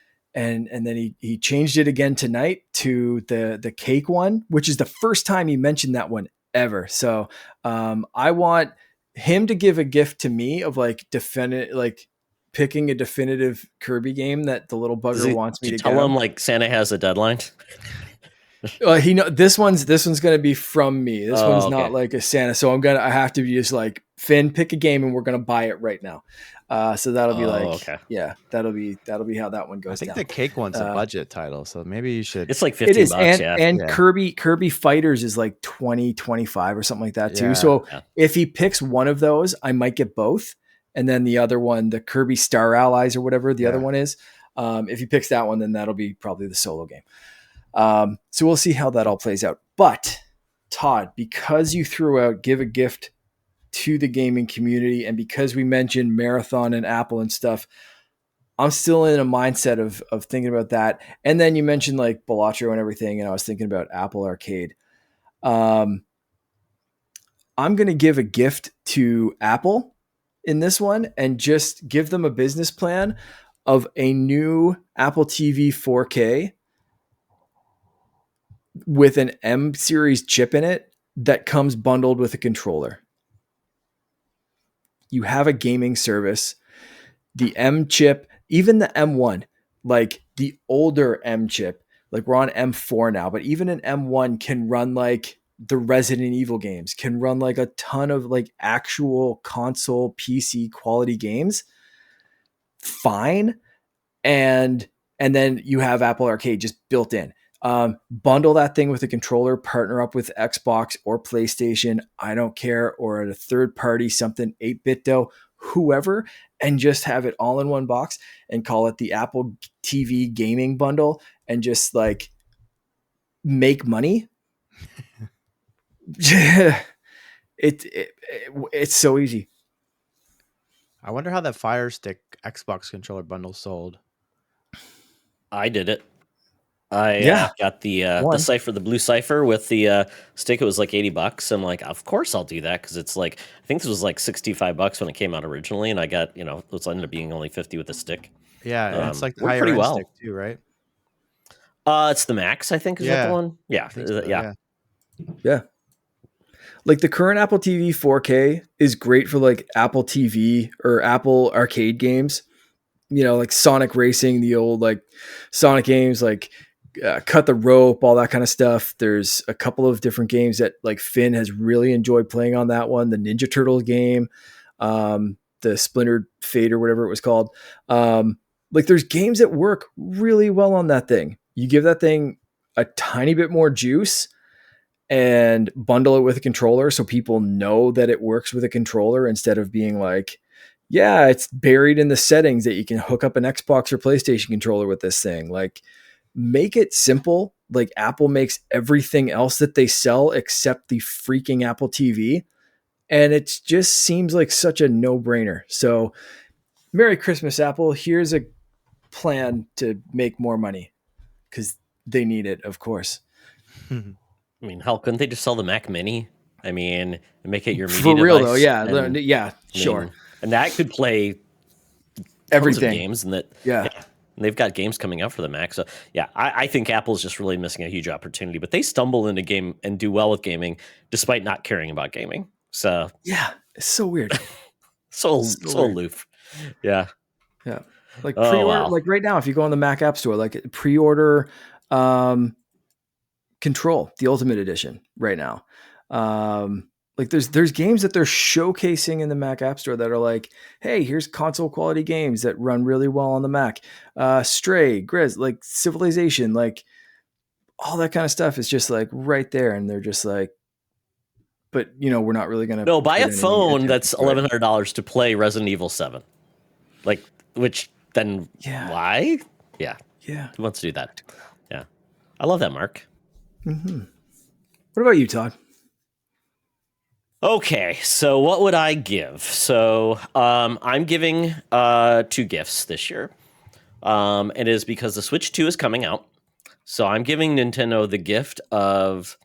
he changed it again tonight to the cake one, which is the first time he mentioned that one ever. So I want him to give a gift to me of like picking a definitive Kirby game that the little bugger wants me to tell him like Santa has a deadline. This one's going to be from me. This one's not like a Santa. So I have to be just like, Finn, pick a game and we're going to buy it right now. So that'll be that'll be how that one goes. I think down. the cake one's a budget title, so maybe you should. It's like $15. And Kirby Fighters is like 20, 25 or something like that too. So if he picks one of those, I might get both. And then the other one, the Kirby Star Allies or whatever the other one is. If he picks that one, then that'll be probably the solo game. So we'll see how that all plays out. But Todd, because you threw out give a gift to the gaming community, and because we mentioned Marathon and Apple and stuff, I'm still in a mindset of thinking about that. And then you mentioned like Balatro and everything, and I was thinking about Apple Arcade. I'm going to give a gift to Apple in this one and just give them a business plan of a new Apple TV 4K with an M series chip in it that comes bundled with a controller. You have a gaming service, the M chip, even the M1, like the older M chip, like we're on M4 now, but even an M1 can run like the Resident Evil games, can run like a ton of like actual console PC quality games. Fine. And then you have Apple Arcade just built in. Bundle that thing with a controller, partner up with Xbox or PlayStation, I don't care, or at a third party, something 8BitDo, whoever, and just have it all in one box and call it the Apple TV gaming bundle and just like make money. It's so easy. I wonder how that Fire Stick Xbox controller bundle sold. I did it. I got the cipher, the blue cipher with the stick. It was like $80. I'm like, of course I'll do that because it's like I think this was like $65 when it came out originally, and I got it ended up being only $50 with the stick. Yeah, it's like the higher end stick too, right? It's the Max, I think, is that the one? Yeah, so, yeah. Like the current Apple TV 4K is great for like Apple TV or Apple Arcade games. You know, like Sonic Racing, the old like Sonic games, like Cut the Rope, all that kind of stuff. There's a couple of different games that like Finn has really enjoyed playing on that one. The Ninja Turtles game, the Splintered Fate or whatever it was called. Like there's games that work really well on that thing. You give that thing a tiny bit more juice and bundle it with a controller so people know that it works with a controller instead of being like, yeah, it's buried in the settings that you can hook up an Xbox or PlayStation controller with this thing. Like, make it simple. Like Apple makes everything else that they sell except the freaking Apple TV. And it just seems like such a no-brainer. So Merry Christmas, Apple. Here's a plan to make more money because they need it, of course. I mean, hell, couldn't they just sell the Mac Mini? I mean, and make it your media For real, device? though, yeah. And, yeah, sure. And that could play everything. Games, and that yeah. And they've got games coming out for the Mac. So yeah, I think Apple's just really missing a huge opportunity. But they stumble into game and do well with gaming despite not caring about gaming. So yeah, it's so weird. so aloof. Yeah. Yeah. Like pre-order, like right now, if you go on the Mac App Store, like pre-order Control, the Ultimate Edition right now. Like there's games that they're showcasing in the Mac App Store that are like, hey, here's console quality games that run really well on the Mac. Stray, Grizz, like Civilization, like all that kind of stuff is just like right there, and they're just like, but we're not really gonna buy a put any phone attention that's to it. $1,100 to play Resident Evil 7. Like, which then why? Yeah. Who wants to do that? Yeah. I love that, Mark. Mm-hmm. What about you, Todd? Okay, so what would I give? So I'm giving 2 gifts this year. It is because the Switch 2 is coming out. So I'm giving Nintendo the gift of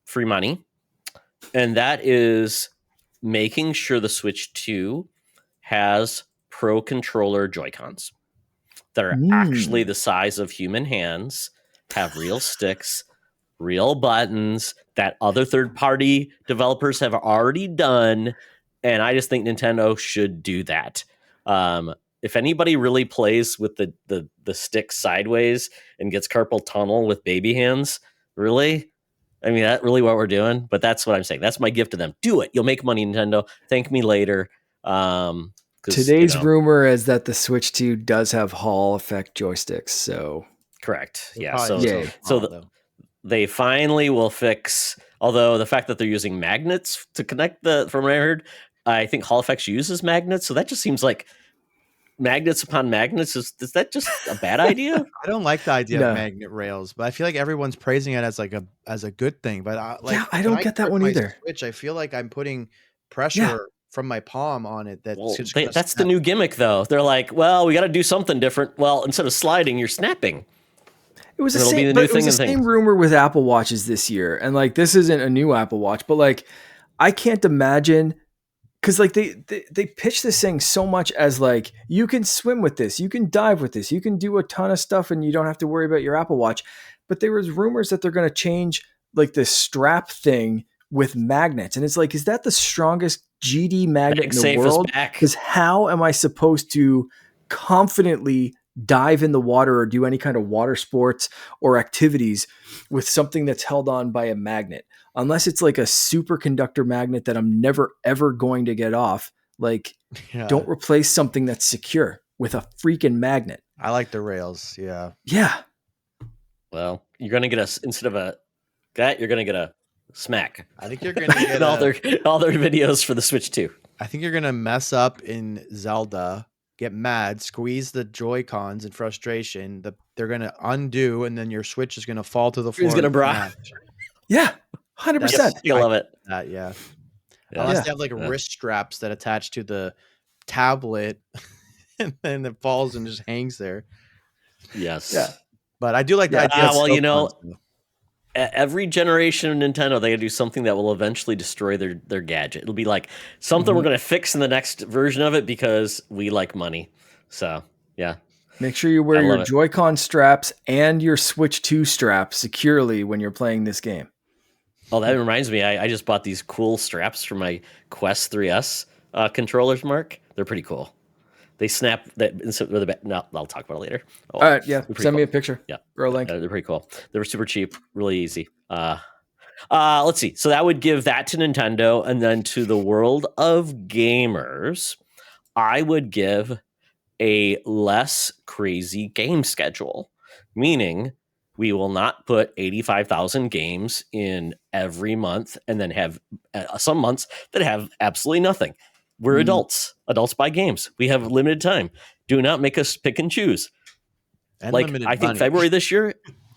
free money. And that is making sure the Switch 2 has Pro Controller Joy-Cons that are actually the size of human hands, have real sticks, real buttons that other third-party developers have already done. And I just think Nintendo should do that. If anybody really plays with the stick sideways and gets carpal tunnel with baby hands, really? I mean, that really what we're doing? But that's what I'm saying. That's my gift to them. Do it. You'll make money, Nintendo. Thank me later. Today's rumor is that the Switch 2 does have Hall effect joysticks. So correct. Yeah. Probably They finally will fix. Although the fact that they're using magnets to connect from what I heard, I think Hall effects uses magnets. So that just seems like magnets upon magnets. Is that just a bad idea? I don't like the idea of magnet rails, but I feel like everyone's praising it as a good thing. But I don't get that one either. Switch, I feel like I'm putting pressure from my palm on it. That's the new gimmick, though. They're like, well, we got to do something different. Well, instead of sliding, you're snapping. It was the same rumor with Apple Watches this year, and like this isn't a new Apple Watch, but like I can't imagine. Because like they pitch this thing so much as like you can swim with this, you can dive with this, you can do a ton of stuff, and you don't have to worry about your Apple Watch. But there was rumors that they're going to change like the strap thing with magnets, and it's like, is that the strongest GD magnet in the world? Because how am I supposed to confidently dive in the water or do any kind of water sports or activities with something that's held on by a magnet? Unless it's like a superconductor magnet that I'm never, ever going to get off. Like, don't replace something that's secure with a freaking magnet. I like the rails. Yeah. Yeah. Well, you're going to get instead of a that, you're going to get a smack. I think you're going to get all their videos for the Switch 2. I think you're going to mess up in Zelda, get mad, squeeze the Joy-Cons in frustration. They're going to undo, and then your Switch is going to fall to the floor. It's going to break. Yeah. 100%. You love it. Unless they have like wrist straps that attach to the tablet and then it falls and just hangs there. Yes. Yeah. But I do like the idea. Well, every generation of Nintendo, they do something that will eventually destroy their gadget. It'll be like something we're going to fix in the next version of it because we like money. So, yeah. Make sure you wear your Joy-Con straps and your Switch 2 straps securely when you're playing this game. Oh, that reminds me. I just bought these cool straps for my Quest 3S controllers, Mark. They're pretty cool. They snap that. No, I'll talk about it later. All right, yeah. Send me a picture. Yeah, or a link. They're pretty cool. They were super cheap, really easy. Let's see. So that would give that to Nintendo, and then to the world of gamers, I would give a less crazy game schedule, meaning we will not put 85,000 games in every month and then have some months that have absolutely nothing. We're adults. Adults buy games. We have limited time. Do not make us pick and choose. And like I think February this year,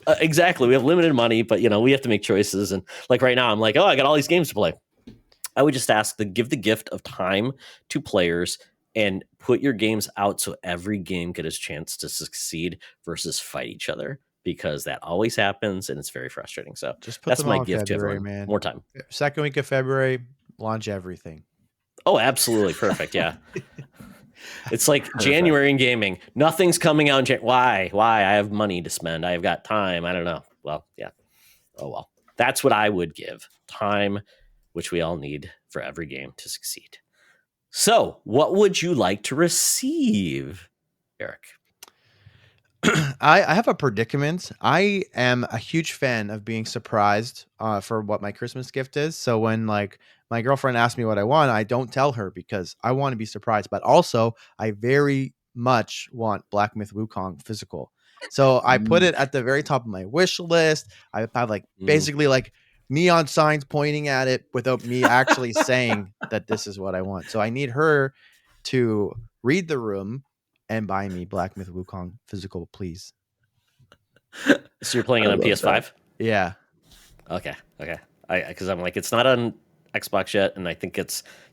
exactly. We have limited money, but we have to make choices. And like right now, I'm like, I got all these games to play. I would just ask give the gift of time to players and put your games out so every game gets a chance to succeed versus fight each other. Because that always happens and it's very frustrating. So just put that's my gift to everyone. Man. More time. Second week of February, launch everything. Oh, absolutely. Perfect. Yeah. It's like January in gaming. Nothing's coming out. Why? I have money to spend. I've got time. I don't know. Well, yeah. Oh, well. That's what I would give. Time, which we all need for every game to succeed. So what would you like to receive, Eric? I have a predicament. I am a huge fan of being surprised for what my Christmas gift is. So when like my girlfriend asks me what I want, I don't tell her because I want to be surprised. But also, I very much want Black Myth Wukong physical. So I put it at the very top of my wish list. I have like basically like neon signs pointing at it without me actually saying that this is what I want. So I need her to read the room and buy me Black Myth Wukong physical, please. So you're playing it on PS5? That. Yeah. Okay. Because I'm like, it's not on Xbox yet, and I think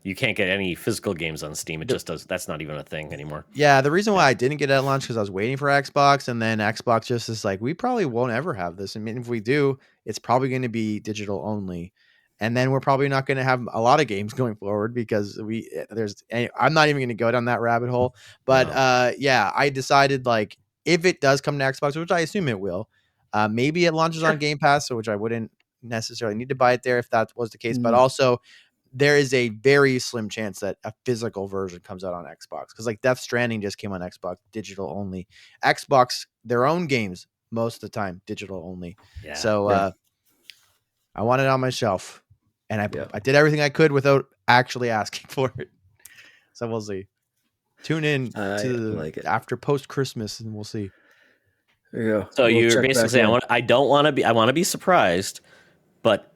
you can't get any physical games on Steam. It just does. That's not even a thing anymore. Yeah, the reason why I didn't get it at launch because I was waiting for Xbox, and then Xbox just is like, we probably won't ever have this. I mean, if we do, it's probably going to be digital only, and then we're probably not going to have a lot of games going forward because I'm not even going to go down that rabbit hole. But yeah, I decided like if it does come to Xbox, which I assume it will, maybe it launches on Game Pass, which I wouldn't necessarily need to buy it there if that was the case, but also there is a very slim chance that a physical version comes out on Xbox because like Death Stranding just came on Xbox digital only. Xbox their own games most of the time digital only. Yeah, so I want it on my shelf, and I did everything I could without actually asking for it. So we'll see. Tune in to after post Christmas, and we'll see. Yeah. So you're basically saying I want to be surprised, but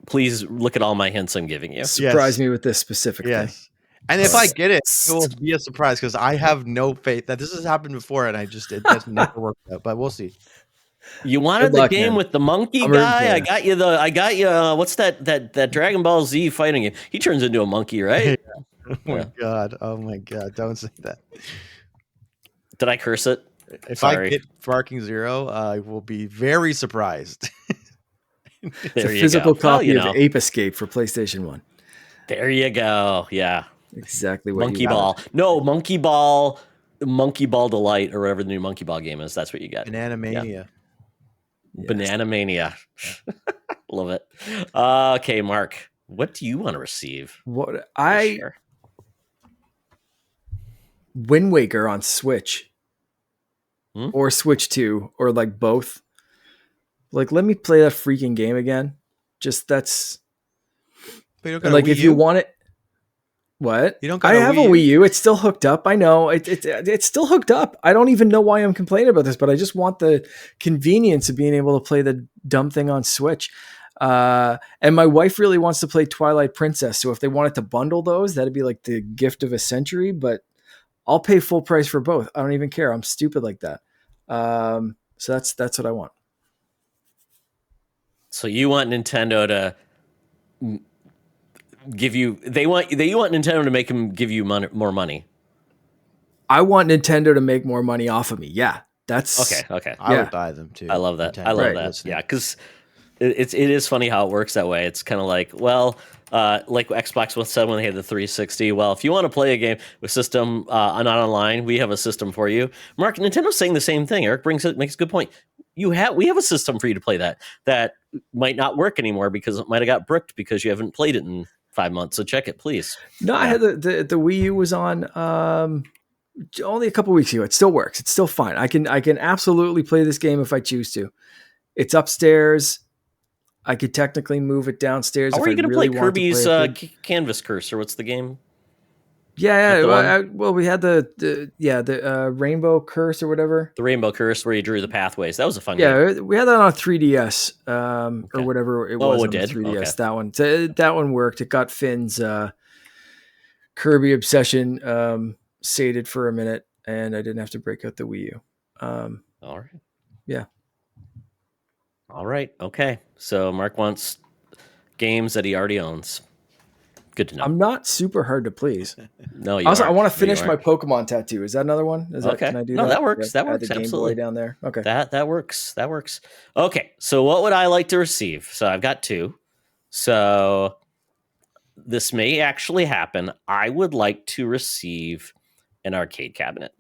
please look at all my hints I'm giving you. Surprise me with this specific thing. And if I get it, it will be a surprise because I have no faith that this has happened before, and it just never worked out. But we'll see. You wanted the game with the monkey guy? I got you. What's that Dragon Ball Z fighting game? He turns into a monkey, right? Oh my god! Don't say that. Did I curse it? If I get Barking Zero, I will be very surprised. It's a physical copy of Ape Escape for PlayStation 1. There you go. Yeah. Exactly what Monkey Ball. No, Monkey Ball Delight, or whatever the new Monkey Ball game is. That's what you got. Banana Mania. Yeah. Banana Mania. Love it. Okay, Mark, what do you want to receive? Wind Waker on Switch. Or Switch 2, or like both. Like, let me play that freaking game again. Just that's like if you want it. What? You don't got I have a Wii U. It's still hooked up. I know it's still hooked up. I don't even know why I'm complaining about this, but I just want the convenience of being able to play the dumb thing on Switch. And my wife really wants to play Twilight Princess. So if they wanted to bundle those, that'd be like the gift of a century. But I'll pay full price for both. I don't even care. I'm stupid like that. So that's what I want. So you want Nintendo to give you? You want Nintendo to make them give you more money. I want Nintendo to make more money off of me. Yeah, that's okay. I would buy them too. I love that. Nintendo. I love that. Listening. Yeah, because it is funny how it works that way. It's kind of like, well, like Xbox said when they had the 360. Well, if you want to play a game with system not online, we have a system for you. Mark, Nintendo's saying the same thing. Eric makes a good point. We have a system for you to play that might not work anymore because it might have got bricked because you haven't played it in 5 months. So check it, please. No, I had the Wii U was on only a couple weeks ago. It still works. It's still fine. I can absolutely play this game if I choose to. It's upstairs. I could technically move it downstairs. How are you going to play Kirby's Canvas Curse, or what's the game? Yeah. Well, we had the Rainbow Curse or whatever. The Rainbow Curse, where you drew the pathways. That was a fun game. Yeah, we had that on a 3DS or whatever it was. Oh, it did. 3DS. Okay. That one worked. It got Finn's Kirby obsession sated for a minute, and I didn't have to break out the Wii U. All right. Yeah. All right. Okay. So Mark wants games that he already owns. Good to know. I'm not super hard to please. No, you also, aren't. I want to finish my Pokemon tattoo. Is that another one? Okay. Can I do that? No, that works. That works. The Game Absolutely. Boy down there. Okay. That works. That works. Okay. So what would I like to receive? So I've got two. So this may actually happen. I would like to receive an arcade cabinet.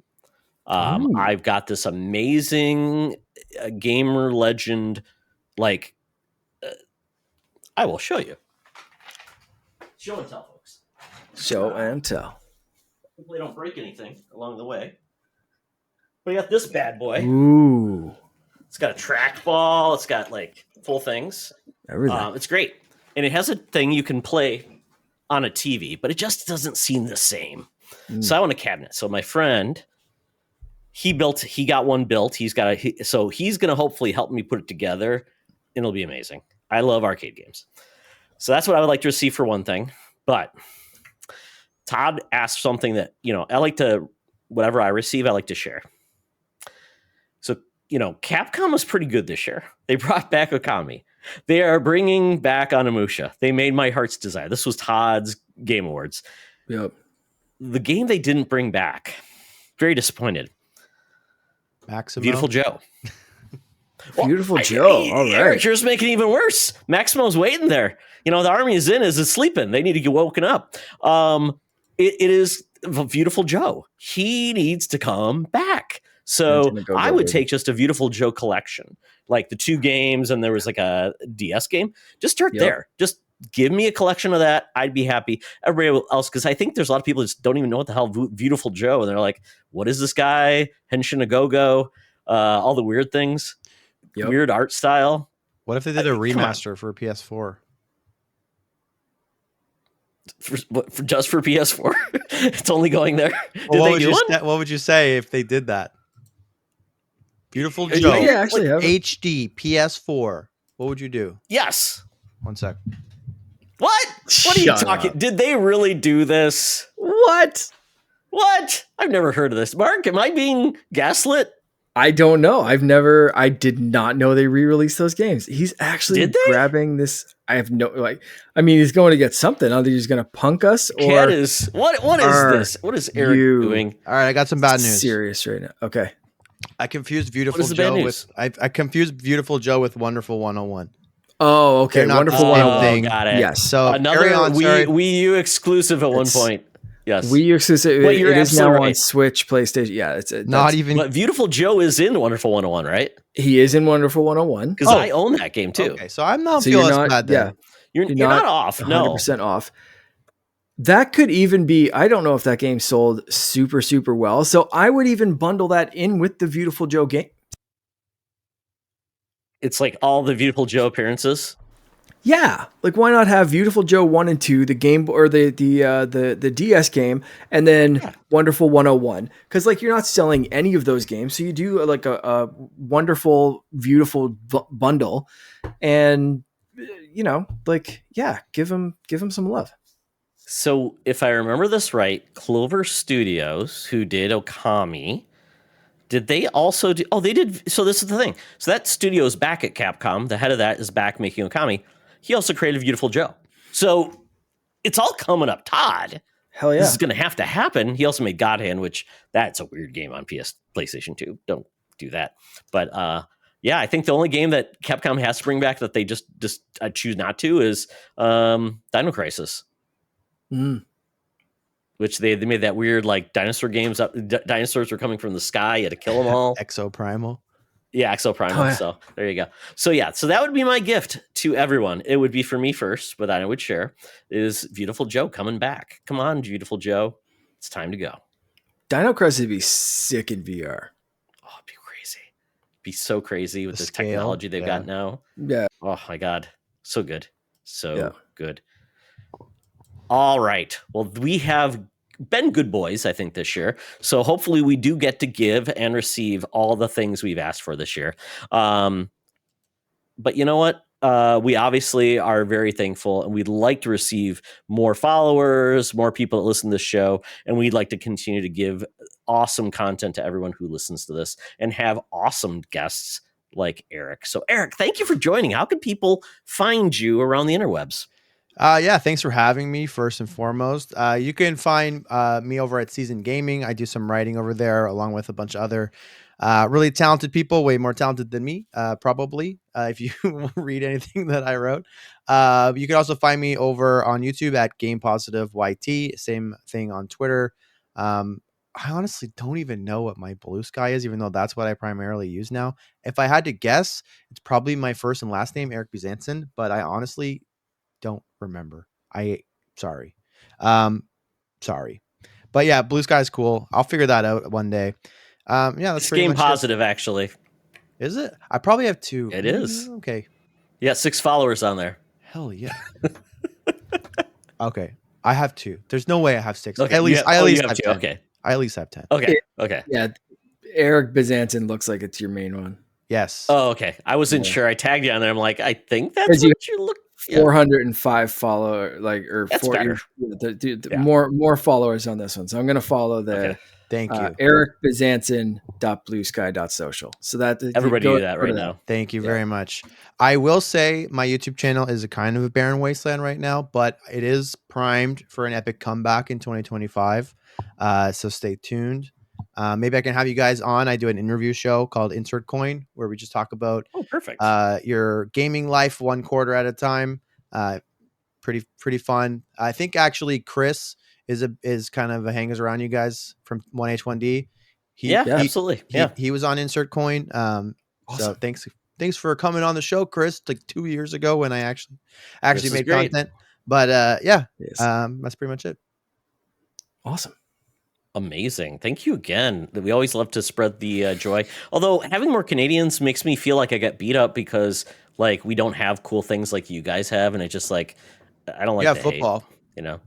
I've got this amazing gamer legend. Like, I will show you. Show and tell, folks. Show and tell. Hopefully, don't break anything along the way. We got this bad boy. Ooh. It's got a trackball. It's got like full things. Everything. It's great, and it has a thing you can play on a TV, but it just doesn't seem the same. So I want a cabinet. So my friend he got one built. So he's going to hopefully help me put it together, and it'll be amazing. I love arcade games. So that's what I would like to receive for one thing. But Todd asked something that, whatever I receive, I like to share. So, Capcom was pretty good this year. They brought back Okami. They are bringing back Onimusha. They made my heart's desire. This was Todd's Game Awards. Yep. The game they didn't bring back, very disappointed. Maximo? Beautiful Joe. Beautiful Joe. All right. Eric, you're just making it even worse. Maximo's waiting there. The army is sleeping. They need to get woken up. It is Beautiful Joe. He needs to come back. So I would take just a Beautiful Joe collection, like the 2 games, and there was like a DS game. Just start there. Just give me a collection of that. I'd be happy. Everybody else, because I think there's a lot of people that just don't even know what the hell Beautiful Joe, and they're like, what is this guy? Henshin a Go-Go, all the weird things, weird art style. What if they did a remaster for PS4? Just for PS4? It's only going there. Well, what would you say if they did that? Beautiful Joe, actually HD PS4. What would you do? Yes. 1 sec. What? What are you talking? Up. Did they really do this? What? I've never heard of this. Mark, am I being gaslit? I don't know. I did not know they re-released those games. He's actually grabbing this. I have no, he's going to get something. Either he's going to punk us or. What is this? What is Eric doing? All right, I got some bad news. Serious right now. Okay. I confused Beautiful Joe with I confused Beautiful Joe with Wonderful 101. Oh, okay. Wonderful 101. Got it. Yes. So another Wii U exclusive at one point. Yes. Wii U exclusive. It is now on Switch, PlayStation. Yeah, not even. But Beautiful Joe is in Wonderful 101, right? He is in Wonderful 101 because I own that game too. Okay, so I'm not feeling as bad then. Yeah, you're not off. 100% off. That could even be. I don't know if that game sold super, super well. So I would even bundle that in with the Beautiful Joe game. It's like all the Beautiful Joe appearances. Yeah, like why not have Beautiful Joe 1 and 2, the game or the DS game, and then Wonderful 101? Because you're not selling any of those games, so you do like a wonderful, beautiful bundle, and give them some love. So if I remember this right, Clover Studios, who did Okami, did they also do? Oh, they did. So this is the thing. So that studio is back at Capcom. The head of that is back making Okami. He also created Beautiful Joe. So it's all coming up. Todd. Hell yeah. This is going to have to happen. He also made God Hand, which that's a weird game on PlayStation 2. Don't do that. But I think the only game that Capcom has to bring back that they just choose not to is Dino Crisis. Which they made that weird dinosaur games up. Dinosaurs were coming from the sky. You had to kill them all. Exoprimal. Yeah, Exoprimal. Oh, yeah. So there you go. So that would be my gift to everyone. It would be for me first, but I would share is Beautiful Joe coming back. Come on, Beautiful Joe. It's time to go. Dino Crisis would be sick in VR. Oh, it'd be crazy. It'd be so crazy with the technology they've got now. Yeah. Oh my God. So good. So good. All right. Well, we have been good boys, I think, this year. So hopefully we do get to give and receive all the things we've asked for this year. But you know what? We obviously are very thankful, and we'd like to receive more followers, more people that listen to this show, and we'd like to continue to give awesome content to everyone who listens to this and have awesome guests like Eric. So Eric, thank you for joining. How can people find you around the interwebs? Thanks for having me first and foremost. You can find me over at Season Gaming. I do some writing over there along with a bunch of other really talented people, way more talented than me, probably, if you read anything that I wrote. You can also find me over on YouTube at Gamepositive YT. Same thing on Twitter. I honestly don't even know what my Blue Sky is, even though that's what I primarily use now. If I had to guess, it's probably my first and last name, Eric Buzanson, but I honestly don't remember. Sorry. But yeah, Blue Sky is cool. I'll figure that out one day. That's Game Positive, actually. Is it? I probably have 2. It is. Okay. Yeah, 6 followers on there. Hell yeah. Okay. I have 2. There's no way I have 6. Okay. At least I at least have 2. 10. Okay. I at least have 10. Okay. Okay. Yeah. Eric Bizantin looks like it's your main one. Yes. Oh, okay. I wasn't Yeah. sure. I tagged you on there. I'm like, I think that's Because you what you look. Yeah, 405 follow, like, or that's better. Yeah. more followers on this one. So I'm going to follow there. Okay. Thank you. ericbizantin.bluesky.social. So that Everybody do that right now. Thank you very much. I will say my YouTube channel is a kind of a barren wasteland right now, but it is primed for an epic comeback in 2025. So stay tuned. Maybe I can have you guys on. I do an interview show called Insert Coin, where we just talk about Perfect. Your gaming life 1 quarter at a time. Pretty fun. I think actually Chris is kind of a hangers around you guys from 1H1D. Absolutely. He was on Insert Coin. Awesome. So thanks for coming on the show, Chris. Like 2 years ago when I actually made content. But that's pretty much it. Awesome. Amazing. Thank you again. We always love to spread the joy. Although having more Canadians makes me feel like I get beat up because like we don't have cool things like you guys have, and it just like I don't like the football. hate, you know.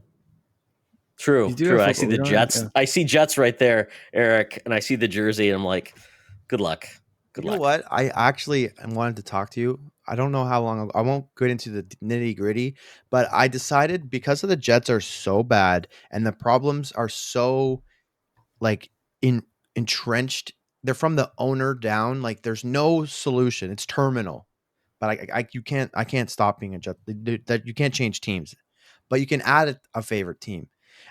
True. I see the Jets. I see Jets right there, Eric, and I see the jersey, and I'm like, good luck. Good luck. You know what? I actually wanted to talk to you. I don't know how long. I won't get into the nitty gritty, but I decided because of the Jets are so bad and the problems are so like entrenched. They're from the owner down. Like there's no solution. It's terminal. But I can't stop being a Jet. That you can't change teams, but you can add a favorite team.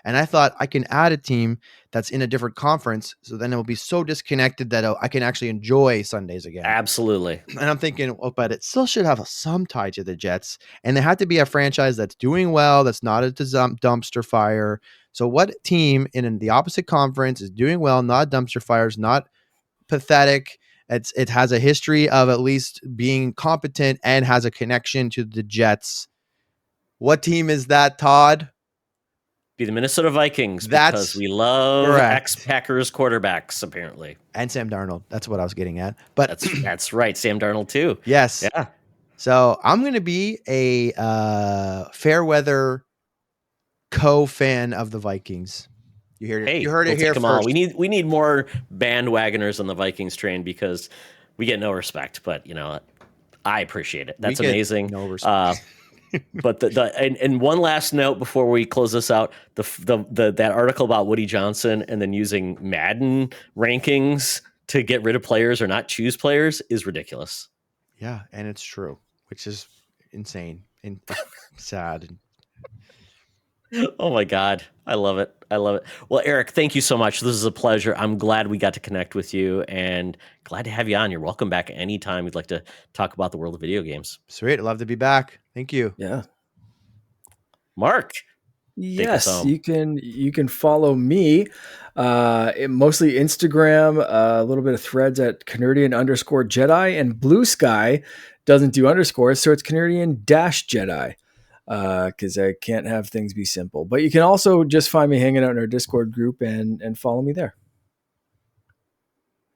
And I thought I can add a team that's in a different conference, so then it will be so disconnected that I can actually enjoy Sundays again. Absolutely. And I'm thinking, but it still should have some tie to the Jets, and they have to be a franchise that's doing well, that's not a dumpster fire. So what team in the opposite conference is doing well, not dumpster fires, not pathetic? It has a history of at least being competent and has a connection to the Jets. What team is that, Todd? Be the Minnesota Vikings because we love ex-Packers quarterbacks, apparently. And Sam Darnold. That's what I was getting at. But that's right. Sam Darnold, too. Yes. Yeah. So I'm going to be a fair weather co-fan of the Vikings. You heard it. Hey, you heard it here first. We need more bandwagoners on the Vikings train because we get no respect. But you know, I appreciate it. That's amazing. No respect. But and one last note before we close this out, that article about Woody Johnson and then using Madden rankings to get rid of players or not choose players is ridiculous. Yeah, and it's true, which is insane and sad. Oh my God. I love it. Well, Eric, thank you so much. This is a pleasure. I'm glad we got to connect with you and glad to have you on. You're welcome back anytime you'd like to talk about the world of video games. Sweet. I'd love to be back. Thank you. Yeah. Mark. Yes, you can follow me, mostly Instagram, a little bit of threads at Canardian_Jedi, and Blue Sky doesn't do underscores, so it's Canardian-Jedi. Because I can't have things be simple. But you can also just find me hanging out in our Discord group and follow me there.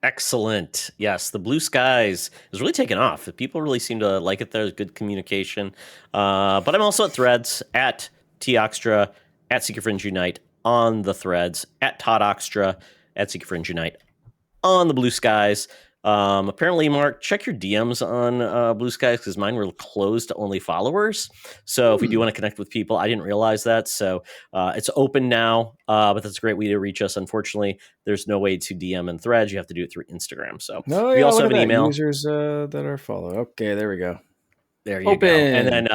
Excellent. Yes, the Blue Skies is really taken off. People really seem to like it. There's good communication. But I'm also at Threads, at Toxtra, at Secret Fringe Unite on the Threads, at Todd Oxtra, at Secret Fringe Unite on the Blue Skies. Apparently, Mark, check your DMs on Blue Skies because mine were closed to only followers. So if we do want to connect with people, I didn't realize that. So it's open now, but that's a great way to reach us. Unfortunately, there's no way to DM and Threads. You have to do it through Instagram. So we also have an email. Users that are followed. Okay, there we go. There you go. And then,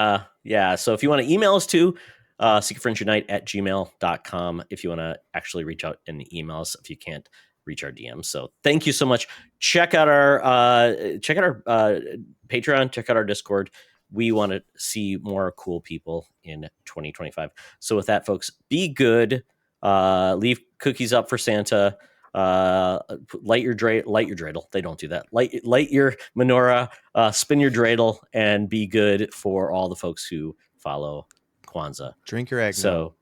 so if you want to email us to secretfringeunite@gmail.com if you want to actually reach out and email us if you can't reach our DMs. So thank you so much. Check out our Patreon, check out our Discord. We want to see more cool people in 2025. So with that, folks, be good. Leave cookies up for Santa. Light your dreidel. They don't do that. Light your menorah, spin your dreidel, and be good for all the folks who follow Kwanzaa. Drink your eggnog. So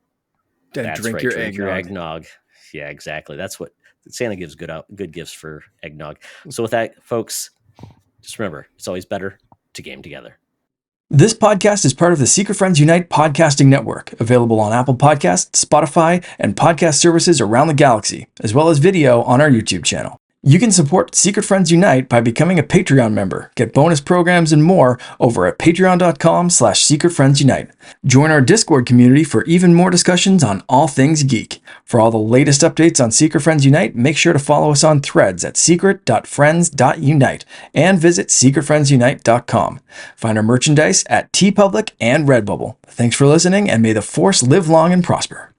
that's drink your eggnog. Yeah, exactly. That's what Santa gives good gifts for eggnog. So with that, folks, just remember, it's always better to game together. This podcast is part of the Secret Friends Unite podcasting network, available on Apple Podcasts, Spotify, and podcast services around the galaxy, as well as video on our YouTube channel. You can support Secret Friends Unite by becoming a Patreon member. Get bonus programs and more over at patreon.com/secretfriendsunite. Join our Discord community for even more discussions on all things geek. For all the latest updates on Secret Friends Unite, make sure to follow us on Threads at secret.friends.unite and visit secretfriendsunite.com. Find our merchandise at TeePublic and Redbubble. Thanks for listening, and may the Force live long and prosper.